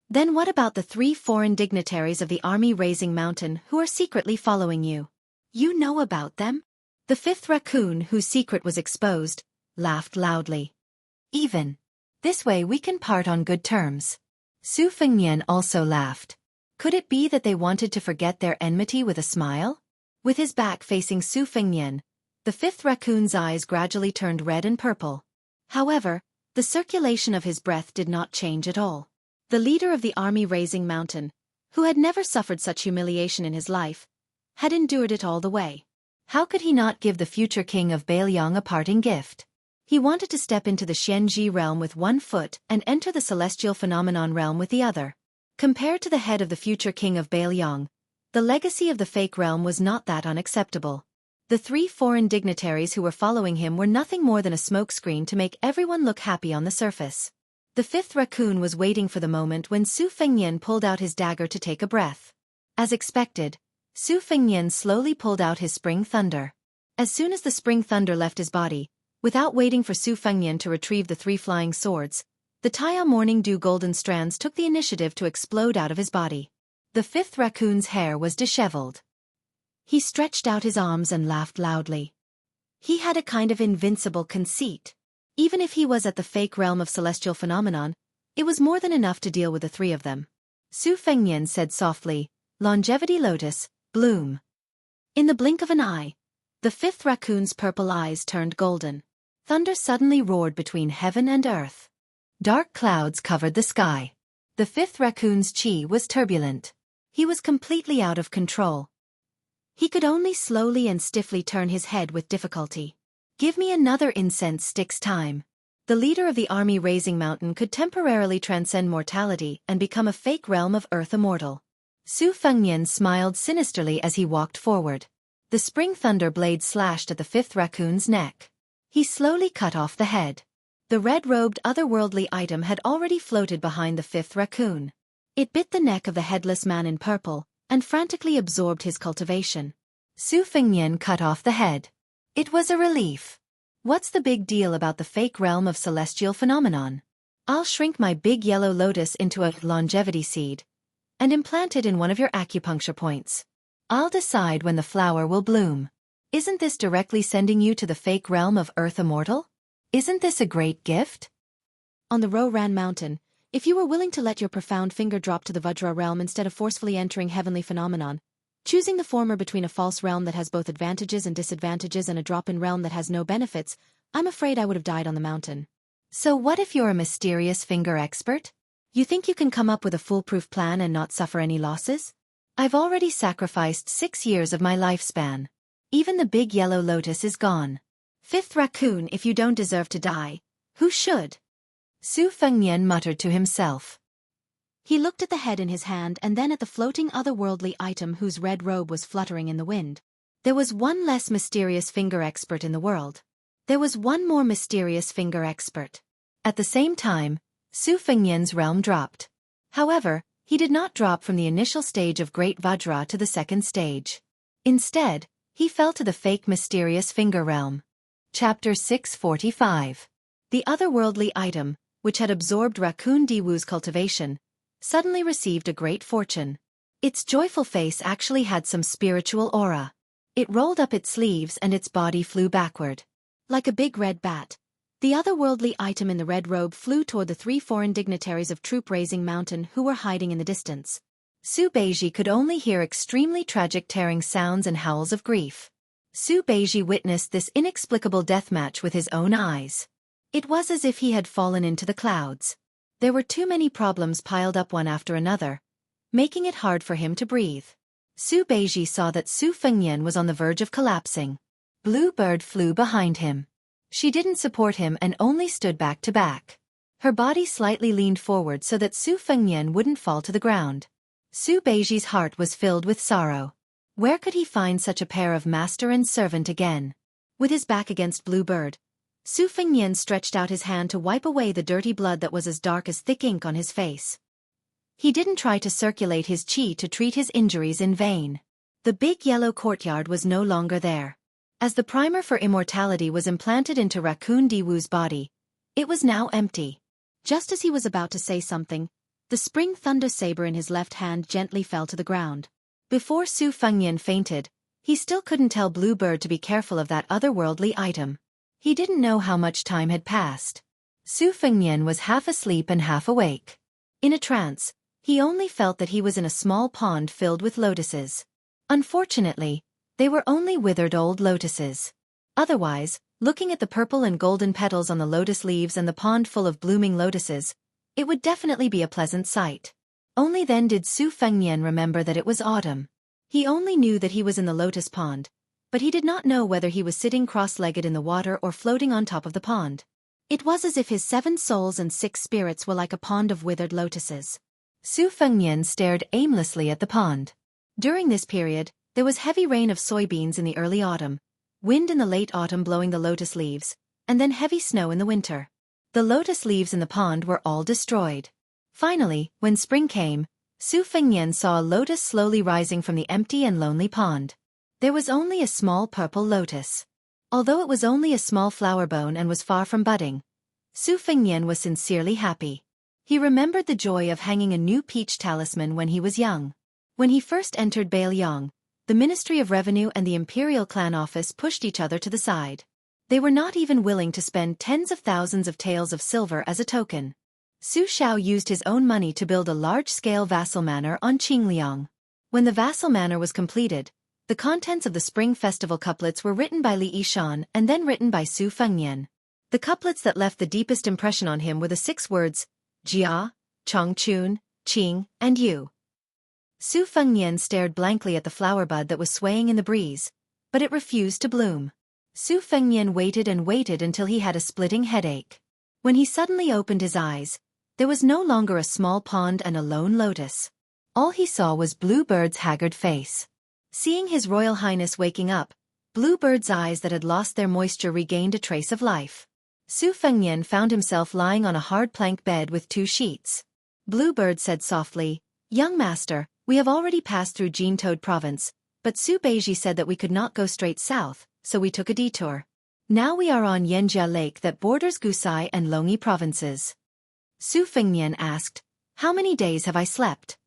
Then what about the 3 foreign dignitaries of the army raising mountain who are secretly following you? You know about them?" The fifth raccoon, whose secret was exposed, laughed loudly. "Even. This way we can part on good terms." Su Fengnian also laughed. Could it be that they wanted to forget their enmity with a smile? With his back facing Su Fengnian, the fifth raccoon's eyes gradually turned red and purple. However, the circulation of his breath did not change at all. The leader of the army raising mountain, who had never suffered such humiliation in his life, had endured it all the way. How could he not give the future king of Bailiang a parting gift? He wanted to step into the Xianji realm with one foot and enter the celestial phenomenon realm with the other. Compared to the head of the future king of Bailiang, the legacy of the fake realm was not that unacceptable. The 3 foreign dignitaries who were following him were nothing more than a smokescreen to make everyone look happy on the surface. The fifth raccoon was waiting for the moment when Su Fengnian pulled out his dagger to take a breath. As expected, Su Fengnian slowly pulled out his spring thunder. As soon as the spring thunder left his body, without waiting for Su Fengnian to retrieve the 3 flying swords, the Taya Morning Dew golden strands took the initiative to explode out of his body. The fifth raccoon's hair was disheveled. He stretched out his arms and laughed loudly. He had a kind of invincible conceit. Even if he was at the fake realm of celestial phenomenon, it was more than enough to deal with the 3 of them. Su Fengnian said softly, "Longevity Lotus, bloom." In the blink of an eye, the fifth raccoon's purple eyes turned golden. Thunder suddenly roared between heaven and earth. Dark clouds covered the sky. The fifth raccoon's chi was turbulent. He was completely out of control. He could only slowly and stiffly turn his head with difficulty. "Give me another incense stick's time." The leader of the army raising mountain could temporarily transcend mortality and become a fake realm of earth immortal. Su Fengnian smiled sinisterly as he walked forward. The spring thunder blade slashed at the fifth raccoon's neck. He slowly cut off the head. The red-robed otherworldly item had already floated behind the fifth raccoon. It bit the neck of the headless man in purple, and frantically absorbed his cultivation. Su Fengnian cut off the head. It was a relief. What's the big deal about the fake realm of celestial phenomenon? I'll shrink my big yellow lotus into a longevity seed and implant it in one of your acupuncture points. I'll decide when the flower will bloom. Isn't this directly sending you to the fake realm of Earth Immortal? Isn't this a great gift? On the Ro-Ran mountain, if you were willing to let your profound finger drop to the Vajra realm instead of forcefully entering heavenly phenomenon, choosing the former between a false realm that has both advantages and disadvantages and a drop-in realm that has no benefits, I'm afraid I would have died on the mountain. So what if you're a mysterious finger expert? You think you can come up with a foolproof plan and not suffer any losses? I've already sacrificed 6 years of my lifespan. Even the big yellow lotus is gone. Fifth raccoon, if you don't deserve to die, who should? Su Fengnian muttered to himself. He looked at the head in his hand and then at the floating otherworldly item whose red robe was fluttering in the wind. There was one less mysterious finger expert in the world. There was one more mysterious finger expert. At the same time, Su Fengnian's realm dropped. However, he did not drop from the initial stage of Great Vajra to the second stage. Instead, he fell to the fake mysterious finger realm. Chapter 645. The otherworldly item, which had absorbed Raccoon Diwu's cultivation, suddenly received a great fortune. Its joyful face actually had some spiritual aura. It rolled up its sleeves and its body flew backward. Like a big red bat, the otherworldly item in the red robe flew toward the 3 foreign dignitaries of Troop Raising Mountain who were hiding in the distance. Su Beiji could only hear extremely tragic tearing sounds and howls of grief. Su Beiji witnessed this inexplicable deathmatch with his own eyes. It was as if he had fallen into the clouds. There were too many problems piled up one after another, making it hard for him to breathe. Su Beiji saw that Su Fengnian was on the verge of collapsing. Bluebird flew behind him. She didn't support him and only stood back to back. Her body slightly leaned forward so that Su Fengnian wouldn't fall to the ground. Su Beiji's heart was filled with sorrow. Where could he find such a pair of master and servant again? With his back against Bluebird, Su Fengnian stretched out his hand to wipe away the dirty blood that was as dark as thick ink on his face. He didn't try to circulate his qi to treat his injuries in vain. The big yellow courtyard was no longer there. As the primer for immortality was implanted into Raccoon Diwu's body, it was now empty. Just as he was about to say something, the spring thunder saber in his left hand gently fell to the ground. Before Su Fengnian fainted, he still couldn't tell Bluebird to be careful of that otherworldly item. He didn't know how much time had passed. Su Fengnian was half asleep and half awake. In a trance, he only felt that he was in a small pond filled with lotuses. Unfortunately, they were only withered old lotuses. Otherwise, looking at the purple and golden petals on the lotus leaves and the pond full of blooming lotuses, it would definitely be a pleasant sight. Only then did Su Fengnian remember that it was autumn. He only knew that he was in the lotus pond, but he did not know whether he was sitting cross-legged in the water or floating on top of the pond. It was as if his 7 souls and 6 spirits were like a pond of withered lotuses. Su Fengnian stared aimlessly at the pond. During this period, there was heavy rain of soybeans in the early autumn, wind in the late autumn blowing the lotus leaves, and then heavy snow in the winter. The lotus leaves in the pond were all destroyed. Finally, when spring came, Su Fengnian saw a lotus slowly rising from the empty and lonely pond. There was only a small purple lotus. Although it was only a small flower bone and was far from budding, Su Fengnian was sincerely happy. He remembered the joy of hanging a new peach talisman when he was young. When he first entered Bailiang, the Ministry of Revenue and the Imperial Clan Office pushed each other to the side. They were not even willing to spend tens of thousands of taels of silver as a token. Su Xiao used his own money to build a large-scale vassal manor on Qingliang. When the vassal manor was completed, the contents of the Spring Festival couplets were written by Li Yishan and then written by Su Fengnian. The couplets that left the deepest impression on him were the 6 words, Jia, Chongchun, Qing, and Yu. Su Fengnian stared blankly at the flower bud that was swaying in the breeze, but it refused to bloom. Su Fengnian waited and waited until he had a splitting headache. When he suddenly opened his eyes, there was no longer a small pond and a lone lotus. All he saw was Bluebird's haggard face. Seeing His Royal Highness waking up, Bluebird's eyes that had lost their moisture regained a trace of life. Su Fengnian found himself lying on a hard plank bed with 2 sheets. Bluebird said softly, "Young master, we have already passed through Jintoad province, but Su Beiji said that we could not go straight south, so we took a detour. Now we are on Yanjia Lake that borders Gusai and Longyi provinces." Su Fengnian asked, "How many days have I slept?"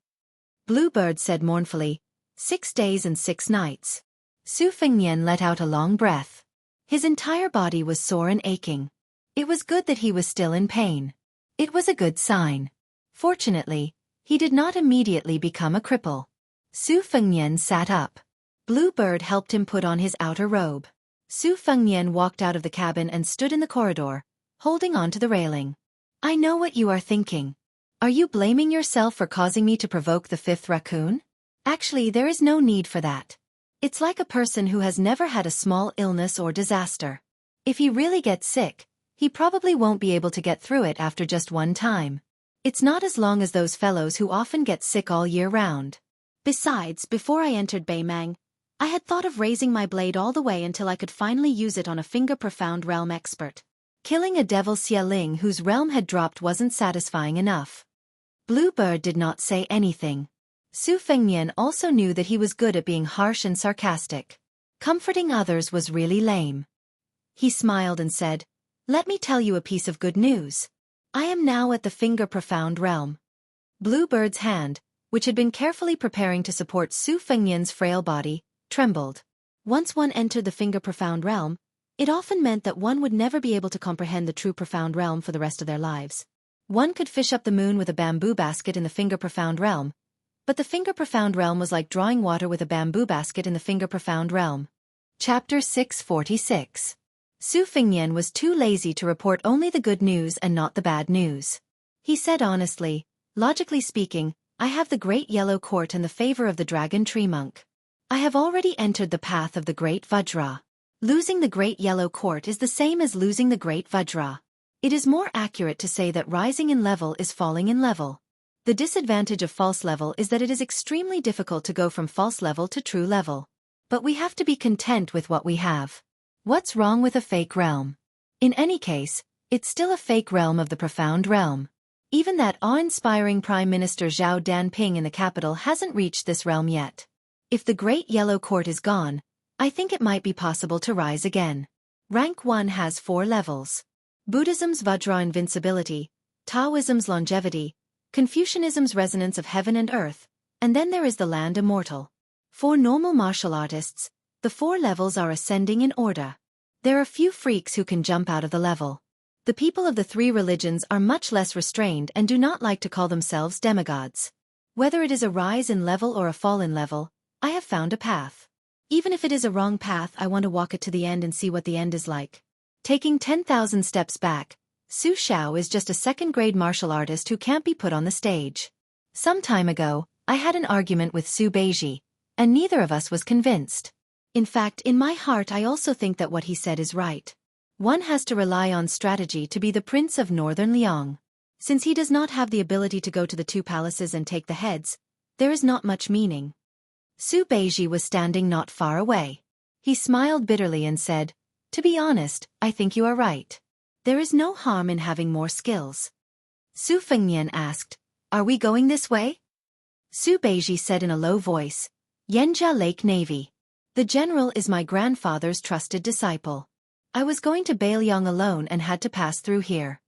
Bluebird said mournfully, 6 days and 6 nights. Su Fengnian let out a long breath. His entire body was sore and aching. It was good that he was still in pain. It was a good sign. Fortunately, he did not immediately become a cripple. Su Fengnian sat up. Bluebird helped him put on his outer robe. Su Fengnian walked out of the cabin and stood in the corridor, holding on to the railing. "I know what you are thinking. Are you blaming yourself for causing me to provoke the 5th raccoon? Actually, there is no need for that. It's like a person who has never had a small illness or disaster. If he really gets sick, he probably won't be able to get through it after just one time. It's not as long as those fellows who often get sick all year round. Besides, before I entered Baimang, I had thought of raising my blade all the way until I could finally use it on a finger-profound realm expert. Killing a devil Xialing whose realm had dropped wasn't satisfying enough." Bluebird did not say anything. Su Fengnian also knew that he was good at being harsh and sarcastic. Comforting others was really lame. He smiled and said, "Let me tell you a piece of good news. I am now at the finger-profound realm." Bluebird's hand, which had been carefully preparing to support Su Fengnian's frail body, trembled. Once one entered the finger-profound realm, it often meant that one would never be able to comprehend the true profound realm for the rest of their lives. One could fish up the moon with a bamboo basket in the finger-profound realm, but the finger-profound realm was like drawing water with a bamboo basket in the finger-profound realm. Chapter 646. Su Fengnian was too lazy to report only the good news and not the bad news. He said honestly, "Logically speaking, I have the Great Yellow Court and the favor of the Dragon Tree Monk. I have already entered the path of the Great Vajra. Losing the Great Yellow Court is the same as losing the Great Vajra. It is more accurate to say that rising in level is falling in level. The disadvantage of false level is that it is extremely difficult to go from false level to true level. But we have to be content with what we have. What's wrong with a fake realm? In any case, it's still a fake realm of the profound realm. Even that awe-inspiring Prime Minister Zhao Danping in the capital hasn't reached this realm yet. If the Great Yellow Court is gone, I think it might be possible to rise again. Rank 1 has 4 levels. Buddhism's Vajra invincibility, Taoism's longevity, Confucianism's resonance of heaven and earth, and then there is the land immortal. For normal martial artists, the 4 levels are ascending in order. There are few freaks who can jump out of the level. The people of the 3 religions are much less restrained and do not like to call themselves demigods. Whether it is a rise in level or a fall in level, I have found a path. Even if it is a wrong path, I want to walk it to the end and see what the end is like. Taking 10,000 steps back, Su Xiao is just a second-grade martial artist who can't be put on the stage. Some time ago, I had an argument with Su Beiji, and neither of us was convinced. In fact, in my heart I also think that what he said is right. One has to rely on strategy to be the Prince of Northern Liang. Since he does not have the ability to go to the 2 palaces and take the heads, there is not much meaning. Su Beiji was standing not far away. He smiled bitterly and said, "To be honest, I think you are right. There is no harm in having more skills." Su Fengnian asked, "Are we going this way?" Su Beiji said in a low voice, "Yanjia Lake Navy. The general is my grandfather's trusted disciple. I was going to Beiliang alone and had to pass through here."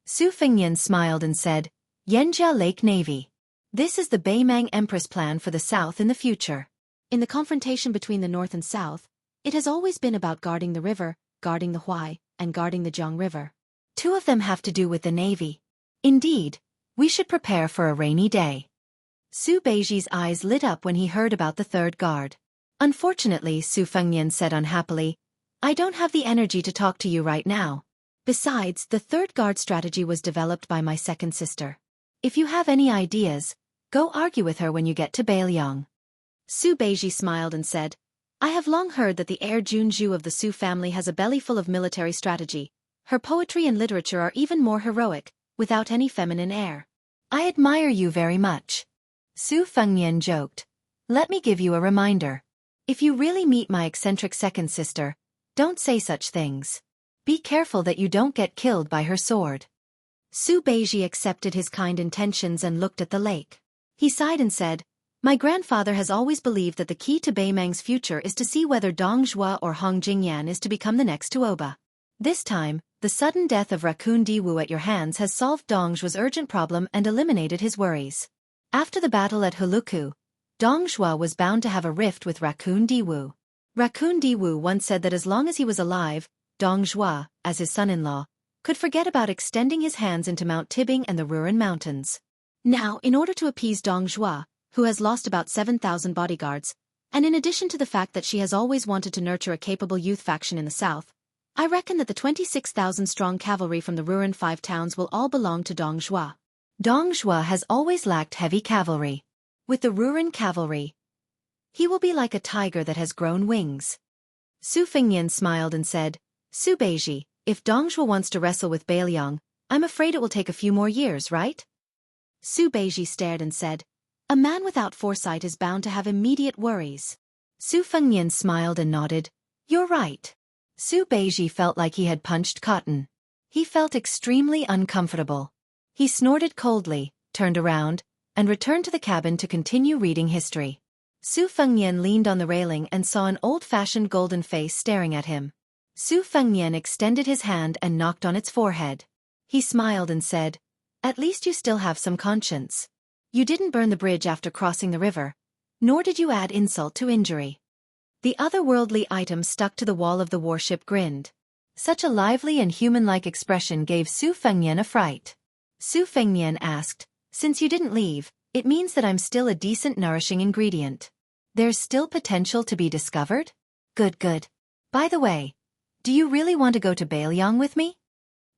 Su Fengnian smiled and said, "Yanjia Lake Navy. This is the Beimang Empress plan for the south in the future. In the confrontation between the north and south, it has always been about guarding the river, guarding the Huai, and guarding the Jiang River. 2 of them have to do with the navy. Indeed, we should prepare for a rainy day." Su Beiji's eyes lit up when he heard about the 3rd guard. "Unfortunately," Su Fengnian said unhappily, "I don't have the energy to talk to you right now. Besides, the 3rd guard strategy was developed by my second sister. If you have any ideas, go argue with her when you get to Beiliang." Su Beiji smiled and said, "I have long heard that the heir Junju of the Su family has a belly full of military strategy. Her poetry and literature are even more heroic, without any feminine air. I admire you very much." Su Fengnian joked, "Let me give you a reminder. If you really meet my eccentric second sister, don't say such things. Be careful that you don't get killed by her sword." Su Beiji accepted his kind intentions and looked at the lake. He sighed and said, "My grandfather has always believed that the key to Beimang's future is to see whether Dong Zhuo or Hong Jingyan is to become the next Tuoba. This time, the sudden death of Raccoon Diwu at your hands has solved Dong Zhuo's urgent problem and eliminated his worries. After the battle at Huluku, Dong Zhuo was bound to have a rift with Raccoon Diwu. Raccoon Diwu once said that as long as he was alive, Dong Zhuo, as his son-in-law, could forget about extending his hands into Mount Tibing and the Ruren Mountains. Now, in order to appease Dong Zhuo, who has lost about 7,000 bodyguards, and in addition to the fact that she has always wanted to nurture a capable youth faction in the south, I reckon that the 26,000-strong cavalry from the Ruren 5 towns will all belong to Dong Zhuo. Dong Zhuo has always lacked heavy cavalry. With the Ruren cavalry, he will be like a tiger that has grown wings." Su Fengnian smiled and said, "Su Beiji, if Dong Zhuo wants to wrestle with Beiliang, I'm afraid it will take a few more years, right?" Su Beiji stared and said, "A man without foresight is bound to have immediate worries." Su Fengnian smiled and nodded, "You're right." Su Beiji felt like he had punched cotton. He felt extremely uncomfortable. He snorted coldly, turned around, and returned to the cabin to continue reading history. Su Fengnian leaned on the railing and saw an old-fashioned golden face staring at him. Su Fengnian extended his hand and knocked on its forehead. He smiled and said, "At least you still have some conscience. You didn't burn the bridge after crossing the river, nor did you add insult to injury." The otherworldly item stuck to the wall of the warship grinned. Such a lively and human-like expression gave Su Fengnian a fright. Su Fengnian asked, "Since you didn't leave, it means that I'm still a decent nourishing ingredient. There's still potential to be discovered? Good good. By the way, do you really want to go to Beiliang with me?"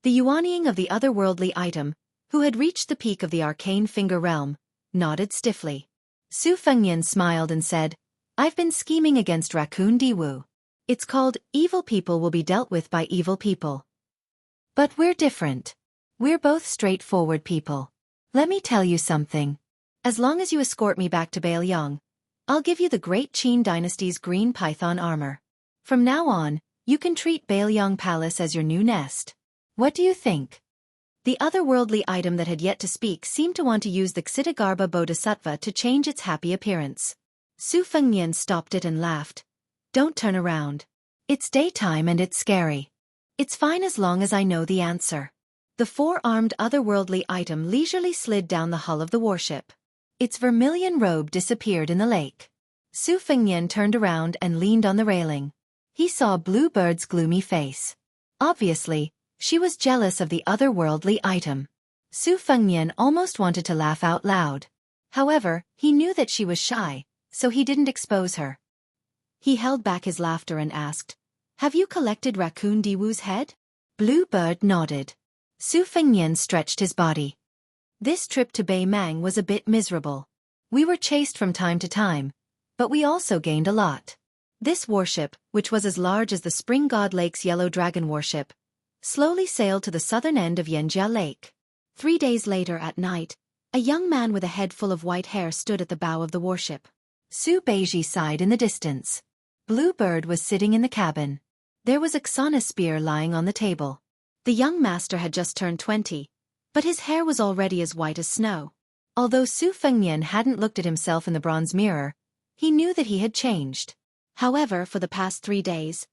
The Yuanying of the otherworldly item, who had reached the peak of the arcane finger realm, nodded stiffly. Su Fengnian smiled and said, "I've been scheming against Raccoon Diwu. It's called Evil People Will Be Dealt With by Evil People. But we're different. We're both straightforward people. Let me tell you something. As long as you escort me back to Baelyong, I'll give you the Great Qin Dynasty's green python armor. From now on, you can treat Baelyong Palace as your new nest. What do you think? The otherworldly item that had yet to speak seemed to want to use the Ksitigarbha Bodhisattva to change its happy appearance. Su Fengnian stopped it and laughed. Don't turn around. It's daytime and it's scary. It's fine as long as I know the answer. The four-armed otherworldly item leisurely slid down the hull of the warship. Its vermilion robe disappeared in the lake. Su Fengnian turned around and leaned on the railing. He saw Bluebird's gloomy face. Obviously, she was jealous of the otherworldly item. Su Fengnian almost wanted to laugh out loud. However, he knew that she was shy, so he didn't expose her. He held back his laughter and asked, "Have you collected Raccoon Diwu's head?" Bluebird nodded. Su Fengnian stretched his body. This trip to Bai Mang was a bit miserable. We were chased from time to time, but we also gained a lot. This warship, which was as large as the Spring God Lake's Yellow Dragon warship, slowly sailed to the southern end of Yanjia Lake. 3 days later at night, a young man with a head full of white hair stood at the bow of the warship. Su Beiji sighed in the distance. Bluebird was sitting in the cabin. There was a Xana spear lying on the table. The young master had just turned 20, but his hair was already as white as snow. Although Su Fengnian hadn't looked at himself in the bronze mirror, he knew that he had changed. However, for the past 3 days,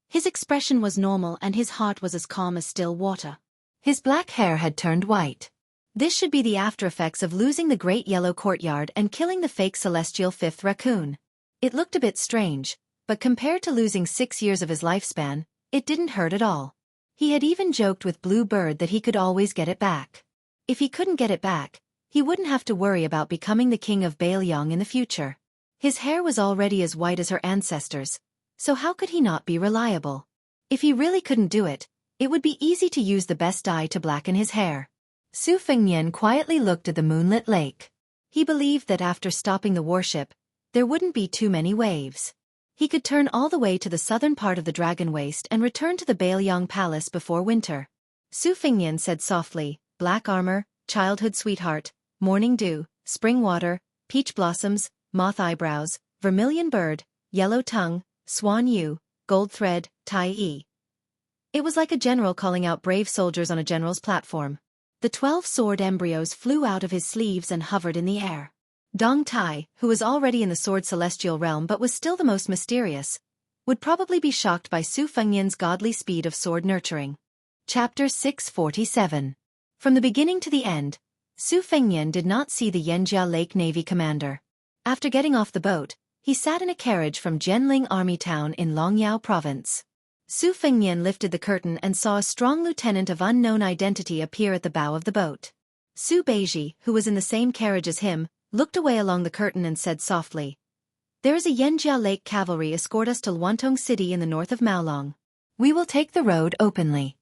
his expression was normal and his heart was as calm as still water. His black hair had turned white. This should be the aftereffects of losing the Great Yellow Courtyard and killing the fake celestial fifth raccoon. It looked a bit strange, but compared to losing 6 years of his lifespan, it didn't hurt at all. He had even joked with Bluebird that he could always get it back. If he couldn't get it back, he wouldn't have to worry about becoming the king of Baelyong in the future. His hair was already as white as her ancestors, so how could he not be reliable? If he really couldn't do it, it would be easy to use the best dye to blacken his hair. Su Fengnian quietly looked at the moonlit lake. He believed that after stopping the warship, there wouldn't be too many waves. He could turn all the way to the southern part of the Dragon Waste and return to the Baelyong Palace before winter. Su Fengnian said softly, "Black armor, childhood sweetheart, morning dew, spring water, peach blossoms, moth eyebrows, vermilion bird, yellow tongue, swan ewe, gold thread, tai yi." It was like a general calling out brave soldiers on a general's platform. The 12 sword embryos flew out of his sleeves and hovered in the air. Dong Tai, who was already in the sword celestial realm but was still the most mysterious, would probably be shocked by Su Fengnian's godly speed of sword nurturing. Chapter 647. From the beginning to the end, Su Fengnian did not see the Yanjia Lake Navy commander. After getting off the boat, he sat in a carriage from Jianling Army Town in Longyao Province. Su Fengnian lifted the curtain and saw a strong lieutenant of unknown identity appear at the bow of the boat. Su Beiji, who was in the same carriage as him, looked away along the curtain and said softly, "There is a Yanjia Lake cavalry escort us to Luantong City in the north of Maolong. We will take the road openly."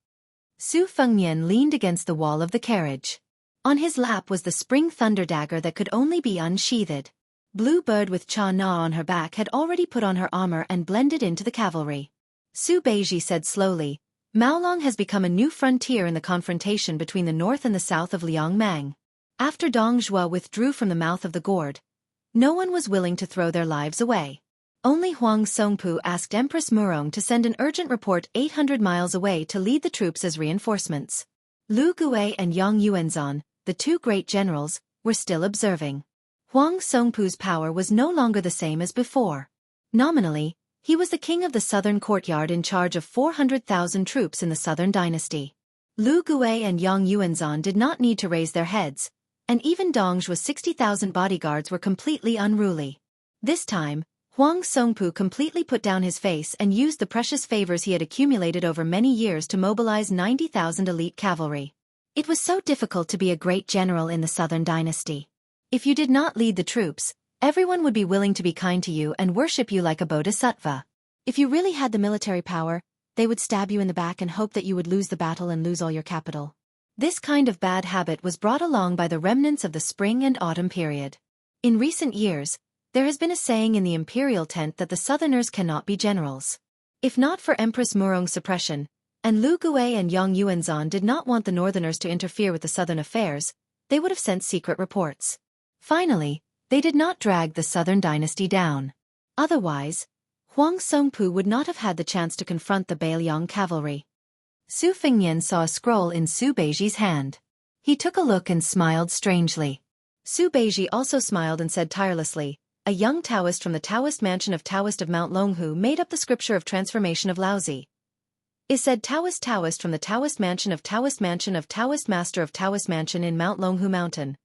Su Fengnian leaned against the wall of the carriage. On his lap was the spring thunder dagger that could only be unsheathed. Bluebird with Cha Na on her back had already put on her armor and blended into the cavalry. Su Beiji said slowly, "Maolong has become a new frontier in the confrontation between the north and the south of Liangmang. After Dong Zhuo withdrew from the mouth of the gourd, no one was willing to throw their lives away. Only Huang Songpu asked Empress Murong to send an urgent report 800 miles away to lead the troops as reinforcements. Lu Gui and Yang Yuanzhan, the 2 great generals, were still observing. Huang Songpu's power was no longer the same as before. Nominally, he was the king of the southern courtyard in charge of 400,000 troops in the southern dynasty. Lu Gui and Yang Yuanzhan did not need to raise their heads, and even Dong Zhuo's 60,000 bodyguards were completely unruly. This time, Huang Songpu completely put down his face and used the precious favors he had accumulated over many years to mobilize 90,000 elite cavalry. It was so difficult to be a great general in the southern dynasty. If you did not lead the troops, everyone would be willing to be kind to you and worship you like a bodhisattva. If you really had the military power, they would stab you in the back and hope that you would lose the battle and lose all your capital. This kind of bad habit was brought along by the remnants of the spring and autumn period. In recent years, there has been a saying in the imperial tent that the southerners cannot be generals. If not for Empress Murong's suppression, and Lu Gui and Yang Yuanzhan did not want the northerners to interfere with the southern affairs, they would have sent secret reports. Finally, they did not drag the southern dynasty down. Otherwise, Huang Songpu would not have had the chance to confront the Bailiang cavalry. Su Fengnian saw a scroll in Su Beiji's hand. He took a look and smiled strangely. Su Beiji also smiled and said tirelessly, "A young Taoist from the Taoist mansion of Taoist of Mount Longhu made up the scripture of transformation of Laozi. Is said Taoist from the Taoist mansion of Taoist master of Taoist mansion in Mount Longhu mountain."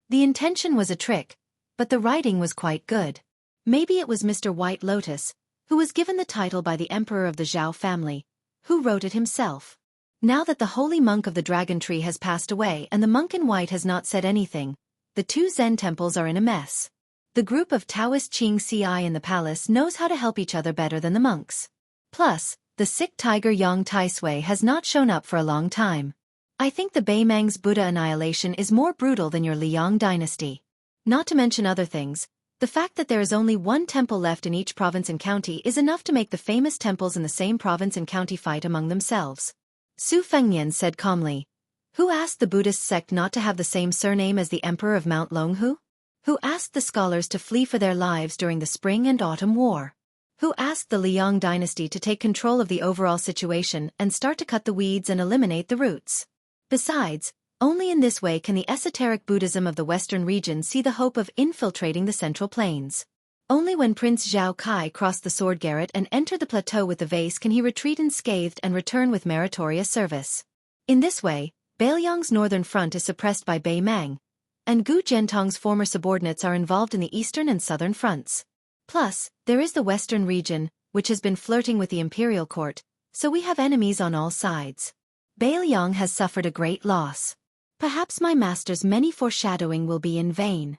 The intention was a trick, but the writing was quite good. Maybe it was Mr. White Lotus, who was given the title by the emperor of the Zhao family, who wrote it himself. Now that the holy monk of the dragon tree has passed away and the monk in white has not said anything, the two Zen temples are in a mess. The group of Taoist Qing Ci in the palace knows how to help each other better than the monks. Plus, the sick tiger Yang Taisui has not shown up for a long time. I think the Beimang's Buddha annihilation is more brutal than your Liang dynasty. Not to mention other things, the fact that there is only one temple left in each province and county is enough to make the famous temples in the same province and county fight among themselves. Su Fengnian said calmly, "Who asked the Buddhist sect not to have the same surname as the emperor of Mount Longhu? Who asked the scholars to flee for their lives during the Spring and Autumn War? Who asked the Liang dynasty to take control of the overall situation and start to cut the weeds and eliminate the roots? Besides, only in this way can the esoteric Buddhism of the Western region see the hope of infiltrating the Central Plains. Only when Prince Zhao Kai crossed the Sword Garret and entered the plateau with the vase can he retreat unscathed and return with meritorious service. In this way, Bailiang's northern front is suppressed by Bei Mang, and Gu Zhentong's former subordinates are involved in the eastern and southern fronts. Plus, there is the western region, which has been flirting with the imperial court, so we have enemies on all sides. Bailiang has suffered a great loss. Perhaps my master's many foreshadowing will be in vain."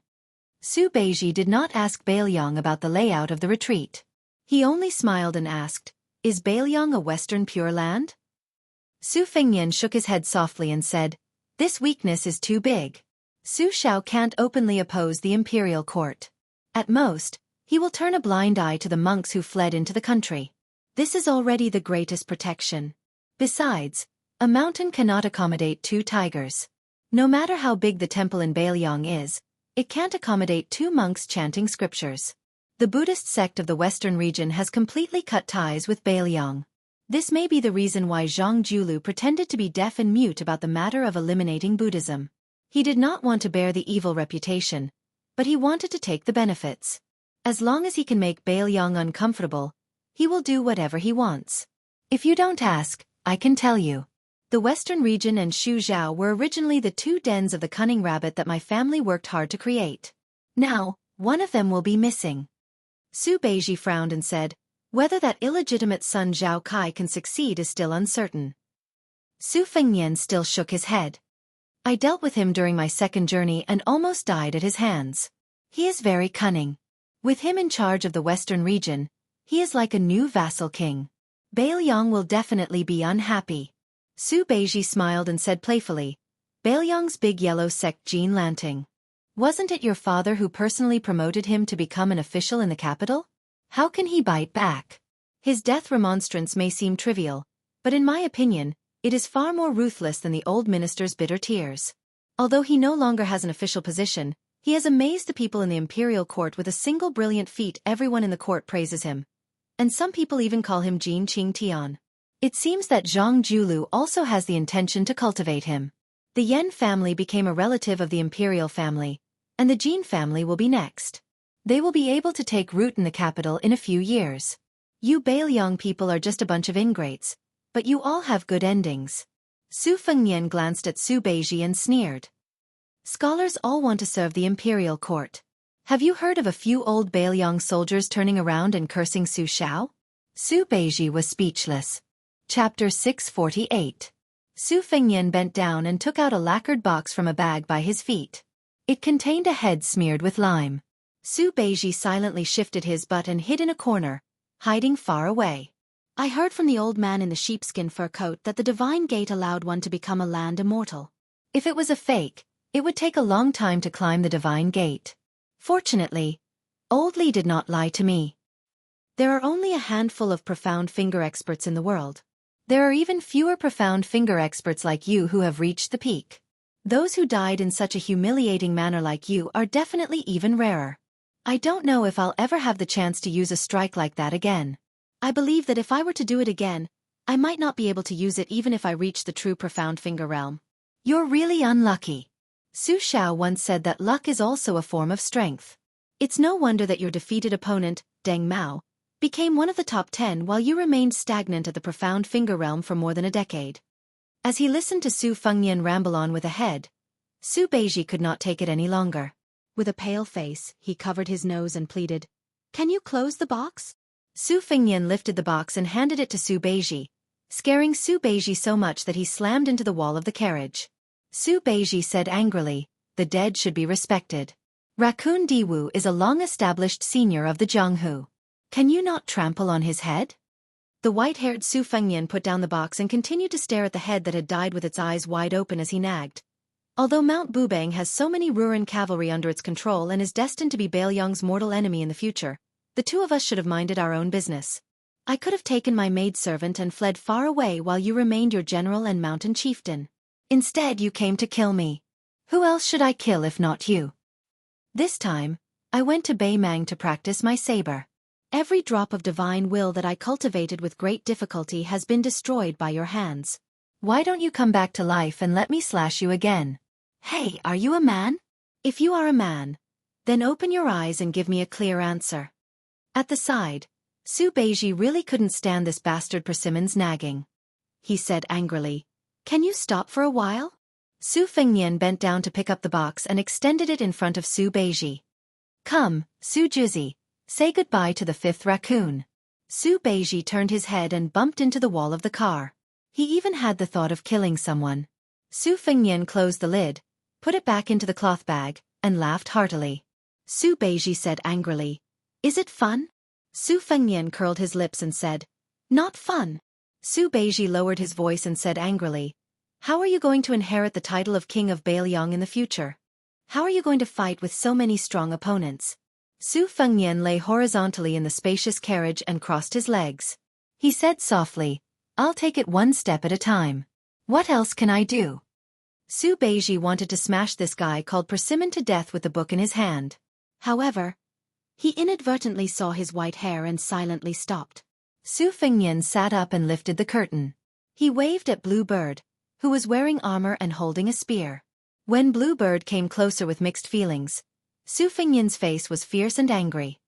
Su Beiji did not ask Bailiang about the layout of the retreat. He only smiled and asked, "Is Bailiang a western Pure Land?" Su Fengnian shook his head softly and said, "This weakness is too big. Su Shao can't openly oppose the imperial court. At most, he will turn a blind eye to the monks who fled into the country. This is already the greatest protection. Besides, a mountain cannot accommodate two tigers. No matter how big the temple in Bailiang is, it can't accommodate two monks chanting scriptures. The Buddhist sect of the western region has completely cut ties with Bailiang. This may be the reason why Zhang Julu pretended to be deaf and mute about the matter of eliminating Buddhism. He did not want to bear the evil reputation, but he wanted to take the benefits. As long as he can make Bailiang uncomfortable, he will do whatever he wants. If you don't ask, I can tell you. The western region and Shuzhou were originally the two dens of the cunning rabbit that my family worked hard to create. Now, one of them will be missing." Su Beiji frowned and said, "Whether that illegitimate son Zhao Kai can succeed is still uncertain." Su Fengnian still shook his head. "I dealt with him during my second journey and almost died at his hands. He is very cunning. With him in charge of the western region, he is like a new vassal king. Bailiang will definitely be unhappy." Su Beiji smiled and said playfully, "Bailiang's big yellow sect Jean Lanting. Wasn't it your father who personally promoted him to become an official in the capital? How can he bite back? His death remonstrance may seem trivial, but in my opinion, it is far more ruthless than the old minister's bitter tears. Although he no longer has an official position, he has amazed the people in the imperial court with a single brilliant feat. Everyone in the court praises him, and some people even call him Jin Qing Tian. It seems that Zhang Julu also has the intention to cultivate him. The Yen family became a relative of the imperial family, and the Jin family will be next. They will be able to take root in the capital in a few years. You Bailiang people are just a bunch of ingrates, but you all have good endings." Su Fengnian glanced at Su Beiji and sneered. "Scholars all want to serve the imperial court. Have you heard of a few old Bailiang soldiers turning around and cursing Su Shao?" Su Beiji was speechless. Chapter 648. Su Fengnian bent down and took out a lacquered box from a bag by his feet. It contained a head smeared with lime. Su Beiji silently shifted his butt and hid in a corner, hiding far away. "I heard from the old man in the sheepskin fur coat that the divine gate allowed one to become a land immortal. If it was a fake, it would take a long time to climb the divine gate. Fortunately, Old Li did not lie to me." There are only a handful of profound finger experts in the world. There are even fewer profound finger experts like you who have reached the peak. Those who died in such a humiliating manner like you are definitely even rarer. I don't know if I'll ever have the chance to use a strike like that again. I believe that if I were to do it again, I might not be able to use it even if I reach the true profound finger realm. You're really unlucky. Su Xiao once said that luck is also a form of strength. It's no wonder that your defeated opponent, Deng Mao, became one of the top 10 while you remained stagnant at the profound finger realm for more than a decade. As he listened to Su Fengnian ramble on with a head, Su Beiji could not take it any longer. With a pale face, he covered his nose and pleaded, "Can you close the box?" Su Fengnian lifted the box and handed it to Su Beiji, scaring Su Beiji so much that he slammed into the wall of the carriage. Su Beiji said angrily, "The dead should be respected. Raccoon Diwu is a long-established senior of the Jianghu. Can you not trample on his head?" The white-haired Su Fengnian put down the box and continued to stare at the head that had died with its eyes wide open as he nagged. Although Mount Bubang has so many Ruran cavalry under its control and is destined to be Bailiang's mortal enemy in the future, the two of us should have minded our own business. I could have taken my maidservant and fled far away while you remained your general and mountain chieftain. Instead you came to kill me. Who else should I kill if not you? This time, I went to Beimang to practice my saber. Every drop of divine will that I cultivated with great difficulty has been destroyed by your hands. Why don't you come back to life and let me slash you again? Hey, are you a man? If you are a man, then open your eyes and give me a clear answer. At the side, Su Beiji really couldn't stand this bastard Persimmon's nagging. He said angrily, "Can you stop for a while?" Su Fengnian bent down to pick up the box and extended it in front of Su Beiji. "Come, Su Juzi. Say goodbye to the fifth raccoon." Su Beiji turned his head and bumped into the wall of the car. He even had the thought of killing someone. Su Fengnian closed the lid, put it back into the cloth bag, and laughed heartily. Su Beiji said angrily, "Is it fun?" Su Fengnian curled his lips and said, "Not fun." Su Beiji lowered his voice and said angrily, "How are you going to inherit the title of King of Bailiang in the future? How are you going to fight with so many strong opponents?" Su Fengnian lay horizontally in the spacious carriage and crossed his legs. He said softly, "I'll take it one step at a time. What else can I do?" Su Beiji wanted to smash this guy called Persimmon to death with the book in his hand. However, he inadvertently saw his white hair and silently stopped. Su Fengnian sat up and lifted the curtain. He waved at Blue Bird, who was wearing armor and holding a spear. When Blue Bird came closer with mixed feelings, Su Fengnian's face was fierce and angry.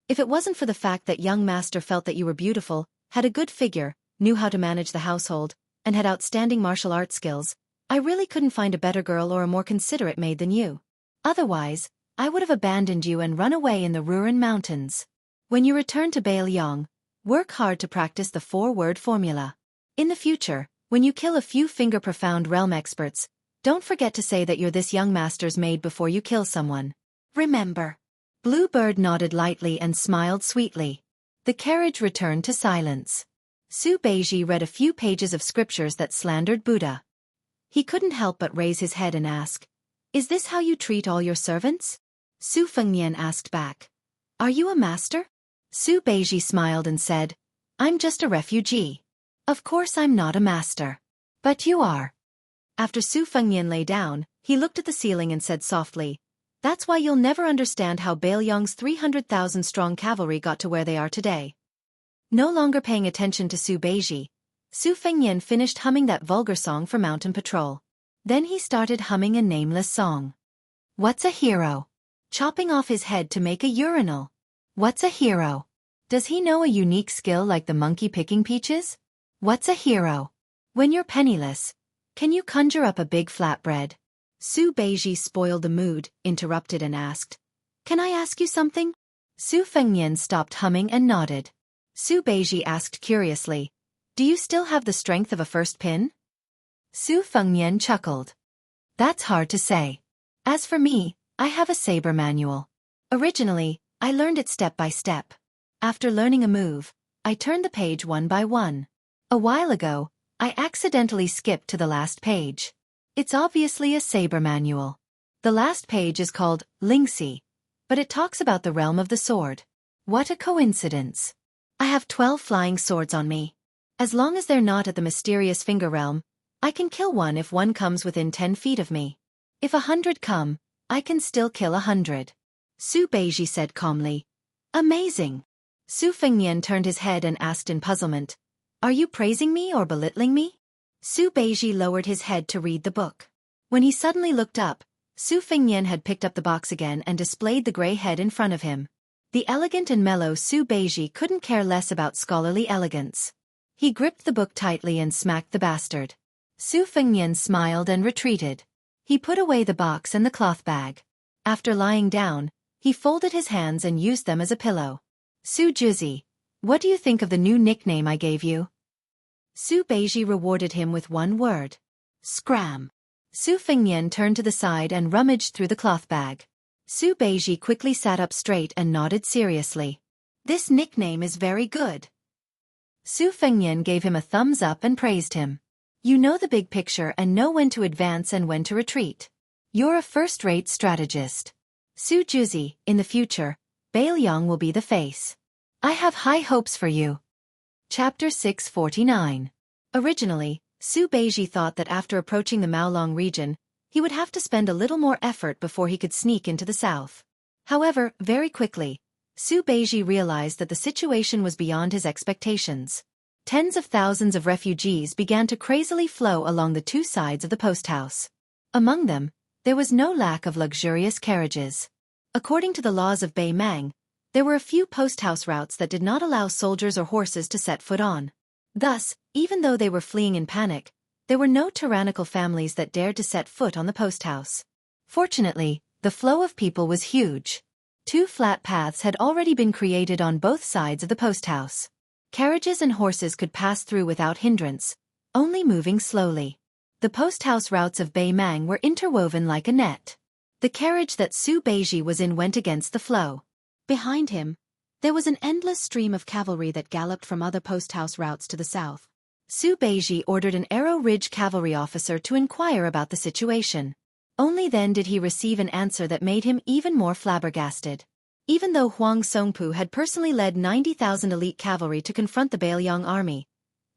"If it wasn't for the fact that young master felt that you were beautiful, had a good figure, knew how to manage the household, and had outstanding martial arts skills, I really couldn't find a better girl or a more considerate maid than you. Otherwise, I would have abandoned you and run away in the Ruran Mountains. When you return to Bailiang, work hard to practice the 4-word formula. In the future, when you kill a few finger profound realm experts, don't forget to say that you're this young master's maid before you kill someone. Remember." Blue Bird nodded lightly and smiled sweetly. The carriage returned to silence. Su Beiji read a few pages of scriptures that slandered Buddha. He couldn't help but raise his head and ask, "Is this how you treat all your servants?" Su Fengnian asked back, "Are you a master?" Su Beiji smiled and said, "I'm just a refugee. Of course I'm not a master. But you are." After Su Fengnian lay down, he looked at the ceiling and said softly, "That's why you'll never understand how Bailiang's 300,000 strong cavalry got to where they are today." No longer paying attention to Su Beiji, Su Fengnian finished humming that vulgar song for mountain patrol. Then he started humming a nameless song. What's a hero? Chopping off his head to make a urinal. What's a hero? Does he know a unique skill like the monkey picking peaches? What's a hero? When you're penniless, can you conjure up a big flatbread? Su Beiji spoiled the mood, interrupted and asked, "Can I ask you something?" Su Fengnian stopped humming and nodded. Su Beiji asked curiously, "Do you still have the strength of a first pin?" Su Fengnian chuckled. "That's hard to say. As for me, I have a saber manual. Originally, I learned it step by step. After learning a move, I turned the page one by one. A while ago, I accidentally skipped to the last page. It's obviously a saber manual. The last page is called Lingxi, but it talks about the realm of the sword. What a coincidence. I have 12 flying swords on me. As long as they're not at the mysterious finger realm, I can kill one if one comes within 10 feet of me. If 100 come, I can still kill 100. Su Beiji said calmly. Amazing. Su Fengnian turned his head and asked in puzzlement, Are you praising me or belittling me? Su Beiji lowered his head to read the book. When he suddenly looked up, Su Fengnian had picked up the box again and displayed the gray head in front of him. The elegant and mellow Su Beiji couldn't care less about scholarly elegance. He gripped the book tightly and smacked the bastard. Su Fengnian smiled and retreated. He put away the box and the cloth bag. After lying down, he folded his hands and used them as a pillow. Su Juzi, what do you think of the new nickname I gave you? Su Beiji rewarded him with one word. Scram. Su Fengnian turned to the side and rummaged through the cloth bag. Su Beiji quickly sat up straight and nodded seriously. This nickname is very good. Su Fengnian gave him a thumbs up and praised him. You know the big picture and know when to advance and when to retreat. You're a first-rate strategist. Su Juzi, in the future, Bailiang will be the face. I have high hopes for you. Chapter 649. Originally, Su Beiji thought that after approaching the Maolong region, he would have to spend a little more effort before he could sneak into the south. However, very quickly, Su Beiji realized that the situation was beyond his expectations. Tens of thousands of refugees began to crazily flow along the two sides of the post house. Among them, there was no lack of luxurious carriages. According to the laws of Baimang, there were a few post house routes that did not allow soldiers or horses to set foot on. Thus, even though they were fleeing in panic, there were no tyrannical families that dared to set foot on the post house. Fortunately, the flow of people was huge. 2 flat paths had already been created on both sides of the post house. Carriages and horses could pass through without hindrance, only moving slowly. The post house routes of Baimang were interwoven like a net. The carriage that Su Beiji was in went against the flow. Behind him, there was an endless stream of cavalry that galloped from other post house routes to the south. Su Beiji ordered an Arrow Ridge cavalry officer to inquire about the situation. Only then did he receive an answer that made him even more flabbergasted. Even though Huang Songpu had personally led 90,000 elite cavalry to confront the Bailiang army,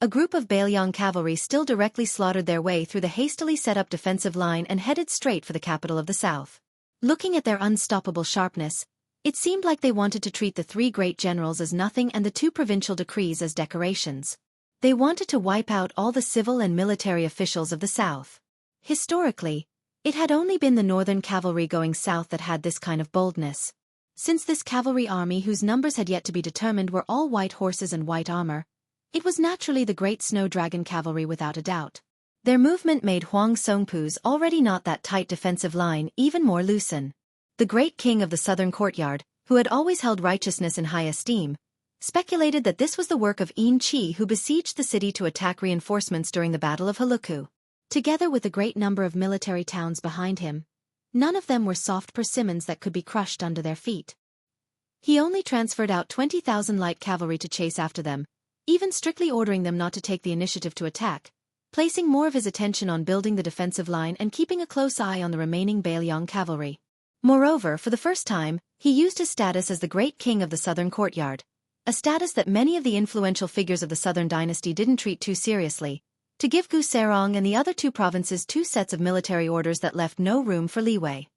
a group of Bailiang cavalry still directly slaughtered their way through the hastily set-up defensive line and headed straight for the capital of the south. Looking at their unstoppable sharpness, it seemed like they wanted to treat the 3 great generals as nothing and the 2 provincial decrees as decorations. They wanted to wipe out all the civil and military officials of the south. Historically, it had only been the northern cavalry going south that had this kind of boldness. Since this cavalry army whose numbers had yet to be determined were all white horses and white armor, it was naturally the great snow dragon cavalry without a doubt. Their movement made Huang Songpu's already not that tight defensive line even more loosen. The great king of the southern courtyard, who had always held righteousness in high esteem, speculated that this was the work of Yin Qi, who besieged the city to attack reinforcements during the Battle of Heluku. Together with a great number of military towns behind him, none of them were soft persimmons that could be crushed under their feet. He only transferred out 20,000 light cavalry to chase after them, even strictly ordering them not to take the initiative to attack, placing more of his attention on building the defensive line and keeping a close eye on the remaining Bailiang cavalry. Moreover, for the first time, he used his status as the great king of the southern courtyard, a status that many of the influential figures of the southern dynasty didn't treat too seriously, to give Gu Serong and the other 2 provinces 2 sets of military orders that left no room for leeway.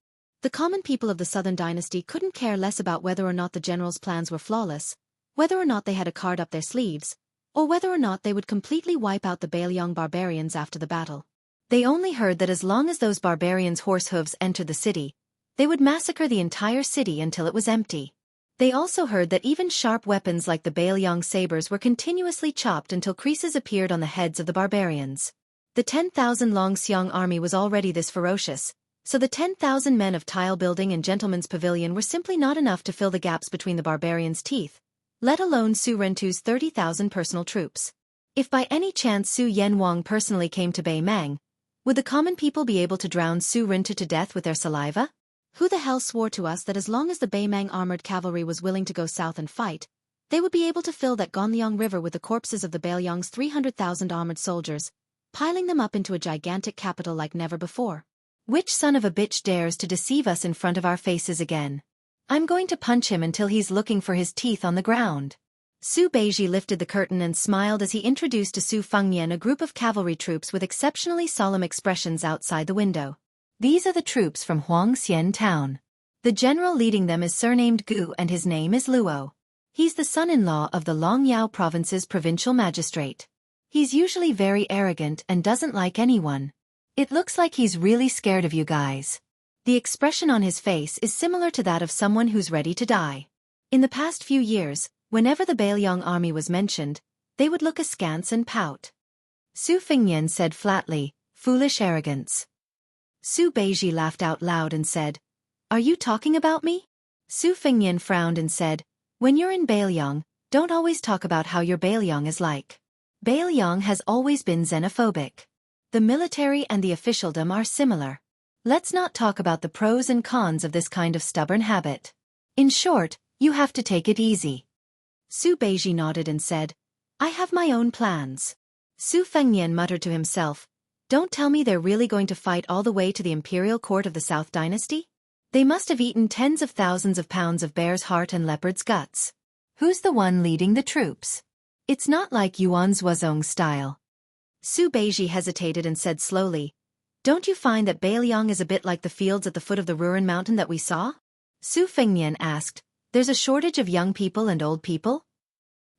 The common people of the southern dynasty couldn't care less about whether or not the general's plans were flawless, whether or not they had a card up their sleeves, or whether or not they would completely wipe out the Bailiang barbarians after the battle. They only heard that as long as those barbarians' horse hooves entered the city, they would massacre the entire city until it was empty. They also heard that even sharp weapons like the Bailiang sabers were continuously chopped until creases appeared on the heads of the barbarians. The 10,000 Long Xiong army was already this ferocious, so the 10,000 men of tile building and gentleman's pavilion were simply not enough to fill the gaps between the barbarians' teeth, let alone Su Rentu's 30,000 personal troops. If by any chance Su Yenwang personally came to Baimang, would the common people be able to drown Su Rentu to death with their saliva? Who the hell swore to us that as long as the Baimang armored cavalry was willing to go south and fight, they would be able to fill that Gonliang River with the corpses of the Bailiang's 300,000 armored soldiers, piling them up into a gigantic capital like never before? Which son of a bitch dares to deceive us in front of our faces again? I'm going to punch him until he's looking for his teeth on the ground. Su Beiji lifted the curtain and smiled as he introduced to Su Fengnian a group of cavalry troops with exceptionally solemn expressions outside the window. These are the troops from Huangxian town. The general leading them is surnamed Gu and his name is Luo. He's the son-in-law of the Longyao province's provincial magistrate. He's usually very arrogant and doesn't like anyone. It looks like he's really scared of you guys. The expression on his face is similar to that of someone who's ready to die. In the past few years, whenever the Bailiang army was mentioned, they would look askance and pout. Su Fengnian said flatly, "Foolish arrogance." Su Beiji laughed out loud and said, "Are you talking about me?" Su Fengnian frowned and said, "When you're in Bailiang, don't always talk about how your Bailiang is like. Bailiang has always been xenophobic. The military and the officialdom are similar. Let's not talk about the pros and cons of this kind of stubborn habit. In short, you have to take it easy." Su Beiji nodded and said, "I have my own plans." Su Fengnian muttered to himself, "Don't tell me they're really going to fight all the way to the imperial court of the South Dynasty? They must have eaten tens of thousands of pounds of bear's heart and leopard's guts. Who's the one leading the troops? It's not like Yuan Zhuozong style." Su Beiji hesitated and said slowly, "Don't you find that Bailiang is a bit like the fields at the foot of the Ruren mountain that we saw?" Su Fengnian asked, "There's a shortage of young people and old people?"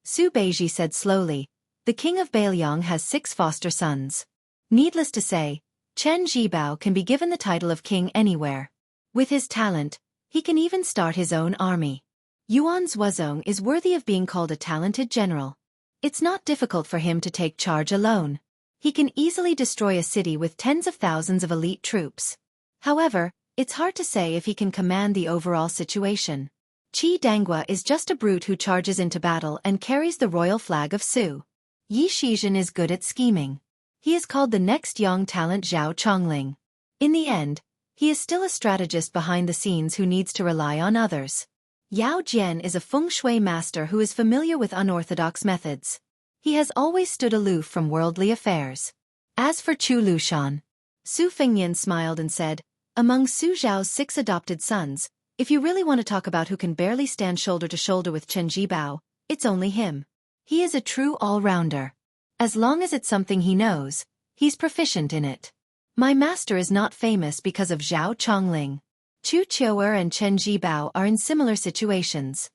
Su Beiji said slowly, "The king of Bailiang has 6 foster sons. Needless to say, Chen Zhibao can be given the title of king anywhere. With his talent, he can even start his own army. Yuan Zhuozong is worthy of being called a talented general. It's not difficult for him to take charge alone. He can easily destroy a city with tens of thousands of elite troops. However, it's hard to say if he can command the overall situation. Qi Dangua is just a brute who charges into battle and carries the royal flag of Su. Yi Shizhen is good at scheming. He is called the next young talent Zhao Chongling. In the end, he is still a strategist behind the scenes who needs to rely on others. Yao Jian is a feng shui master who is familiar with unorthodox methods. He has always stood aloof from worldly affairs. As for Chu Lushan," Su Fengnian smiled and said, "Among Su Zhao's 6 adopted sons, if you really want to talk about who can barely stand shoulder to shoulder with Chen Zhibao, it's only him. He is a true all-rounder. As long as it's something he knows, he's proficient in it. My master is not famous because of Zhao Chongling. Chu Qiu'er and Chen Zhibao are in similar situations."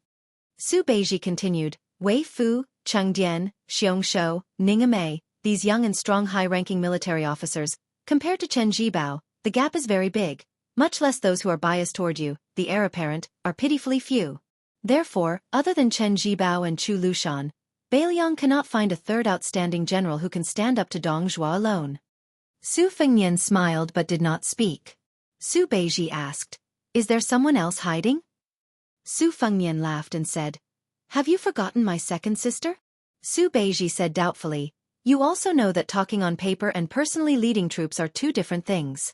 Su Beiji continued, "Wei Fu, Cheng Dian, Xiong Shou, Ning Amei, these young and strong high-ranking military officers, compared to Chen Zhibao, the gap is very big, much less those who are biased toward you, the heir apparent, are pitifully few. Therefore, other than Chen Zhibao and Chu Lushan, Bailiang cannot find a third outstanding general who can stand up to Dong Zhuo alone." Su Fengnian smiled but did not speak. Su Beiji asked, "Is there someone else hiding?" Su Fengnian laughed and said, "Have you forgotten my second sister?" Su Beiji said doubtfully, "You also know that talking on paper and personally leading troops are 2 different things."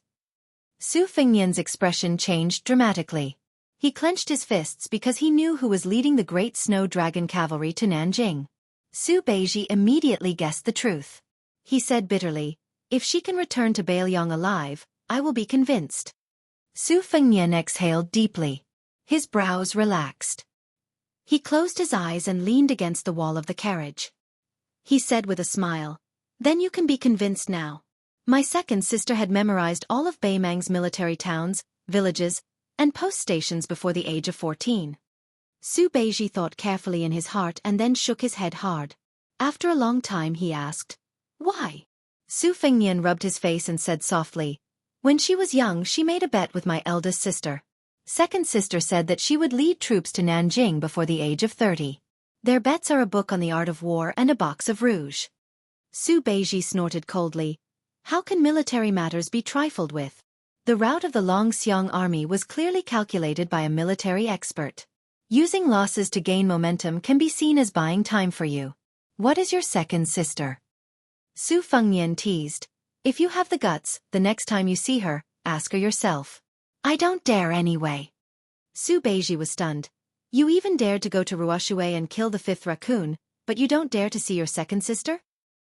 Su Fengnian's expression changed dramatically. He clenched his fists because he knew who was leading the Great Snow Dragon Cavalry to Nanjing. Su Beiji immediately guessed the truth. He said bitterly, "If she can return to Bailiang alive, I will be convinced." Su Fengnian exhaled deeply. His brows relaxed. He closed his eyes and leaned against the wall of the carriage. He said with a smile, "Then you can be convinced now. My second sister had memorized all of Beimang's military towns, villages, and post stations before the age of 14. Su Beiji thought carefully in his heart and then shook his head hard. After a long time he asked, "Why?" Su Fengnian rubbed his face and said softly, "When she was young she made a bet with my eldest sister. Second sister said that she would lead troops to Nanjing before the age of 30. Their bets are a book on the art of war and a box of rouge." Su Beiji snorted coldly. How can military matters be trifled with? The rout of the Longxiang army was clearly calculated by a military expert. Using losses to gain momentum can be seen as buying time for you. What is your second sister? Su Fengnian teased. If you have the guts, the next time you see her, ask her yourself. I don't dare anyway. Su Beiji was stunned. You even dared to go to Ruoshui and kill the 5th raccoon, but you don't dare to see your second sister?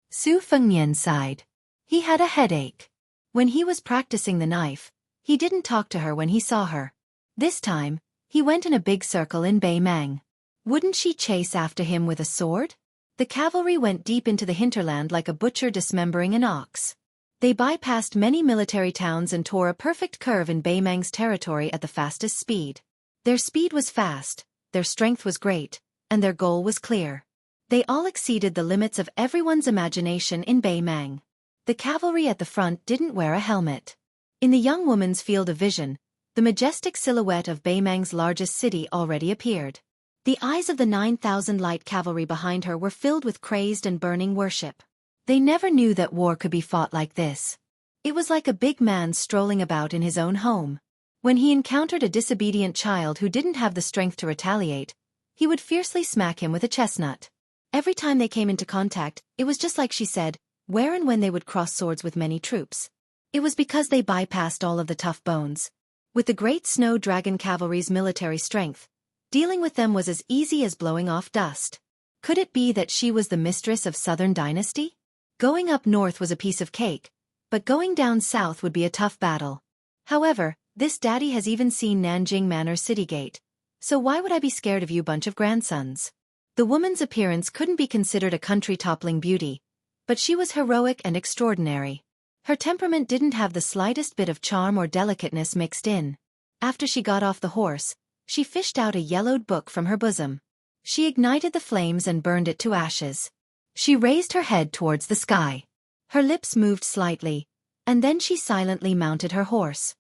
Su Fengnian sighed. He had a headache. When he was practicing the knife, he didn't talk to her when he saw her. This time, he went in a big circle in Beimang. Wouldn't she chase after him with a sword? The cavalry went deep into the hinterland like a butcher dismembering an ox. They bypassed many military towns and tore a perfect curve in Baimang's territory at the fastest speed. Their speed was fast, their strength was great, and their goal was clear. They all exceeded the limits of everyone's imagination in Baimang. The cavalry at the front didn't wear a helmet. In the young woman's field of vision, the majestic silhouette of Baimang's largest city already appeared. The eyes of the 9,000 light cavalry behind her were filled with crazed and burning worship. They never knew that war could be fought like this. It was like a big man strolling about in his own home. When he encountered a disobedient child who didn't have the strength to retaliate, he would fiercely smack him with a chestnut. Every time they came into contact, it was just like she said, where and when they would cross swords with many troops. It was because they bypassed all of the tough bones. With the great snow dragon cavalry's military strength, dealing with them was as easy as blowing off dust. Could it be that she was the mistress of Southern Dynasty? Going up north was a piece of cake, but going down south would be a tough battle. However, this daddy has even seen Nanjing Manor City Gate, so why would I be scared of you bunch of grandsons? The woman's appearance couldn't be considered a country-toppling beauty, but she was heroic and extraordinary. Her temperament didn't have the slightest bit of charm or delicateness mixed in. After she got off the horse, she fished out a yellowed book from her bosom. She ignited the flames and burned it to ashes. She raised her head towards the sky. Her lips moved slightly, and then she silently mounted her horse.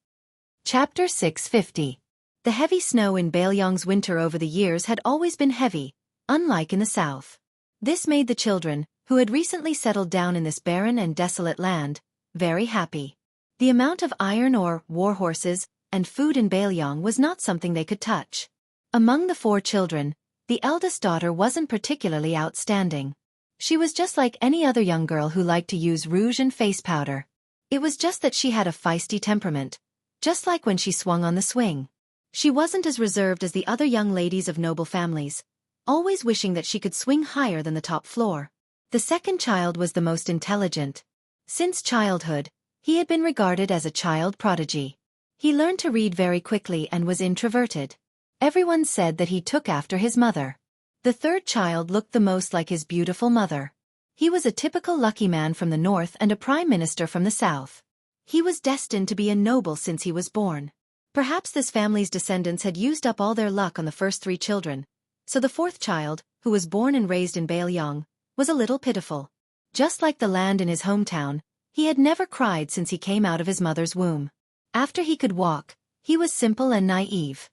Chapter 650. The heavy snow in Baelyong's winter over the years had always been heavy, unlike in the south. This made the children, who had recently settled down in this barren and desolate land, very happy. The amount of iron ore, war horses, and food in Baelyong was not something they could touch. Among the 4 children, the eldest daughter wasn't particularly outstanding. She was just like any other young girl who liked to use rouge and face powder. It was just that she had a feisty temperament, just like when she swung on the swing. She wasn't as reserved as the other young ladies of noble families, always wishing that she could swing higher than the top floor. The second child was the most intelligent. Since childhood, he had been regarded as a child prodigy. He learned to read very quickly and was introverted. Everyone said that he took after his mother. The third child looked the most like his beautiful mother. He was a typical lucky man from the north and a prime minister from the south. He was destined to be a noble since he was born. Perhaps this family's descendants had used up all their luck on the first 3 children, so the 4th child, who was born and raised in Baelyong, was a little pitiful. Just like the land in his hometown, he had never cried since he came out of his mother's womb. After he could walk, he was simple and naive.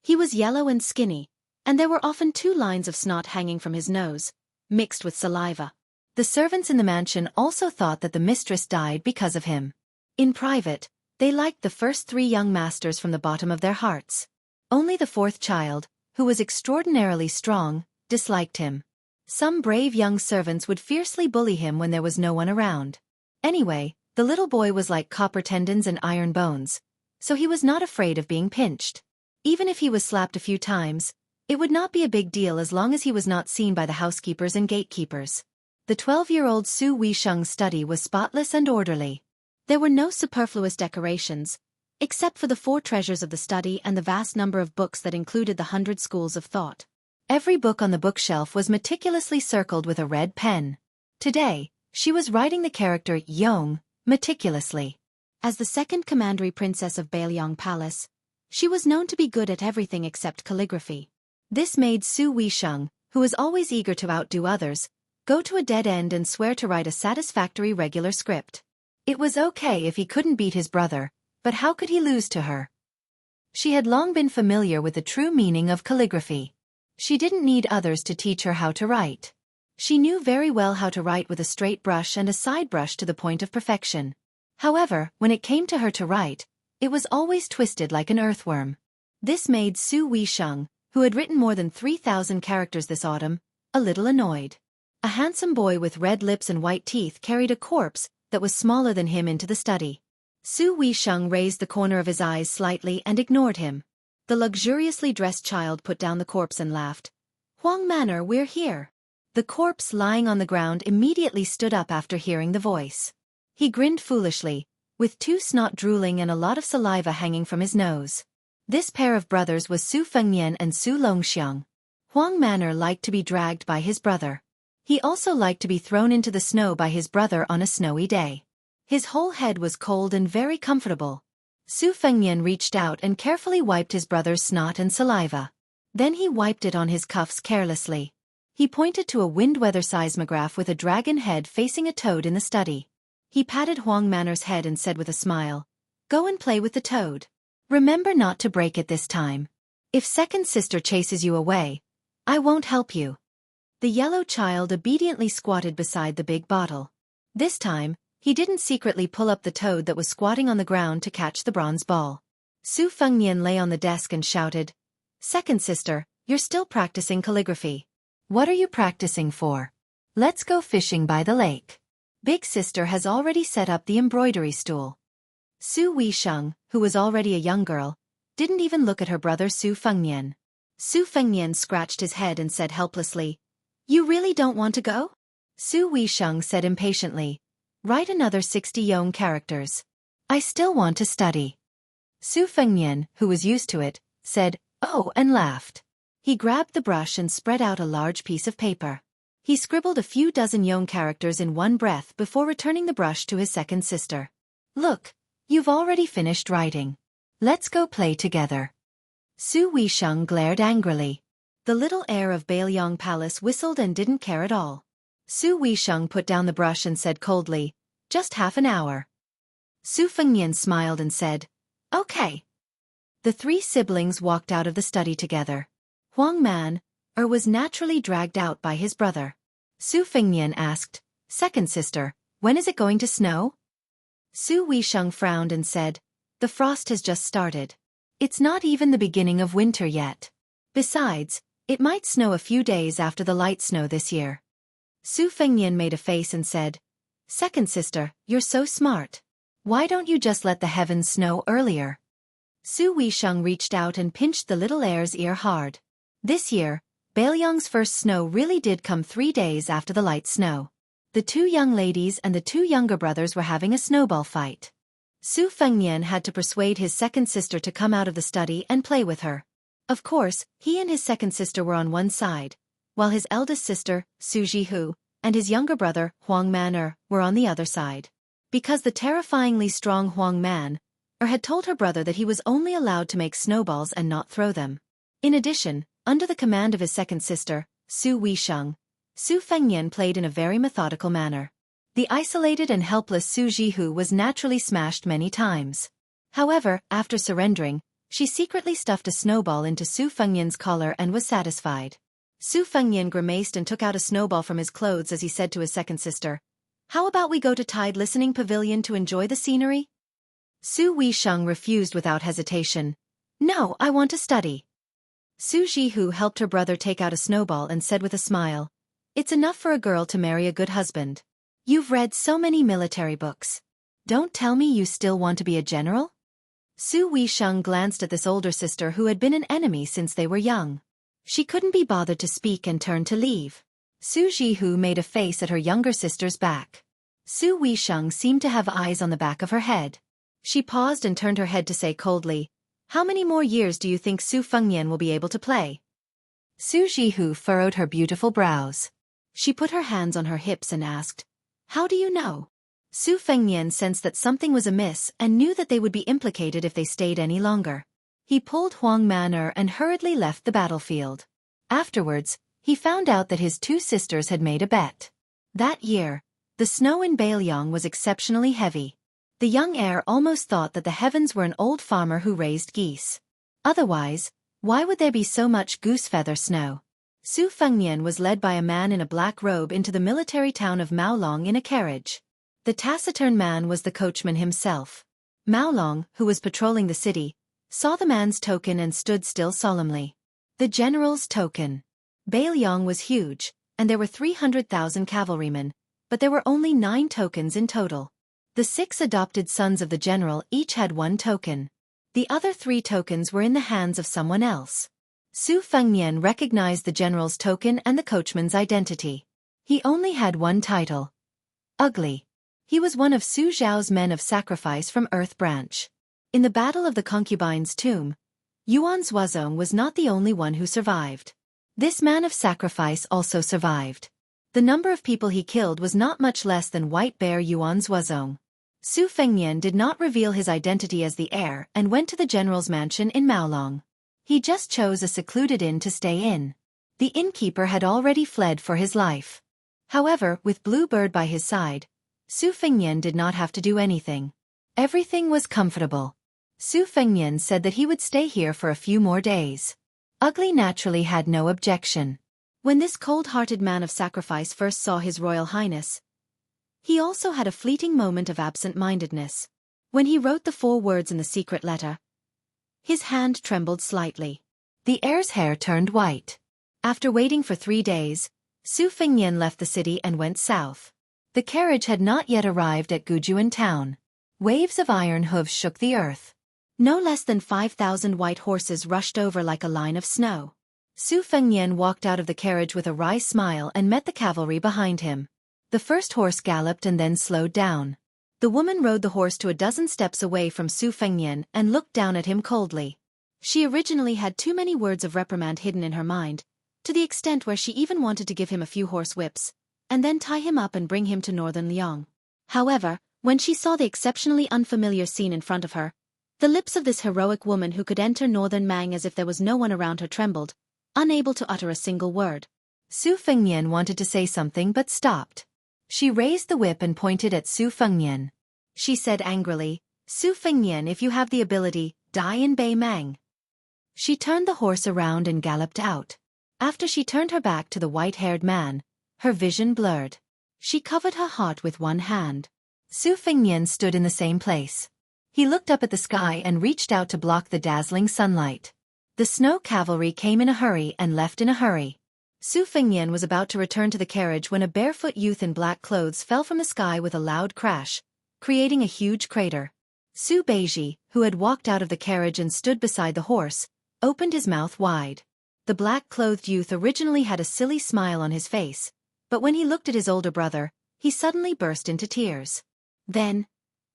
He was yellow and skinny, and there were often 2 lines of snot hanging from his nose, mixed with saliva. The servants in the mansion also thought that the mistress died because of him. In private, they liked the first 3 young masters from the bottom of their hearts. Only the 4th child, who was extraordinarily strong, disliked him. Some brave young servants would fiercely bully him when there was no one around. Anyway, the little boy was like copper tendons and iron bones, so he was not afraid of being pinched. Even if he was slapped a few times, it would not be a big deal as long as he was not seen by the housekeepers and gatekeepers. The 12-year-old Su Weisheng's study was spotless and orderly. There were no superfluous decorations, except for the 4 treasures of the study and the vast number of books that included the 100 schools of thought. Every book on the bookshelf was meticulously circled with a red pen. Today, she was writing the character Yong meticulously. As the second commandery princess of Baelyong Palace, she was known to be good at everything except calligraphy. This made Su Weisheng, who was always eager to outdo others, go to a dead end and swear to write a satisfactory regular script. It was okay if he couldn't beat his brother, but how could he lose to her? She had long been familiar with the true meaning of calligraphy. She didn't need others to teach her how to write. She knew very well how to write with a straight brush and a side brush to the point of perfection. However, when it came to her to write, it was always twisted like an earthworm. This made Su Weisheng, who had written more than 3,000 characters this autumn, a little annoyed. A handsome boy with red lips and white teeth carried a corpse that was smaller than him into the study. Su Weisheng raised the corner of his eyes slightly and ignored him. The luxuriously dressed child put down the corpse and laughed. "Huang Manor, we're here." The corpse lying on the ground immediately stood up after hearing the voice. He grinned foolishly, with 2 snot drooling and a lot of saliva hanging from his nose. This pair of brothers was Su Fengnian and Su Longxiang. Huang Manor liked to be dragged by his brother. He also liked to be thrown into the snow by his brother on a snowy day. His whole head was cold and very comfortable. Su Fengnian reached out and carefully wiped his brother's snot and saliva. Then he wiped it on his cuffs carelessly. He pointed to a wind-weather seismograph with a dragon head facing a toad in the study. He patted Huang Manor's head and said with a smile, "Go and play with the toad. Remember not to break it this time. If second sister chases you away, I won't help you." The yellow child obediently squatted beside the big bottle. This time, he didn't secretly pull up the toad that was squatting on the ground to catch the bronze ball. Su Fengnian lay on the desk and shouted, "Second sister, you're still practicing calligraphy. What are you practicing for? Let's go fishing by the lake. Big sister has already set up the embroidery stool." Su Weisheng, who was already a young girl, didn't even look at her brother Su Fengnian. Su Fengnian scratched his head and said helplessly, "You really don't want to go?" Su Weisheng said impatiently, "Write another 60 Yong characters. I still want to study." Su Fengnian, who was used to it, said, "Oh," and laughed. He grabbed the brush and spread out a large piece of paper. He scribbled a few dozen Yong characters in one breath before returning the brush to his second sister. "Look, you've already finished writing. Let's go play together." Su Weisheng glared angrily. The little heir of Bailiang Palace whistled and didn't care at all. Su Weisheng put down the brush and said coldly, "Just half an hour." Su Fengnian smiled and said, "Okay." The three siblings walked out of the study together. Huang Man was naturally dragged out by his brother. Su Fengnian asked, "Second sister, when is it going to snow?" Su Weisheng frowned and said, "The frost has just started. It's not even the beginning of winter yet. Besides, it might snow a few days after the light snow this year." Su Fengnian made a face and said, "Second sister, you're so smart. Why don't you just let the heavens snow earlier?" Su Weisheng reached out and pinched the little heir's ear hard. This year, Bailiang's first snow really did come 3 days after the light snow. The two young ladies and the two younger brothers were having a snowball fight. Su Fengnian had to persuade his second sister to come out of the study and play with her. Of course, he and his second sister were on one side, while his eldest sister, Su Jihu, and his younger brother, Huang Man were on the other side. Because the terrifyingly strong Huang Man had told her brother that he was only allowed to make snowballs and not throw them. In addition, under the command of his second sister, Su Weisheng, Su Fengnian played in a very methodical manner. The isolated and helpless Su Jihu was naturally smashed many times. However, after surrendering, she secretly stuffed a snowball into Su Fengnian's collar and was satisfied. Su Fengnian grimaced and took out a snowball from his clothes as he said to his second sister, "How about we go to Tide Listening Pavilion to enjoy the scenery?" Su Weisheng refused without hesitation. "No, I want to study." Su Jihu helped her brother take out a snowball and said with a smile, "It's enough for a girl to marry a good husband. You've read so many military books. Don't tell me you still want to be a general?" Su Weisheng glanced at this older sister who had been an enemy since they were young. She couldn't be bothered to speak and turned to leave. Su Jihu made a face at her younger sister's back. Su Weisheng seemed to have eyes on the back of her head. She paused and turned her head to say coldly, "How many more years do you think Su Fengnian will be able to play?" Su Jihu furrowed her beautiful brows. She put her hands on her hips and asked, "How do you know?" Su Fengnian sensed that something was amiss and knew that they would be implicated if they stayed any longer. He pulled Huang Man and hurriedly left the battlefield. Afterwards, he found out that his two sisters had made a bet. That year, the snow in Bailiang was exceptionally heavy. The young heir almost thought that the heavens were an old farmer who raised geese. Otherwise, why would there be so much goose feather snow? Su Fengnian was led by a man in a black robe into the military town of Maolong in a carriage. The taciturn man was the coachman himself. Maolong, who was patrolling the city, saw the man's token and stood still solemnly. The general's token. Bailiang was huge, and there were 300,000 cavalrymen, but there were only 9 tokens in total. The 6 adopted sons of the general each had 1 token. The other 3 tokens were in the hands of someone else. Su Fengnian recognized the general's token and the coachman's identity. He only had 1 title. Ugly. He was one of Su Zhao's men of sacrifice from Earth Branch. In the Battle of the Concubine's Tomb, Yuan Zuozong was not the only one who survived. This man of sacrifice also survived. The number of people he killed was not much less than White Bear Yuan's Wuzong. Su Fengnian did not reveal his identity as the heir and went to the general's mansion in Maolong. He just chose a secluded inn to stay in. The innkeeper had already fled for his life. However, with Bluebird by his side, Su Fengnian did not have to do anything. Everything was comfortable. Su Fengnian said that he would stay here for a few more days. Ugly naturally had no objection. When this cold-hearted man of sacrifice first saw His Royal Highness, he also had a fleeting moment of absent-mindedness. When he wrote the 4 words in the secret letter, his hand trembled slightly. The heir's hair turned white. After waiting for 3 days, Su Fengnian left the city and went south. The carriage had not yet arrived at Gujuan town. Waves of iron hooves shook the earth. No less than 5,000 white horses rushed over like a line of snow. Su Fengnian walked out of the carriage with a wry smile and met the cavalry behind him. The first horse galloped and then slowed down. The woman rode the horse to a dozen steps away from Su Fengnian and looked down at him coldly. She originally had too many words of reprimand hidden in her mind, to the extent where she even wanted to give him a few horse whips, and then tie him up and bring him to northern Liang. However, when she saw the exceptionally unfamiliar scene in front of her, the lips of this heroic woman who could enter northern Mang as if there was no one around her trembled, unable to utter a single word. Su Fengnian wanted to say something but stopped. She raised the whip and pointed at Su Fengnian. She said angrily, "Su Fengnian, if you have the ability, die in Bei Mang." She turned the horse around and galloped out. After she turned her back to the white-haired man, her vision blurred. She covered her heart with one hand. Su Fengnian stood in the same place. He looked up at the sky and reached out to block the dazzling sunlight. The snow cavalry came in a hurry and left in a hurry. Su Fengnian was about to return to the carriage when a barefoot youth in black clothes fell from the sky with a loud crash, creating a huge crater. Su Beiji, who had walked out of the carriage and stood beside the horse, opened his mouth wide. The black-clothed youth originally had a silly smile on his face, but when he looked at his older brother, he suddenly burst into tears. Then,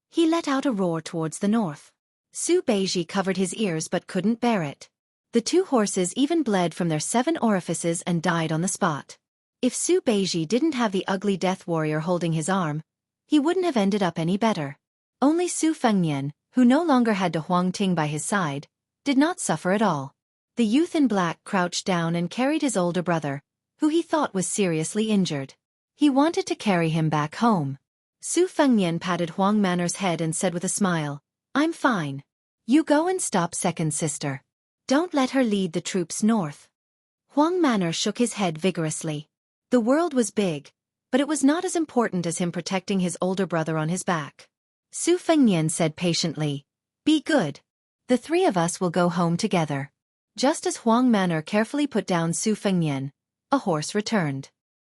he let out a roar towards the north. Su Beiji covered his ears but couldn't bear it. The 2 horses even bled from their 7 orifices and died on the spot. If Su Beiji didn't have the ugly death warrior holding his arm, he wouldn't have ended up any better. Only Su Fengnian, who no longer had De Huangting by his side, did not suffer at all. The youth in black crouched down and carried his older brother, who he thought was seriously injured. He wanted to carry him back home. Su Fengnian patted Huang Manor's head and said with a smile, "I'm fine. You go and stop second sister. Don't let her lead the troops north." Huang Manor shook his head vigorously. The world was big, but it was not as important as him protecting his older brother on his back. Su Fengnian said patiently, "Be good. The 3 of us will go home together." Just as Huang Manor carefully put down Su Fengnian, a horse returned.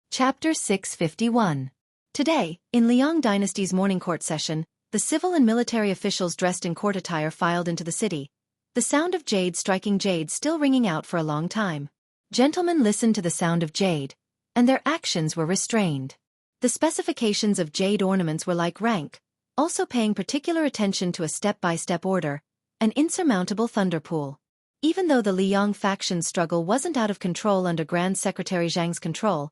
Chapter 651. Today, in Liang Dynasty's morning court session, the civil and military officials dressed in court attire filed into the city, the sound of jade striking jade still ringing out for a long time. Gentlemen listened to the sound of jade, and their actions were restrained. The specifications of jade ornaments were like rank, also paying particular attention to a step-by-step order, an insurmountable thunderpool. Even though the Liang faction struggle wasn't out of control under Grand Secretary Zhang's control,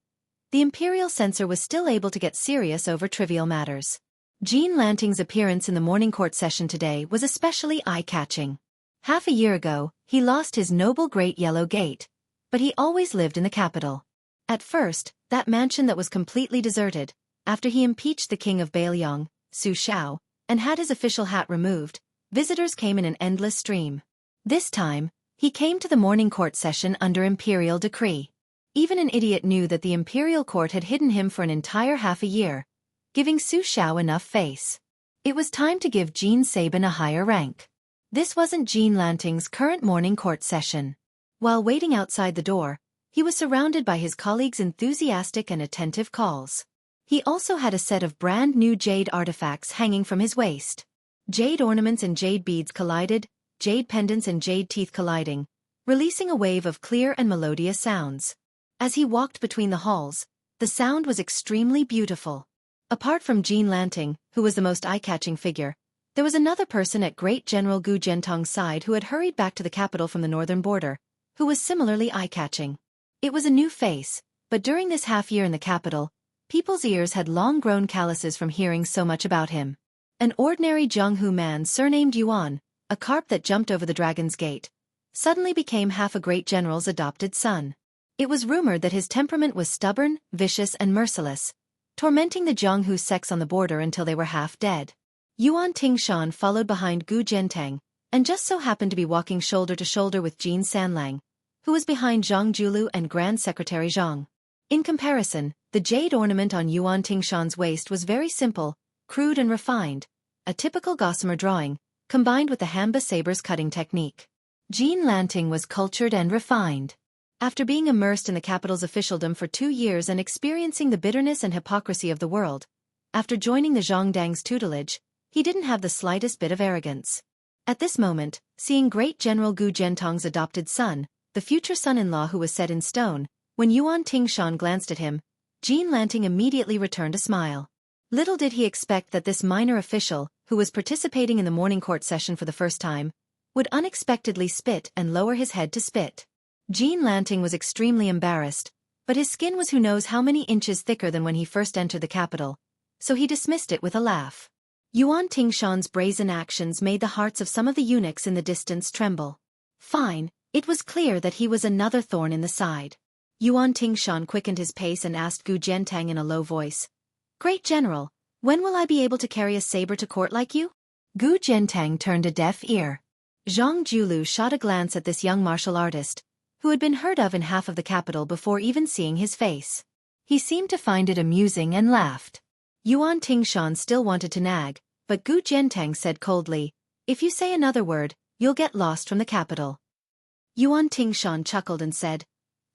the Imperial censor was still able to get serious over trivial matters. Jean Lanting's appearance in the morning court session today was especially eye-catching. Half a year ago, he lost his noble Great Yellow Gate, but he always lived in the capital. At first, that mansion that was completely deserted, after he impeached the king of Bailiang, Su Xiao, and had his official hat removed, visitors came in an endless stream. This time, he came to the morning court session under imperial decree. Even an idiot knew that the imperial court had hidden him for an entire half a year, giving Su Xiao enough face. It was time to give Jean Sabin a higher rank. This wasn't Jean Lanting's current morning court session. While waiting outside the door, he was surrounded by his colleagues' enthusiastic and attentive calls. He also had a set of brand new jade artifacts hanging from his waist. Jade ornaments and jade beads collided, jade pendants and jade teeth colliding, releasing a wave of clear and melodious sounds. As he walked between the halls, the sound was extremely beautiful. Apart from Jean Lanting, who was the most eye-catching figure, there was another person at Great General Gu Gentong's side who had hurried back to the capital from the northern border, who was similarly eye-catching. It was a new face, but during this half-year in the capital, people's ears had long grown calluses from hearing so much about him. An ordinary Jianghu man surnamed Yuan, a carp that jumped over the dragon's gate, suddenly became half a great general's adopted son. It was rumored that his temperament was stubborn, vicious and merciless, tormenting the Jianghu sex on the border until they were half dead. Yuan Tingshan followed behind Gu Jiantang, and just so happened to be walking shoulder to shoulder with Jin Sanlang, who was behind Zhang Julu and Grand Secretary Zhang. In comparison, the jade ornament on Yuan Tingshan's waist was very simple, crude and refined, a typical gossamer drawing, combined with the Hamba saber's cutting technique. Jin Lanting was cultured and refined. After being immersed in the capital's officialdom for 2 years and experiencing the bitterness and hypocrisy of the world, after joining the Zhongdang's tutelage, he didn't have the slightest bit of arrogance. At this moment, seeing Great General Gu Jiantang's adopted son, the future son-in-law who was set in stone, when Yuan Tingshan glanced at him, Jin Lanting immediately returned a smile. Little did he expect that this minor official, who was participating in the morning court session for the first time, would unexpectedly spit and lower his head to spit. Jin Lanting was extremely embarrassed, but his skin was who knows how many inches thicker than when he first entered the capital, so he dismissed it with a laugh. Yuan Tingshan's brazen actions made the hearts of some of the eunuchs in the distance tremble. Fine, it was clear that he was another thorn in the side. Yuan Tingshan quickened his pace and asked Gu Jiantang in a low voice, "Great General, when will I be able to carry a saber to court like you?" Gu Jiantang turned a deaf ear. Zhang Julu shot a glance at this young martial artist, who had been heard of in half of the capital before even seeing his face. He seemed to find it amusing and laughed. Yuan Tingshan still wanted to nag, but Gu Jiantang said coldly, "If you say another word, you'll get lost from the capital." Yuan Tingshan chuckled and said,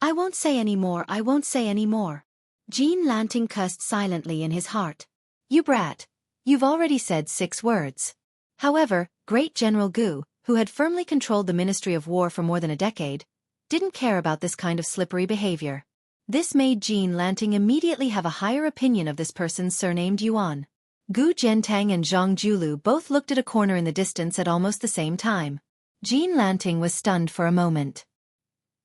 "I won't say any more, I won't say any more." Jin Lanting cussed silently in his heart. "You brat, you've already said 6 words. However, Great General Gu, who had firmly controlled the Ministry of War for more than a decade, didn't care about this kind of slippery behavior. This made Jin Lanting immediately have a higher opinion of this person surnamed Yuan. Gu Jiantang and Zhang Julu both looked at a corner in the distance at almost the same time. Jin Lanting was stunned for a moment.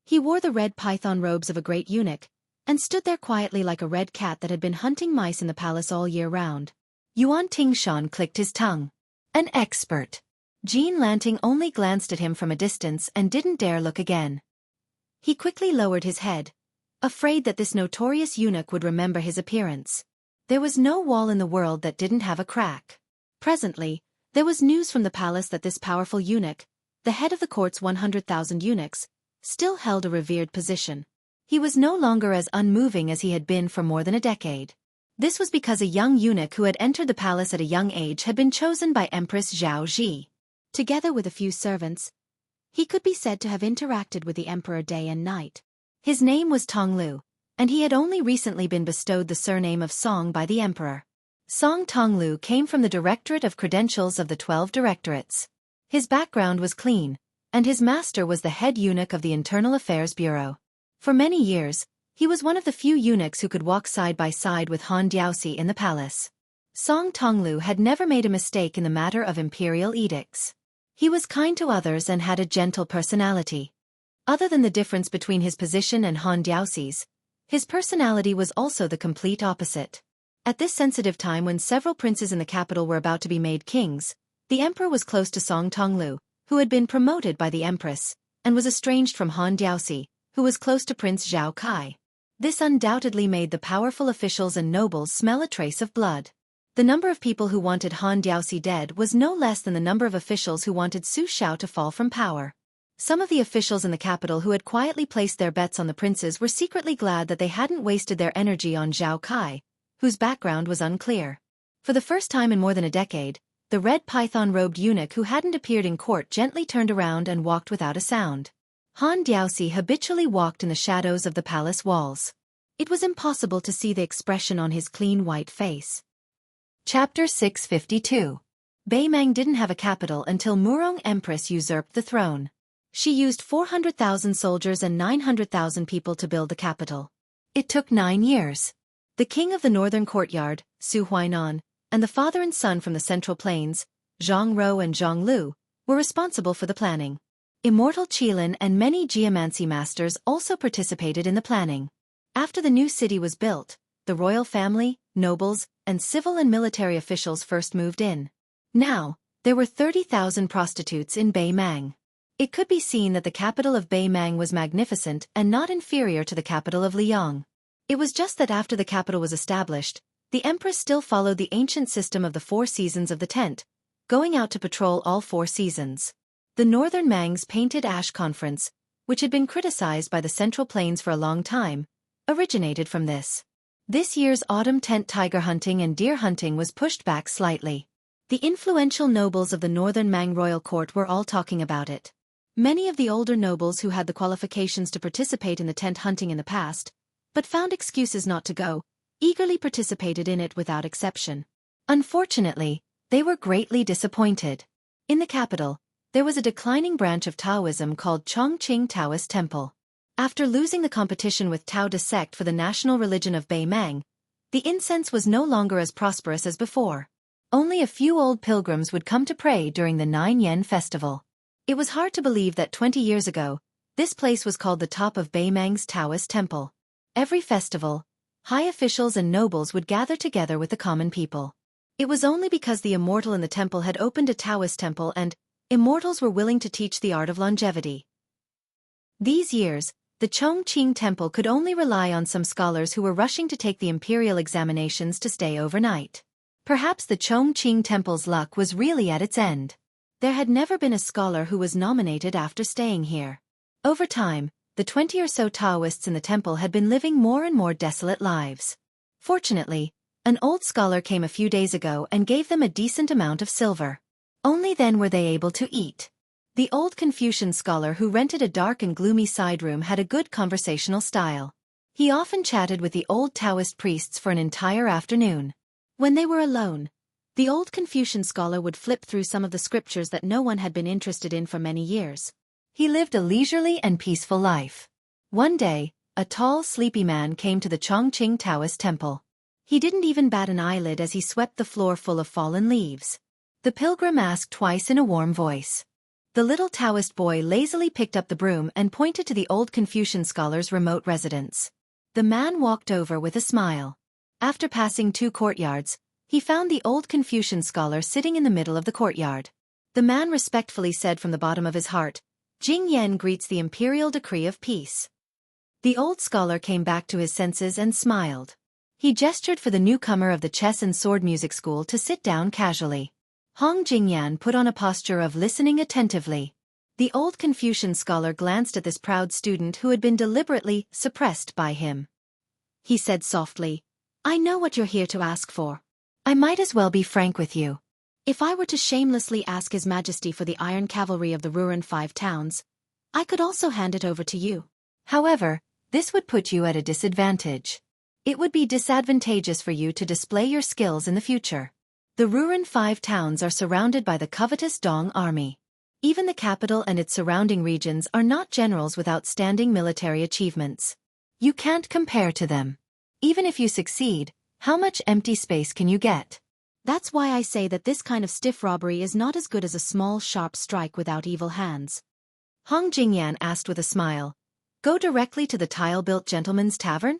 He wore the red python robes of a great eunuch, and stood there quietly like a red cat that had been hunting mice in the palace all year round. Yuan Tingshan clicked his tongue. An expert. Jin Lanting only glanced at him from a distance and didn't dare look again. He quickly lowered his head, afraid that this notorious eunuch would remember his appearance. There was no wall in the world that didn't have a crack. Presently, there was news from the palace that this powerful eunuch, the head of the court's 100,000 eunuchs, still held a revered position. He was no longer as unmoving as he had been for more than a decade. This was because a young eunuch who had entered the palace at a young age had been chosen by Empress Zhao Ji. Together with a few servants, he could be said to have interacted with the emperor day and night. His name was Tonglu, and he had only recently been bestowed the surname of Song by the emperor. Song Tonglu came from the Directorate of Credentials of the 12 Directorates. His background was clean, and his master was the head eunuch of the Internal Affairs Bureau. For many years, he was one of the few eunuchs who could walk side by side with Han Diaoxi in the palace. Song Tonglu had never made a mistake in the matter of imperial edicts. He was kind to others and had a gentle personality. Other than the difference between his position and Han Diaoxi's, his personality was also the complete opposite. At this sensitive time when several princes in the capital were about to be made kings, the emperor was close to Song Tonglu, who had been promoted by the empress, and was estranged from Han Diaoxi, who was close to Prince Zhao Kai. This undoubtedly made the powerful officials and nobles smell a trace of blood. The number of people who wanted Han Diaoxi dead was no less than the number of officials who wanted Su Xiao to fall from power. Some of the officials in the capital who had quietly placed their bets on the princes were secretly glad that they hadn't wasted their energy on Zhao Kai, whose background was unclear. For the first time in more than a decade, the red python-robed eunuch who hadn't appeared in court gently turned around and walked without a sound. Han Diaoxi habitually walked in the shadows of the palace walls. It was impossible to see the expression on his clean white face. Chapter 652. Beimang didn't have a capital until Murong Empress usurped the throne. She used 400,000 soldiers and 900,000 people to build the capital. It took 9 years. The king of the northern courtyard, Su Huainan, and the father and son from the central plains, Zhang Rou and Zhang Lu, were responsible for the planning. Immortal Qilin and many geomancy masters also participated in the planning. After the new city was built, the royal family, nobles, and civil and military officials first moved in. Now, there were 30,000 prostitutes in Bei Mang. It could be seen that the capital of Bei Mang was magnificent and not inferior to the capital of Liang. It was just that after the capital was established, the empress still followed the ancient system of the 4 seasons of the tent, going out to patrol all 4 seasons. The Northern Mang's Painted Ash Conference, which had been criticized by the Central Plains for a long time, originated from this. This year's autumn tent tiger hunting and deer hunting was pushed back slightly. The influential nobles of the Northern Mang royal court were all talking about it. Many of the older nobles who had the qualifications to participate in the tent hunting in the past, but found excuses not to go, eagerly participated in it without exception. Unfortunately, they were greatly disappointed. In the capital, there was a declining branch of Taoism called Chongqing Taoist Temple. After losing the competition with Tao De sect for the national religion of Bei Mang, the incense was no longer as prosperous as before. Only a few old pilgrims would come to pray during the 9 Yen festival. It was hard to believe that 20 years ago, this place was called the top of Bei Mang's Taoist temple. Every festival, high officials and nobles would gather together with the common people. It was only because the immortal in the temple had opened a Taoist temple and immortals were willing to teach the art of longevity. These years, the Chongqing Temple could only rely on some scholars who were rushing to take the imperial examinations to stay overnight. Perhaps the Chongqing Temple's luck was really at its end. There had never been a scholar who was nominated after staying here. Over time, the 20 or so Taoists in the temple had been living more and more desolate lives. Fortunately, an old scholar came a few days ago and gave them a decent amount of silver. Only then were they able to eat. The old Confucian scholar who rented a dark and gloomy side room had a good conversational style. He often chatted with the old Taoist priests for an entire afternoon. When they were alone, the old Confucian scholar would flip through some of the scriptures that no one had been interested in for many years. He lived a leisurely and peaceful life. One day, a tall, sleepy man came to the Chongqing Taoist temple. He didn't even bat an eyelid as he swept the floor full of fallen leaves. The pilgrim asked twice in a warm voice. The little Taoist boy lazily picked up the broom and pointed to the old Confucian scholar's remote residence. The man walked over with a smile. After passing 2 courtyards, he found the old Confucian scholar sitting in the middle of the courtyard. The man respectfully said from the bottom of his heart, "Jing Yan greets the imperial decree of peace." The old scholar came back to his senses and smiled. He gestured for the newcomer of the chess and sword music school to sit down casually. Hong Jingyan put on a posture of listening attentively. The old Confucian scholar glanced at this proud student who had been deliberately suppressed by him. He said softly, "I know what you're here to ask for. I might as well be frank with you. If I were to shamelessly ask His Majesty for the iron cavalry of the ruined 5 towns, I could also hand it over to you. However, this would put you at a disadvantage. It would be disadvantageous for you to display your skills in the future. The ruined 5 towns are surrounded by the covetous Dong army. Even the capital and its surrounding regions are not generals with outstanding military achievements. You can't compare to them. Even if you succeed, how much empty space can you get? That's why I say that this kind of stiff robbery is not as good as a small sharp strike without evil hands." Hong Jingyan asked with a smile, "Go directly to the tile-built gentleman's tavern?"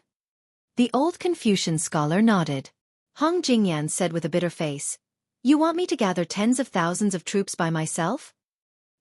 The old Confucian scholar nodded. Hong Jingyan said with a bitter face, "You want me to gather tens of thousands of troops by myself?"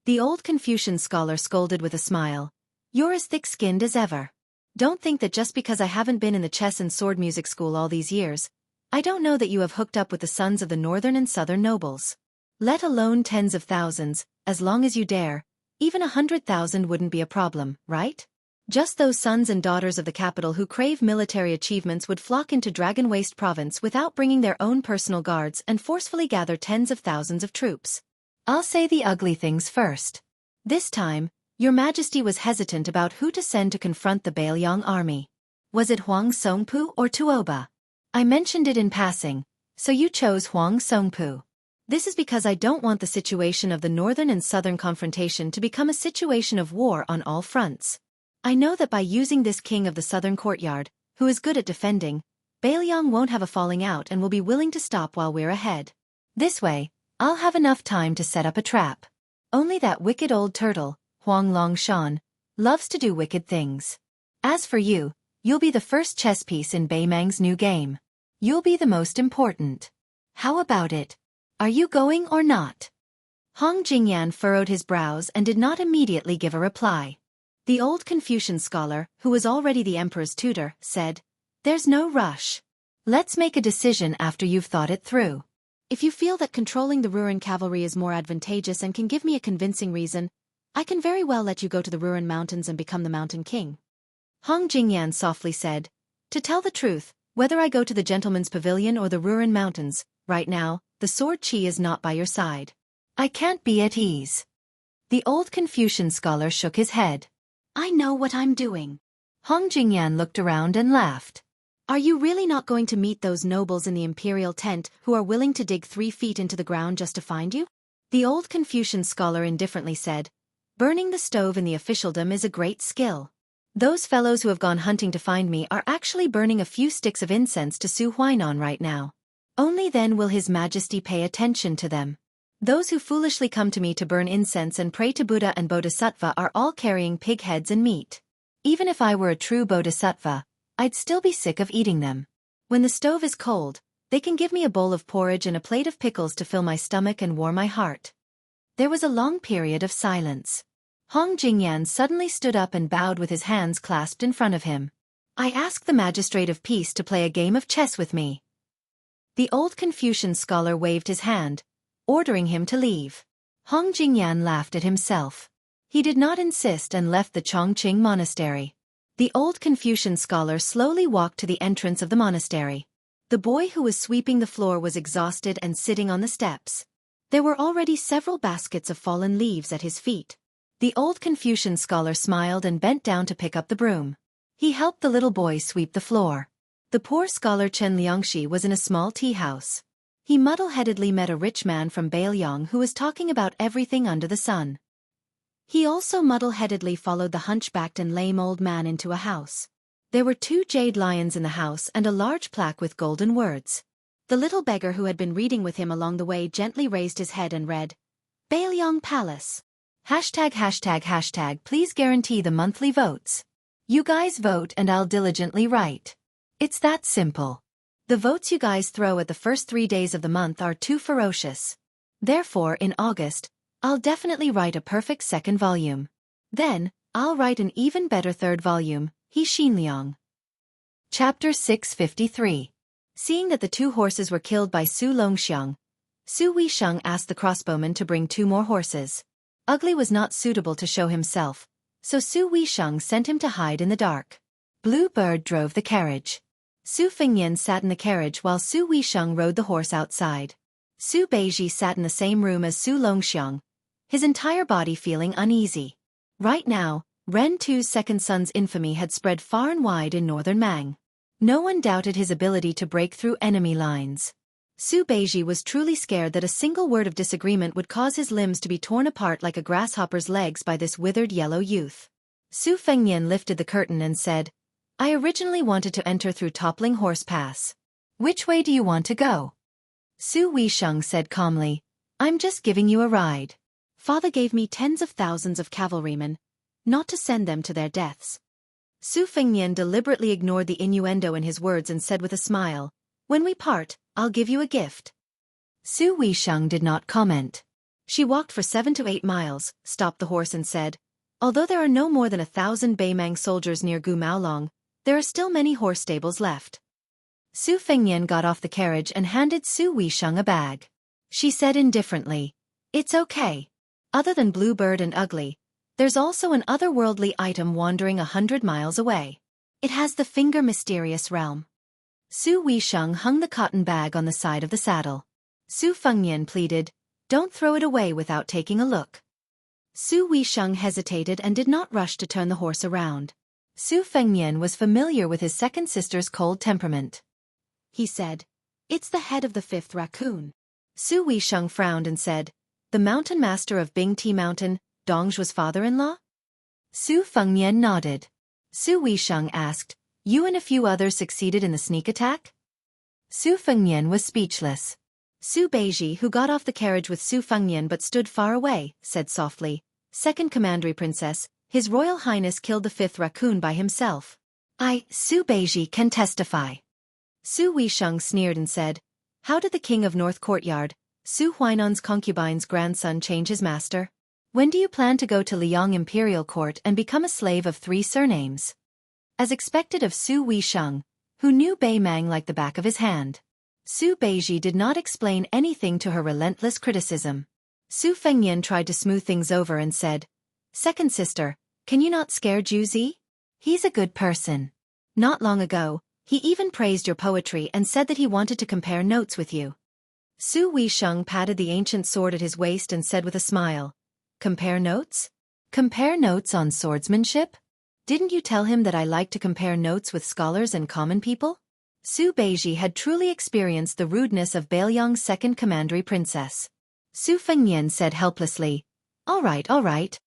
The old Confucian scholar scolded with a smile, "You're as thick-skinned as ever. Don't think that just because I haven't been in the chess and sword music school all these years, I don't know that you have hooked up with the sons of the northern and southern nobles. Let alone tens of thousands, as long as you dare, even 100,000 wouldn't be a problem, right? Just those sons and daughters of the capital who crave military achievements would flock into Dragon Waste Province without bringing their own personal guards and forcefully gather tens of thousands of troops. I'll say the ugly things first. This time, Your Majesty was hesitant about who to send to confront the Bailiang army. Was it Huang Songpu or Tuoba? I mentioned it in passing, so you chose Huang Songpu. This is because I don't want the situation of the northern and southern confrontation to become a situation of war on all fronts. I know that by using this king of the southern courtyard, who is good at defending, Bailiang won't have a falling out and will be willing to stop while we're ahead. This way, I'll have enough time to set up a trap. Only that wicked old turtle, Huang Longshan, loves to do wicked things. As for you, you'll be the first chess piece in Beimang's new game. You'll be the most important. How about it? Are you going or not? Hong Jingyan furrowed his brows and did not immediately give a reply. The old Confucian scholar, who was already the emperor's tutor, said, "There's no rush. Let's make a decision after you've thought it through. If you feel that controlling the Ruren cavalry is more advantageous and can give me a convincing reason, I can very well let you go to the Ruren Mountains and become the Mountain King." Hong Jingyan softly said, "To tell the truth, whether I go to the Gentleman's Pavilion or the Ruren Mountains, right now, the sword chi is not by your side. I can't be at ease." The old Confucian scholar shook his head. "I know what I'm doing." Hong Jingyan looked around and laughed. "Are you really not going to meet those nobles in the imperial tent who are willing to dig 3 feet into the ground just to find you?" The old Confucian scholar indifferently said, "Burning the stove in the officialdom is a great skill. Those fellows who have gone hunting to find me are actually burning a few sticks of incense to Su Huainan right now. Only then will His Majesty pay attention to them. Those who foolishly come to me to burn incense and pray to Buddha and Bodhisattva are all carrying pig heads and meat. Even if I were a true Bodhisattva, I'd still be sick of eating them. When the stove is cold, they can give me a bowl of porridge and a plate of pickles to fill my stomach and warm my heart." There was a long period of silence. Hong Jingyan suddenly stood up and bowed with his hands clasped in front of him. "I ask the Magistrate of Peace to play a game of chess with me." The old Confucian scholar waved his hand, ordering him to leave. Hong Jingyan laughed at himself. He did not insist and left the Chongqing monastery. The old Confucian scholar slowly walked to the entrance of the monastery. The boy who was sweeping the floor was exhausted and sitting on the steps. There were already several baskets of fallen leaves at his feet. The old Confucian scholar smiled and bent down to pick up the broom. He helped the little boy sweep the floor. The poor scholar Chen Liangshi was in a small tea house. He muddle-headedly met a rich man from Bailiang who was talking about everything under the sun. He also muddle-headedly followed the hunchbacked and lame old man into a house. There were 2 jade lions in the house and a large plaque with golden words. The little beggar who had been reading with him along the way gently raised his head and read, "Bailiang Palace. ####, please guarantee the monthly votes. You guys vote and I'll diligently write. It's that simple. The votes you guys throw at the first 3 days of the month are too ferocious. Therefore in August, I'll definitely write a perfect 2nd volume. Then, I'll write an even better 3rd volume, He Xinliang." Chapter 653. Seeing that the 2 horses were killed by Su Longxiang, Su Weisheng asked the crossbowman to bring 2 more horses. Ugly was not suitable to show himself, so Su Weisheng sent him to hide in the dark. Blue Bird drove the carriage. Su Fengyan sat in the carriage while Su Weisheng rode the horse outside. Su Beiji sat in the same room as Su Longxiang, his entire body feeling uneasy. Right now, Ren Tu's second son's infamy had spread far and wide in northern Mang. No one doubted his ability to break through enemy lines. Su Beiji was truly scared that a single word of disagreement would cause his limbs to be torn apart like a grasshopper's legs by this withered yellow youth. Su Fengyan lifted the curtain and said, "I originally wanted to enter through Toppling Horse Pass. Which way do you want to go?" Su Weisheng said calmly, "I'm just giving you a ride. Father gave me tens of thousands of cavalrymen, not to send them to their deaths." Su Fengyan deliberately ignored the innuendo in his words and said with a smile, "When we part, I'll give you a gift." Su Weisheng did not comment. She walked for 7 to 8 miles, stopped the horse and said, "Although there are no more than 1,000 Beimang soldiers near Gu Maolong, there are still many horse stables left." Su Fengyan got off the carriage and handed Su Weisheng a bag. She said indifferently, "It's okay. Other than Bluebird and Ugly, there's also an otherworldly item wandering 100 miles away. It has the finger mysterious realm." Su Weisheng hung the cotton bag on the side of the saddle. Su Fengyan pleaded, "Don't throw it away without taking a look." Su Weisheng hesitated and did not rush to turn the horse around. Su Fengyan was familiar with his second sister's cold temperament. He said, "It's the head of the 5th raccoon." Su Weisheng frowned and said, "The mountain master of Bingti Mountain, Dongzhu's father-in-law?" Su Fengyan nodded. Su Weisheng asked, "You and a few others succeeded in the sneak attack?" Su Fengyan was speechless. Su Beiji, who got off the carriage with Su Fengyan but stood far away, said softly, Second Commandery Princess, His Royal Highness killed the 5th raccoon by himself. Su Beiji, can testify. Su Weisheng sneered and said, how did the king of North Courtyard, Su Huainan's concubine's grandson, change his master? When do you plan to go to Liang Imperial Court and become a slave of 3 surnames? As expected of Su Weisheng, who knew Bei Mang like the back of his hand, Su Beiji did not explain anything to her relentless criticism. Su Fengnian tried to smooth things over and said, second sister, can you not scare Juzi? He's a good person. Not long ago, he even praised your poetry and said that he wanted to compare notes with you. Su Weisheng patted the ancient sword at his waist and said with a smile, compare notes? Compare notes on swordsmanship? Didn't you tell him that I like to compare notes with scholars and common people? Su Beiji had truly experienced the rudeness of Beiliang's second commandery princess. Su Fengnian said helplessly, all right.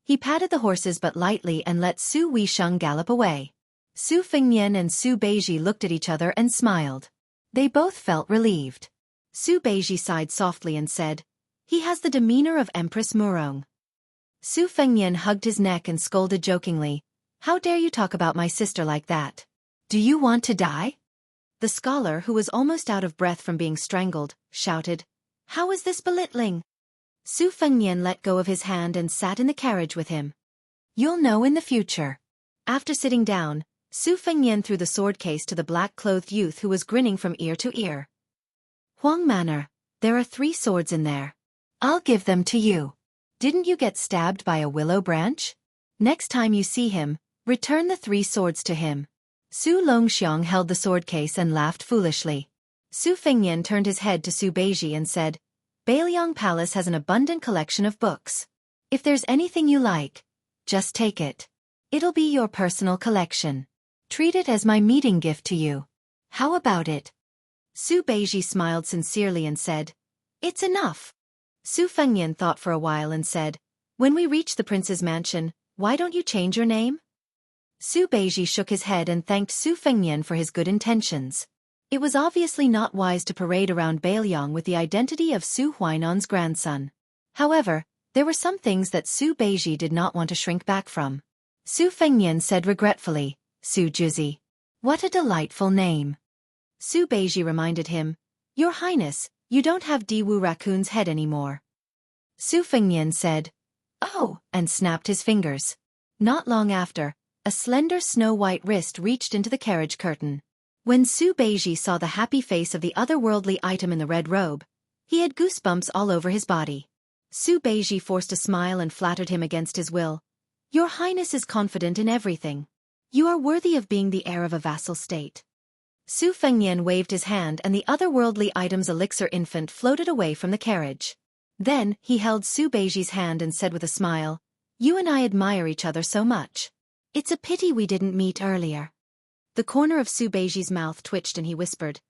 He patted the horses but lightly and let Su Weisheng gallop away. Su Fengnian and Su Beiji looked at each other and smiled. They both felt relieved. Su Beiji sighed softly and said, he has the demeanor of Empress Murong. Su Fengnian hugged his neck and scolded jokingly, how dare you talk about my sister like that? Do you want to die? The scholar, who was almost out of breath from being strangled, shouted, how is this belittling? Su Fengnian let go of his hand and sat in the carriage with him. You'll know in the future. After sitting down, Su Fengnian threw the sword case to the black-clothed youth who was grinning from ear to ear. Huang Manor, there are 3 swords in there. I'll give them to you. Didn't you get stabbed by a willow branch? Next time you see him, return the 3 swords to him. Su Longxiang held the sword case and laughed foolishly. Su Fengnian turned his head to Su Beiji and said, Beiliang Palace has an abundant collection of books. If there's anything you like, just take it. It'll be your personal collection. Treat it as my meeting gift to you. How about it? Su Beiji smiled sincerely and said, it's enough. Su Fengnian thought for a while and said, when we reach the prince's mansion, why don't you change your name? Su Beiji shook his head and thanked Su Fengnian for his good intentions. It was obviously not wise to parade around Beiliang with the identity of Su Huainan's grandson. However, there were some things that Su Beiji did not want to shrink back from. Su Fengnian said regretfully, Su Juzi. What a delightful name. Su Beiji reminded him, Your Highness, you don't have Diwu Raccoon's head anymore. Su Fengnian said, oh, and snapped his fingers. Not long after, a slender snow-white wrist reached into the carriage curtain. When Su Beiji saw the happy face of the otherworldly item in the red robe, he had goosebumps all over his body. Su Beiji forced a smile and flattered him against his will. Your Highness is confident in everything. You are worthy of being the heir of a vassal state. Su Fengnian waved his hand and the otherworldly item's elixir infant floated away from the carriage. Then, he held Su Beiji's hand and said with a smile, You and I admire each other so much. It's a pity we didn't meet earlier. The corner of Su Beiji's mouth twitched and he whispered,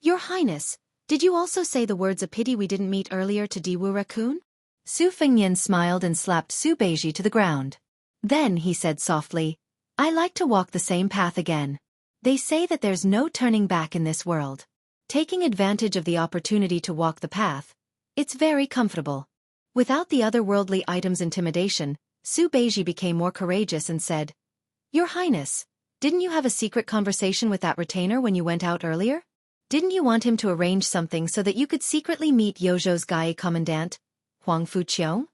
Your Highness, did you also say the words a pity we didn't meet earlier to Diwu Raccoon? Su Fengnian smiled and slapped Su Beiji to the ground. Then he said softly, I like to walk the same path again. They say that there's no turning back in this world. Taking advantage of the opportunity to walk the path, it's very comfortable. Without the otherworldly item's intimidation, Su Beiji became more courageous and said, Your Highness, didn't you have a secret conversation with that retainer when you went out earlier? Didn't you want him to arrange something so that you could secretly meet Yozhou's Gai commandant, Huang Fuqiong?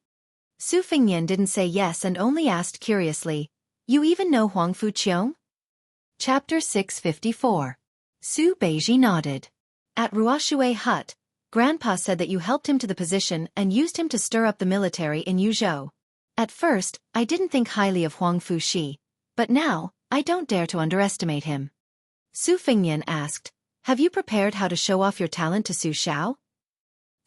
Su Fengnian didn't say yes and only asked curiously, You even know Huang Fuqiong? Chapter 654. Su Beiji nodded. At Ruoshui Hut, Grandpa said that you helped him to the position and used him to stir up the military in Yuzhou. At first, I didn't think highly of Huang Fuxi, but now, I don't dare to underestimate him. Su Fengnian asked, Have you prepared how to show off your talent to Su Xiao?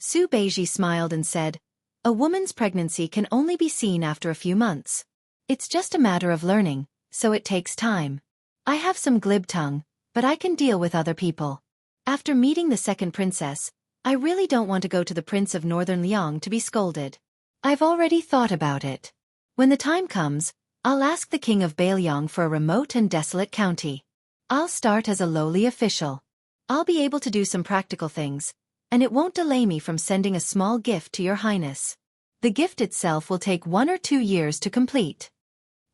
Su Beiji smiled and said, A woman's pregnancy can only be seen after a few months. It's just a matter of learning, so it takes time. I have some glib tongue, but I can deal with other people. After meeting the second princess, I really don't want to go to the Prince of Northern Liang to be scolded. I've already thought about it. When the time comes, I'll ask the king of Beiliang for a remote and desolate county. I'll start as a lowly official. I'll be able to do some practical things, and it won't delay me from sending a small gift to your highness. The gift itself will take 1 or 2 years to complete.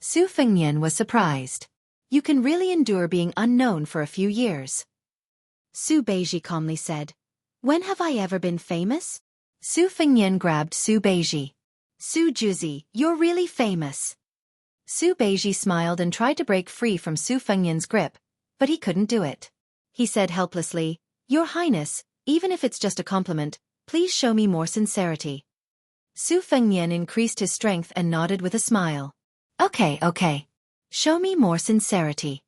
Su Fengnian was surprised. You can really endure being unknown for a few years. Su Beiji calmly said. When have I ever been famous? Su Fengnian grabbed Su Beiji. Su Juzi, you're really famous. Su Beiji smiled and tried to break free from Su Fengnian's grip, but he couldn't do it. He said helplessly, Your Highness, even if it's just a compliment, please show me more sincerity. Su Fengnian increased his strength and nodded with a smile. Okay. Show me more sincerity.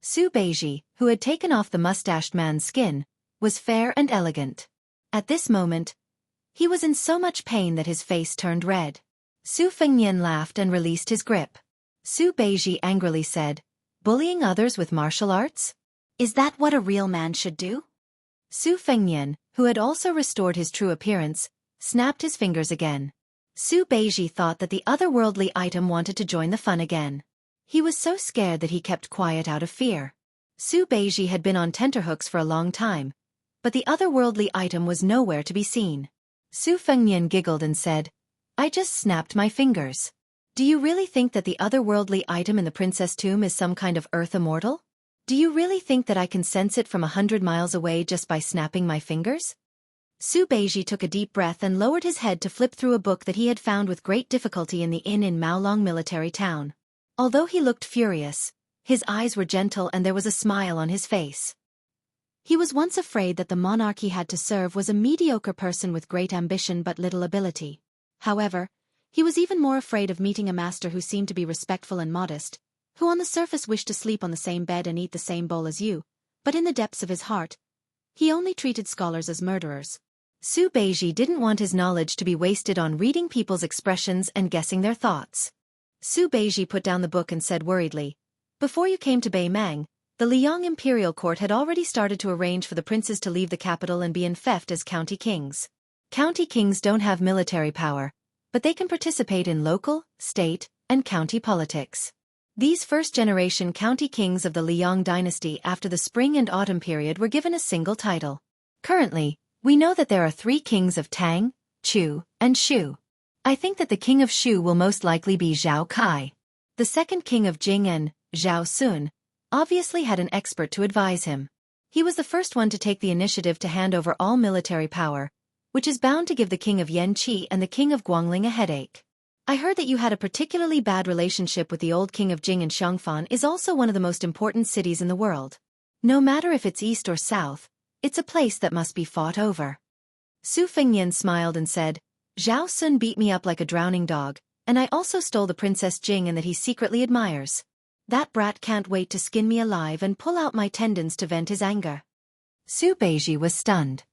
Su Beiji, who had taken off the mustached man's skin, was fair and elegant. At this moment, he was in so much pain that his face turned red. Su Fengnian laughed and released his grip. Su Beiji angrily said, Bullying others with martial arts? Is that what a real man should do? Su Fengnian, who had also restored his true appearance, snapped his fingers again. Su Beiji thought that the otherworldly item wanted to join the fun again. He was so scared that he kept quiet out of fear. Su Beiji had been on tenterhooks for a long time, but the otherworldly item was nowhere to be seen. Su Fengnian giggled and said, I just snapped my fingers. Do you really think that the otherworldly item in the princess tomb is some kind of earth immortal? Do you really think that I can sense it from 100 miles away just by snapping my fingers? Su Beiji took a deep breath and lowered his head to flip through a book that he had found with great difficulty in the inn in Maolong military town. Although he looked furious, his eyes were gentle and there was a smile on his face. He was once afraid that the monarch he had to serve was a mediocre person with great ambition but little ability. However, he was even more afraid of meeting a master who seemed to be respectful and modest, who on the surface wished to sleep on the same bed and eat the same bowl as you, but in the depths of his heart, he only treated scholars as murderers. Su Beiji didn't want his knowledge to be wasted on reading people's expressions and guessing their thoughts. Su Beiji put down the book and said worriedly, Before you came to Beimang, the Liang imperial court had already started to arrange for the princes to leave the capital and be enfeoffed as county kings. County kings don't have military power, but they can participate in local, state, and county politics. These first-generation county kings of the Liang dynasty after the spring and autumn period were given a single title. Currently, we know that there are 3 kings of Tang, Chu, and Shu. I think that the king of Shu will most likely be Zhao Kai. The second king of Jing and Zhao Sun obviously had an expert to advise him. He was the first one to take the initiative to hand over all military power, which is bound to give the king of Yanqi and the king of Guangling a headache. I heard that you had a particularly bad relationship with the old king of Jing, and Xiangfan is also one of the most important cities in the world. No matter if it's east or south, it's a place that must be fought over. Su Fengnian smiled and said, Zhao Sun beat me up like a drowning dog, and I also stole the Princess Jing and that he secretly admires. That brat can't wait to skin me alive and pull out my tendons to vent his anger. Su Beiji was stunned.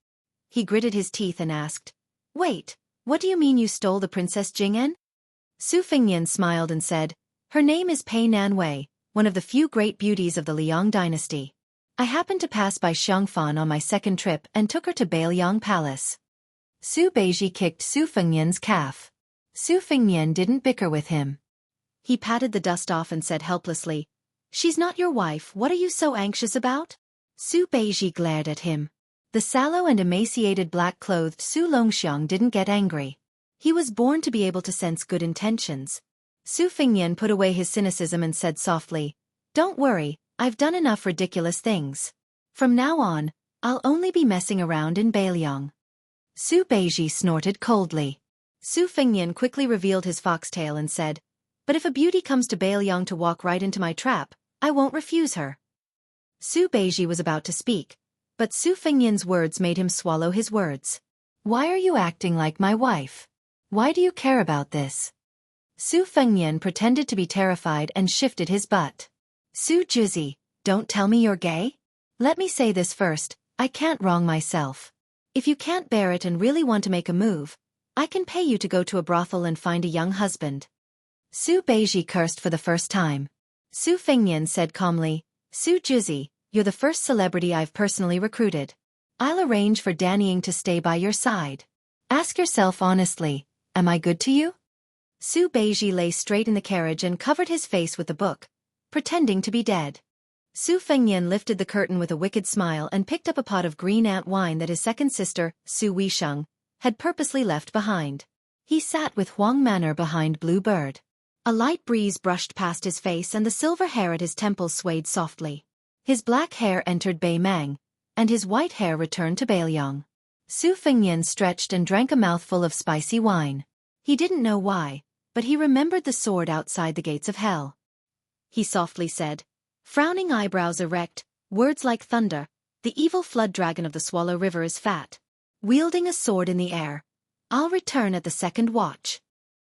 He gritted his teeth and asked, Wait, what do you mean you stole the Princess Jing? Su Fengnian smiled and said, Her name is Pei Nanwei, one of the few great beauties of the Liang dynasty. I happened to pass by Xiangfan on my second trip and took her to Bailiang Palace. Su Beiji kicked Su Fengnian's calf. Su Fengnian didn't bicker with him. He patted the dust off and said helplessly, She's not your wife, what are you so anxious about? Su Beiji glared at him. The sallow and emaciated black-clothed Su Longxiang didn't get angry. He was born to be able to sense good intentions. Su Fengnian put away his cynicism and said softly, Don't worry, I've done enough ridiculous things. From now on, I'll only be messing around in Bailiang. Su Beiji snorted coldly. Su Fengnian quickly revealed his foxtail and said, But if a beauty comes to Bailiang to walk right into my trap, I won't refuse her. Su Beiji was about to speak, but Su Fengnian's words made him swallow his words. Why are you acting like my wife? Why do you care about this? Su Fengnian pretended to be terrified and shifted his butt. Su Juzi, don't tell me you're gay? Let me say this first, I can't wrong myself. If you can't bear it and really want to make a move, I can pay you to go to a brothel and find a young husband. Su Beiji cursed for the first time. Su Fengnian said calmly, Su Juzi, you're the first celebrity I've personally recruited. I'll arrange for Dannying to stay by your side. Ask yourself honestly, am I good to you? Su Beiji lay straight in the carriage and covered his face with the book, pretending to be dead. Su Fengnian lifted the curtain with a wicked smile and picked up a pot of green ant wine that his second sister, Su Weisheng, had purposely left behind. He sat with Huang Manor behind Blue Bird. A light breeze brushed past his face and the silver hair at his temples swayed softly. His black hair entered Bei Mang, and his white hair returned to Bailiang. Su Fengnian stretched and drank a mouthful of spicy wine. He didn't know why, but he remembered the sword outside the gates of hell. He softly said, frowning eyebrows erect, words like thunder, the evil flood dragon of the Swallow River is fat. Wielding a sword in the air. I'll return at the second watch.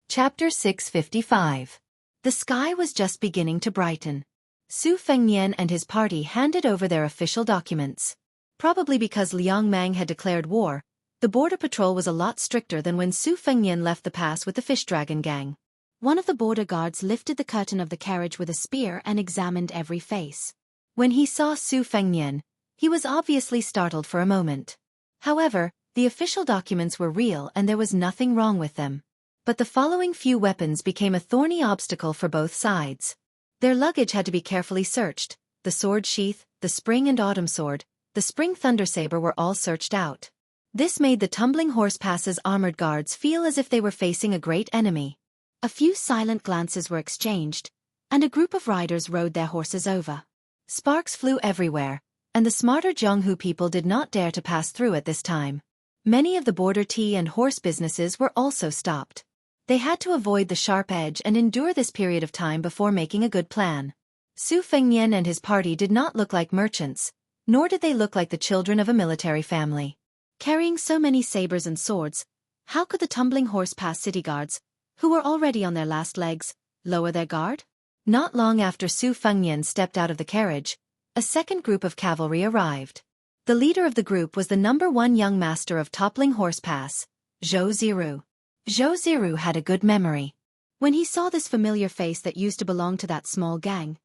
Chapter 655. The sky was just beginning to brighten. Su Fengnian and his party handed over their official documents. Probably because Liang Mang had declared war, the border patrol was a lot stricter than when Su Fengnian left the pass with the fish dragon gang. One of the border guards lifted the curtain of the carriage with a spear and examined every face. When he saw Su Fengnian, he was obviously startled for a moment. However, the official documents were real and there was nothing wrong with them. But the following few weapons became a thorny obstacle for both sides. Their luggage had to be carefully searched. The sword sheath, the spring and autumn sword, the spring thunder saber were all searched out. This made the Tumbling Horse Pass's armored guards feel as if they were facing a great enemy. A few silent glances were exchanged, and a group of riders rode their horses over. Sparks flew everywhere, and the smarter Jianghu people did not dare to pass through at this time. Many of the border tea and horse businesses were also stopped. They had to avoid the sharp edge and endure this period of time before making a good plan. Su Fengnian and his party did not look like merchants, nor did they look like the children of a military family. Carrying so many sabers and swords, how could the Tumbling Horse Pass city guards, who were already on their last legs, lower their guard? Not long after Su Fengnian stepped out of the carriage, a second group of cavalry arrived. The leader of the group was the #1 young master of Toppling Horse Pass, Zhou Ziru. Zhou Ziru had a good memory. When he saw this familiar face that used to belong to that small gang,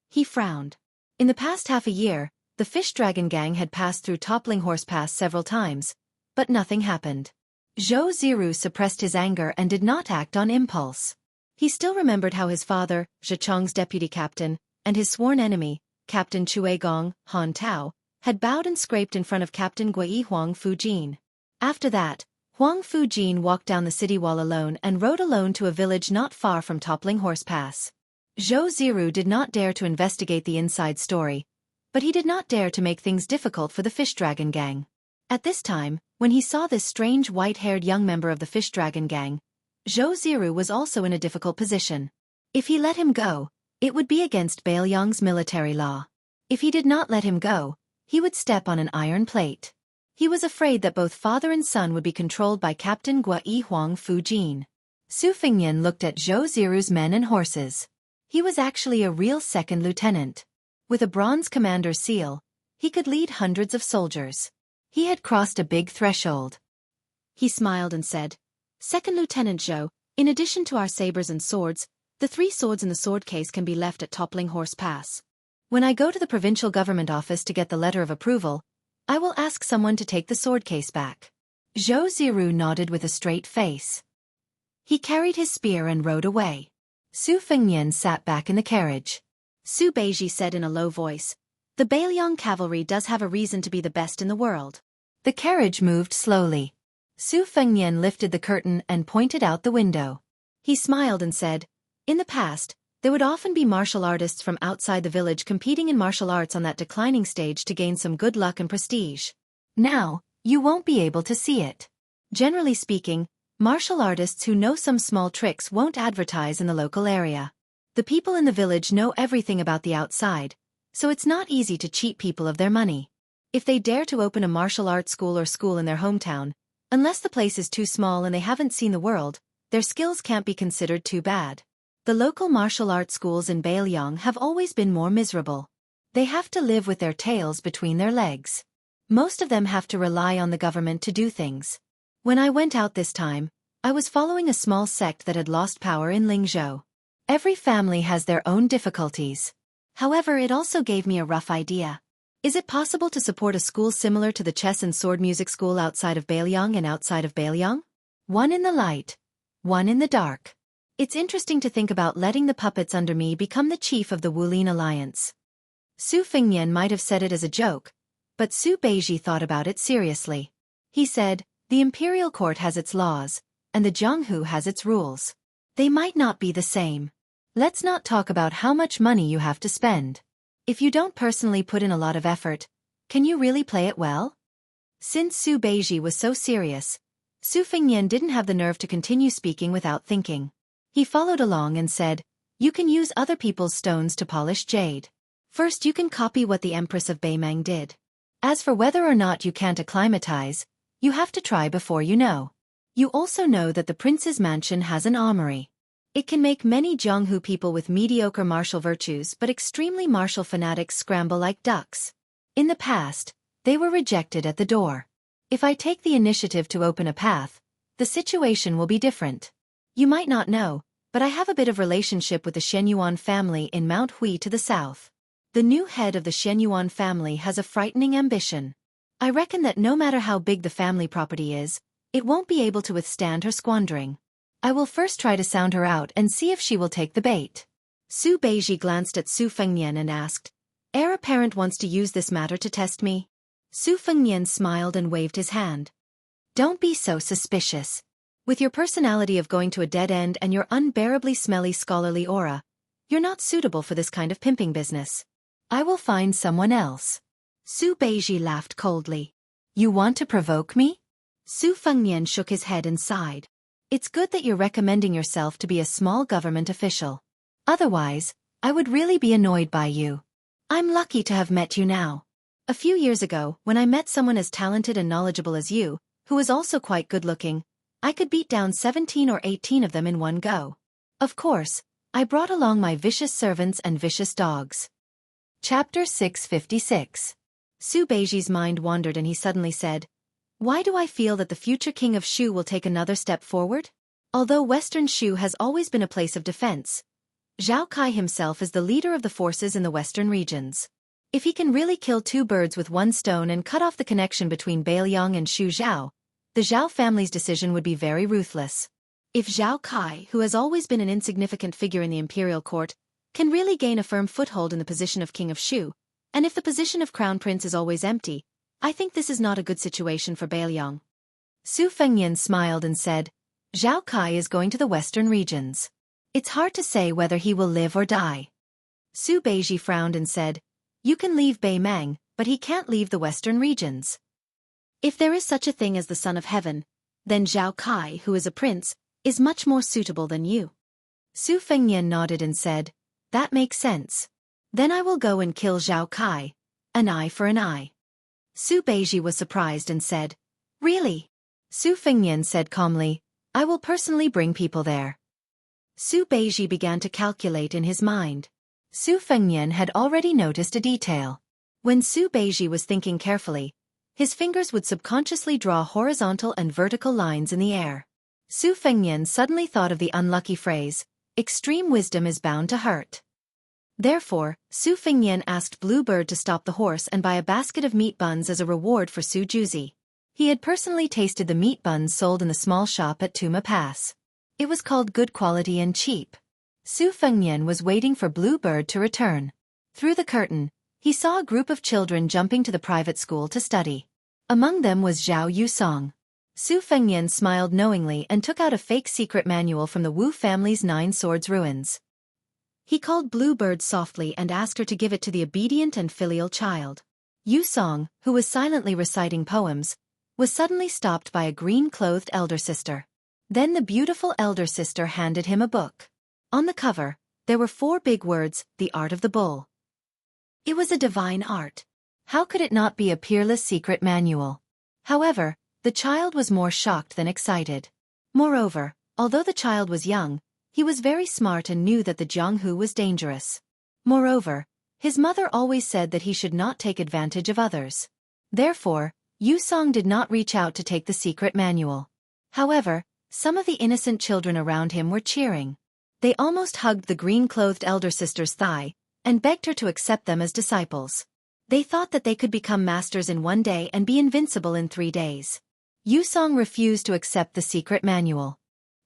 he frowned. In the past half a year, the Fish Dragon gang had passed through Toppling Horse Pass several times, but nothing happened. Zhou Ziru suppressed his anger and did not act on impulse. He still remembered how his father, Zhicheng's deputy captain, and his sworn enemy, Captain Chuegong, Han Tao, had bowed and scraped in front of Captain Gui Huang Fujin. After that, Huang Fujin walked down the city wall alone and rode alone to a village not far from Toppling Horse Pass. Zhou Ziru did not dare to investigate the inside story, but he did not dare to make things difficult for the Fish Dragon gang. At this time, when he saw this strange white-haired young member of the Fish Dragon gang, Zhou Ziru was also in a difficult position. If he let him go, it would be against Bailiang's military law. If he did not let him go, he would step on an iron plate. He was afraid that both father and son would be controlled by Captain Gui Huang Fujin. Su Fengnian looked at Zhou Ziru's men and horses. He was actually a real second lieutenant. With a bronze commander's seal, he could lead hundreds of soldiers. He had crossed a big threshold. He smiled and said, Second Lieutenant Zhou, in addition to our sabers and swords, the 3 swords in the sword case can be left at Toppling Horse Pass. When I go to the provincial government office to get the letter of approval, I will ask someone to take the sword case back. Zhou Ziru nodded with a straight face. He carried his spear and rode away. Su Fengnian sat back in the carriage. Su Beiji said in a low voice, The Bailiang cavalry does have a reason to be the best in the world. The carriage moved slowly. Su Fengnian lifted the curtain and pointed out the window. He smiled and said, In the past, there would often be martial artists from outside the village competing in martial arts on that declining stage to gain some good luck and prestige. Now, you won't be able to see it. Generally speaking, martial artists who know some small tricks won't advertise in the local area. The people in the village know everything about the outside, so it's not easy to cheat people of their money. If they dare to open a martial arts school or school in their hometown, unless the place is too small and they haven't seen the world, their skills can't be considered too bad. The local martial arts schools in Bailiang have always been more miserable. They have to live with their tails between their legs. Most of them have to rely on the government to do things. When I went out this time, I was following a small sect that had lost power in Lingzhou. Every family has their own difficulties. However, it also gave me a rough idea. Is it possible to support a school similar to the chess and sword music school outside of Bailiang and outside of Bailiang? One in the light, one in the dark. It's interesting to think about letting the puppets under me become the chief of the Wulin Alliance. Su Fengnian might have said it as a joke, but Su Beiji thought about it seriously. He said, The imperial court has its laws, and the Jianghu has its rules. They might not be the same. Let's not talk about how much money you have to spend. If you don't personally put in a lot of effort, can you really play it well? Since Su Beiji was so serious, Su Fengnian didn't have the nerve to continue speaking without thinking. He followed along and said, "You can use other people's stones to polish jade. First you can copy what the Empress of Beimang did. As for whether or not you can't acclimatize, you have to try before you know. You also know that the prince's mansion has an armory. It can make many Jianghu people with mediocre martial virtues but extremely martial fanatics scramble like ducks. In the past, they were rejected at the door. If I take the initiative to open a path, the situation will be different. You might not know, but I have a bit of relationship with the Shenyuan family in Mount Hui to the south. The new head of the Shenyuan family has a frightening ambition. I reckon that no matter how big the family property is, it won't be able to withstand her squandering. I will first try to sound her out and see if she will take the bait." Su Beiji glanced at Su Fengnian and asked, "Heir apparent wants to use this matter to test me?" Su Fengnian smiled and waved his hand. "Don't be so suspicious. With your personality of going to a dead end and your unbearably smelly scholarly aura, you're not suitable for this kind of pimping business. I will find someone else." Su Beiji laughed coldly. "You want to provoke me?" Su Fengnian shook his head and sighed. "It's good that you're recommending yourself to be a small government official. Otherwise, I would really be annoyed by you. I'm lucky to have met you now. A few years ago, when I met someone as talented and knowledgeable as you, who was also quite good-looking, I could beat down 17 or 18 of them in one go. Of course, I brought along my vicious servants and vicious dogs." Chapter 656. Su Beiji's mind wandered and he suddenly said, "Why do I feel that the future king of Shu will take another step forward? Although Western Shu has always been a place of defense, Zhao Kai himself is the leader of the forces in the western regions. If he can really kill two birds with one stone and cut off the connection between Beiliang and Shu Zhao, the Zhao family's decision would be very ruthless. If Zhao Kai, who has always been an insignificant figure in the imperial court, can really gain a firm foothold in the position of king of Shu, and if the position of crown prince is always empty, I think this is not a good situation for Beiliang." Su Fengnian smiled and said, "Zhao Kai is going to the western regions. It's hard to say whether he will live or die." Su Beiji frowned and said, "You can leave Beimang, but he can't leave the western regions. If there is such a thing as the Son of Heaven, then Zhao Kai, who is a prince, is much more suitable than you." Su Fengnian nodded and said, "That makes sense. Then I will go and kill Zhao Kai. An eye for an eye." Su Beiji was surprised and said, "Really?" Su Fengnian said calmly, "I will personally bring people there." Su Beiji began to calculate in his mind. Su Fengnian had already noticed a detail. When Su Beiji was thinking carefully, his fingers would subconsciously draw horizontal and vertical lines in the air. Su Fengnian suddenly thought of the unlucky phrase, "Extreme wisdom is bound to hurt." Therefore, Su Fengnian asked Bluebird to stop the horse and buy a basket of meat buns as a reward for Su Juzi. He had personally tasted the meat buns sold in the small shop at Tuma Pass. It was called good quality and cheap. Su Fengnian was waiting for Bluebird to return. Through the curtain, he saw a group of children jumping to the private school to study. Among them was Zhao Yusong. Su Fengnian smiled knowingly and took out a fake secret manual from the Wu family's 9 Swords ruins. He called Bluebird softly and asked her to give it to the obedient and filial child. Yusong, who was silently reciting poems, was suddenly stopped by a green-clothed elder sister. Then the beautiful elder sister handed him a book. On the cover, there were 4 big words, "The Art of the Bull." It was a divine art. How could it not be a peerless secret manual? However, the child was more shocked than excited. Moreover, although the child was young, he was very smart and knew that the Jianghu was dangerous. Moreover, his mother always said that he should not take advantage of others. Therefore, Yusong did not reach out to take the secret manual. However, some of the innocent children around him were cheering. They almost hugged the green-clothed elder sister's thigh and begged her to accept them as disciples. They thought that they could become masters in 1 day and be invincible in 3 days. Yusong refused to accept the secret manual.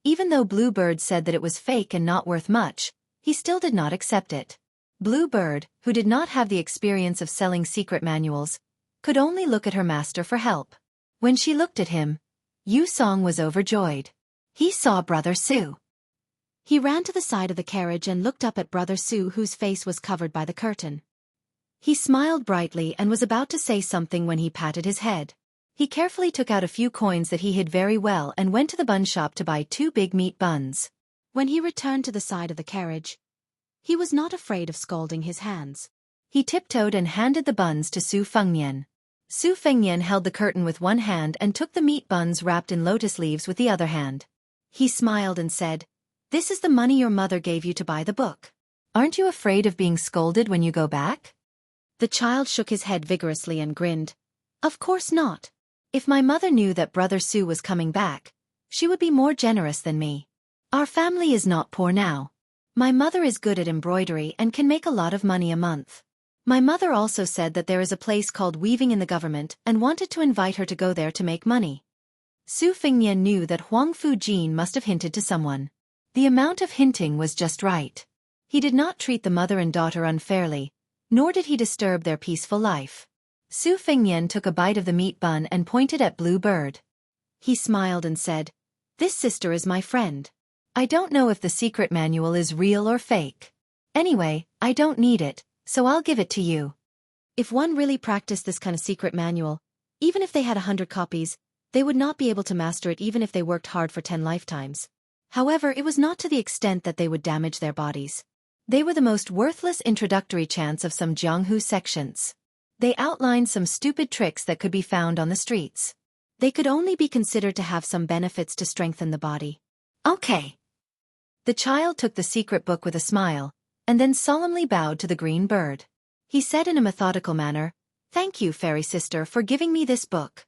Even though Bluebird said that it was fake and not worth much, he still did not accept it. Bluebird, who did not have the experience of selling secret manuals, could only look at her master for help. When she looked at him, Yusong was overjoyed. He saw Brother Su. He ran to the side of the carriage and looked up at Brother Su, whose face was covered by the curtain. He smiled brightly and was about to say something when he patted his head. He carefully took out a few coins that he hid very well and went to the bun shop to buy 2 big meat buns. When he returned to the side of the carriage, he was not afraid of scalding his hands. He tiptoed and handed the buns to Su Fengnian. Su Fengnian held the curtain with one hand and took the meat buns wrapped in lotus leaves with the other hand. He smiled and said, "This is the money your mother gave you to buy the book. Aren't you afraid of being scolded when you go back?" The child shook his head vigorously and grinned. "Of course not. If my mother knew that Brother Su was coming back, she would be more generous than me. Our family is not poor now. My mother is good at embroidery and can make a lot of money a month. My mother also said that there is a place called weaving in the government and wanted to invite her to go there to make money." Su Fengnian knew that Huang Fujin must have hinted to someone. The amount of hinting was just right. He did not treat the mother and daughter unfairly, nor did he disturb their peaceful life. Su Fengnian took a bite of the meat bun and pointed at Blue Bird. He smiled and said, "This sister is my friend. I don't know if the secret manual is real or fake. Anyway, I don't need it, so I'll give it to you." If one really practiced this kind of secret manual, even if they had 100 copies, they would not be able to master it even if they worked hard for 10 lifetimes. However, it was not to the extent that they would damage their bodies. They were the most worthless introductory chants of some Jianghu sections. They outlined some stupid tricks that could be found on the streets. They could only be considered to have some benefits to strengthen the body. "Okay." The child took the secret book with a smile, and then solemnly bowed to the green bird. He said in a methodical manner, "Thank you, fairy sister, for giving me this book."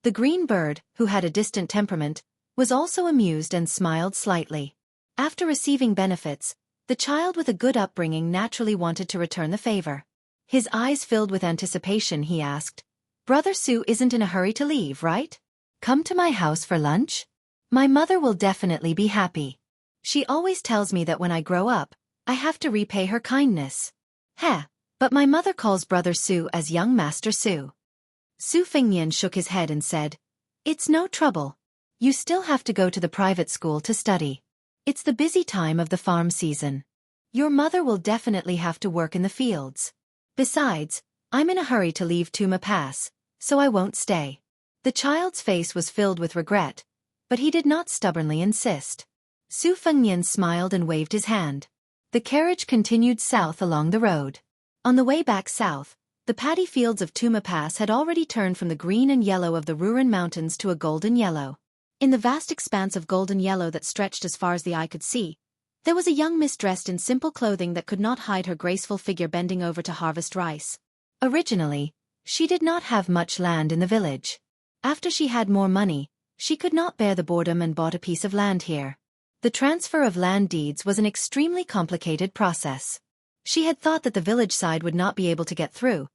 The green bird, who had a distant temperament, was also amused and smiled slightly. After receiving benefits, the child with a good upbringing naturally wanted to return the favor. His eyes filled with anticipation, he asked, "Brother Su isn't in a hurry to leave, right? Come to my house for lunch? My mother will definitely be happy. She always tells me that when I grow up, I have to repay her kindness." "Heh, but my mother calls Brother Su as young Master Su." Su Fengnian shook his head and said, "It's no trouble. You still have to go to the private school to study. It's the busy time of the farm season. Your mother will definitely have to work in the fields. Besides, I'm in a hurry to leave Tuma Pass, so I won't stay." The child's face was filled with regret, but he did not stubbornly insist. Su Fengnian smiled and waved his hand. The carriage continued south along the road. On the way back south, the paddy fields of Tuma Pass had already turned from the green and yellow of the Ruren Mountains to a golden yellow. In the vast expanse of golden yellow that stretched as far as the eye could see, there was a young miss dressed in simple clothing that could not hide her graceful figure bending over to harvest rice. Originally, she did not have much land in the village. After she had more money, she could not bear the boredom and bought a piece of land here. The transfer of land deeds was an extremely complicated process. She had thought that the village side would not be able to get through,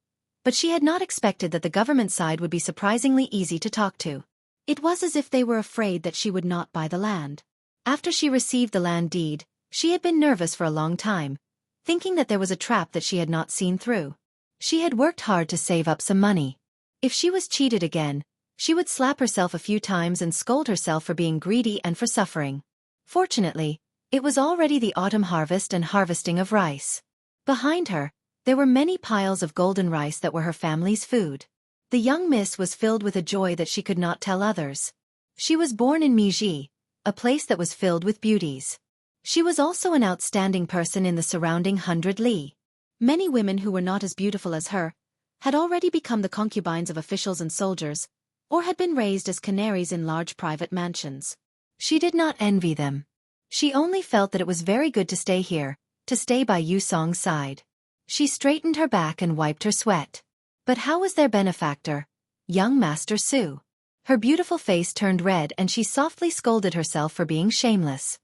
but she had not expected that the government side would be surprisingly easy to talk to. It was as if they were afraid that she would not buy the land. After she received the land deed, she had been nervous for a long time, thinking that there was a trap that she had not seen through. She had worked hard to save up some money. If she was cheated again, she would slap herself a few times and scold herself for being greedy and for suffering. Fortunately, it was already the autumn harvest and harvesting of rice. Behind her, there were many piles of golden rice that were her family's food. The young miss was filled with a joy that she could not tell others. She was born in Miji, a place that was filled with beauties. She was also an outstanding person in the surrounding 100 li. Many women who were not as beautiful as her had already become the concubines of officials and soldiers, or had been raised as canaries in large private mansions. She did not envy them. She only felt that it was very good to stay here, to stay by Yu Song's side. She straightened her back and wiped her sweat. But how was their benefactor, young Master Su? Her beautiful face turned red and she softly scolded herself for being shameless.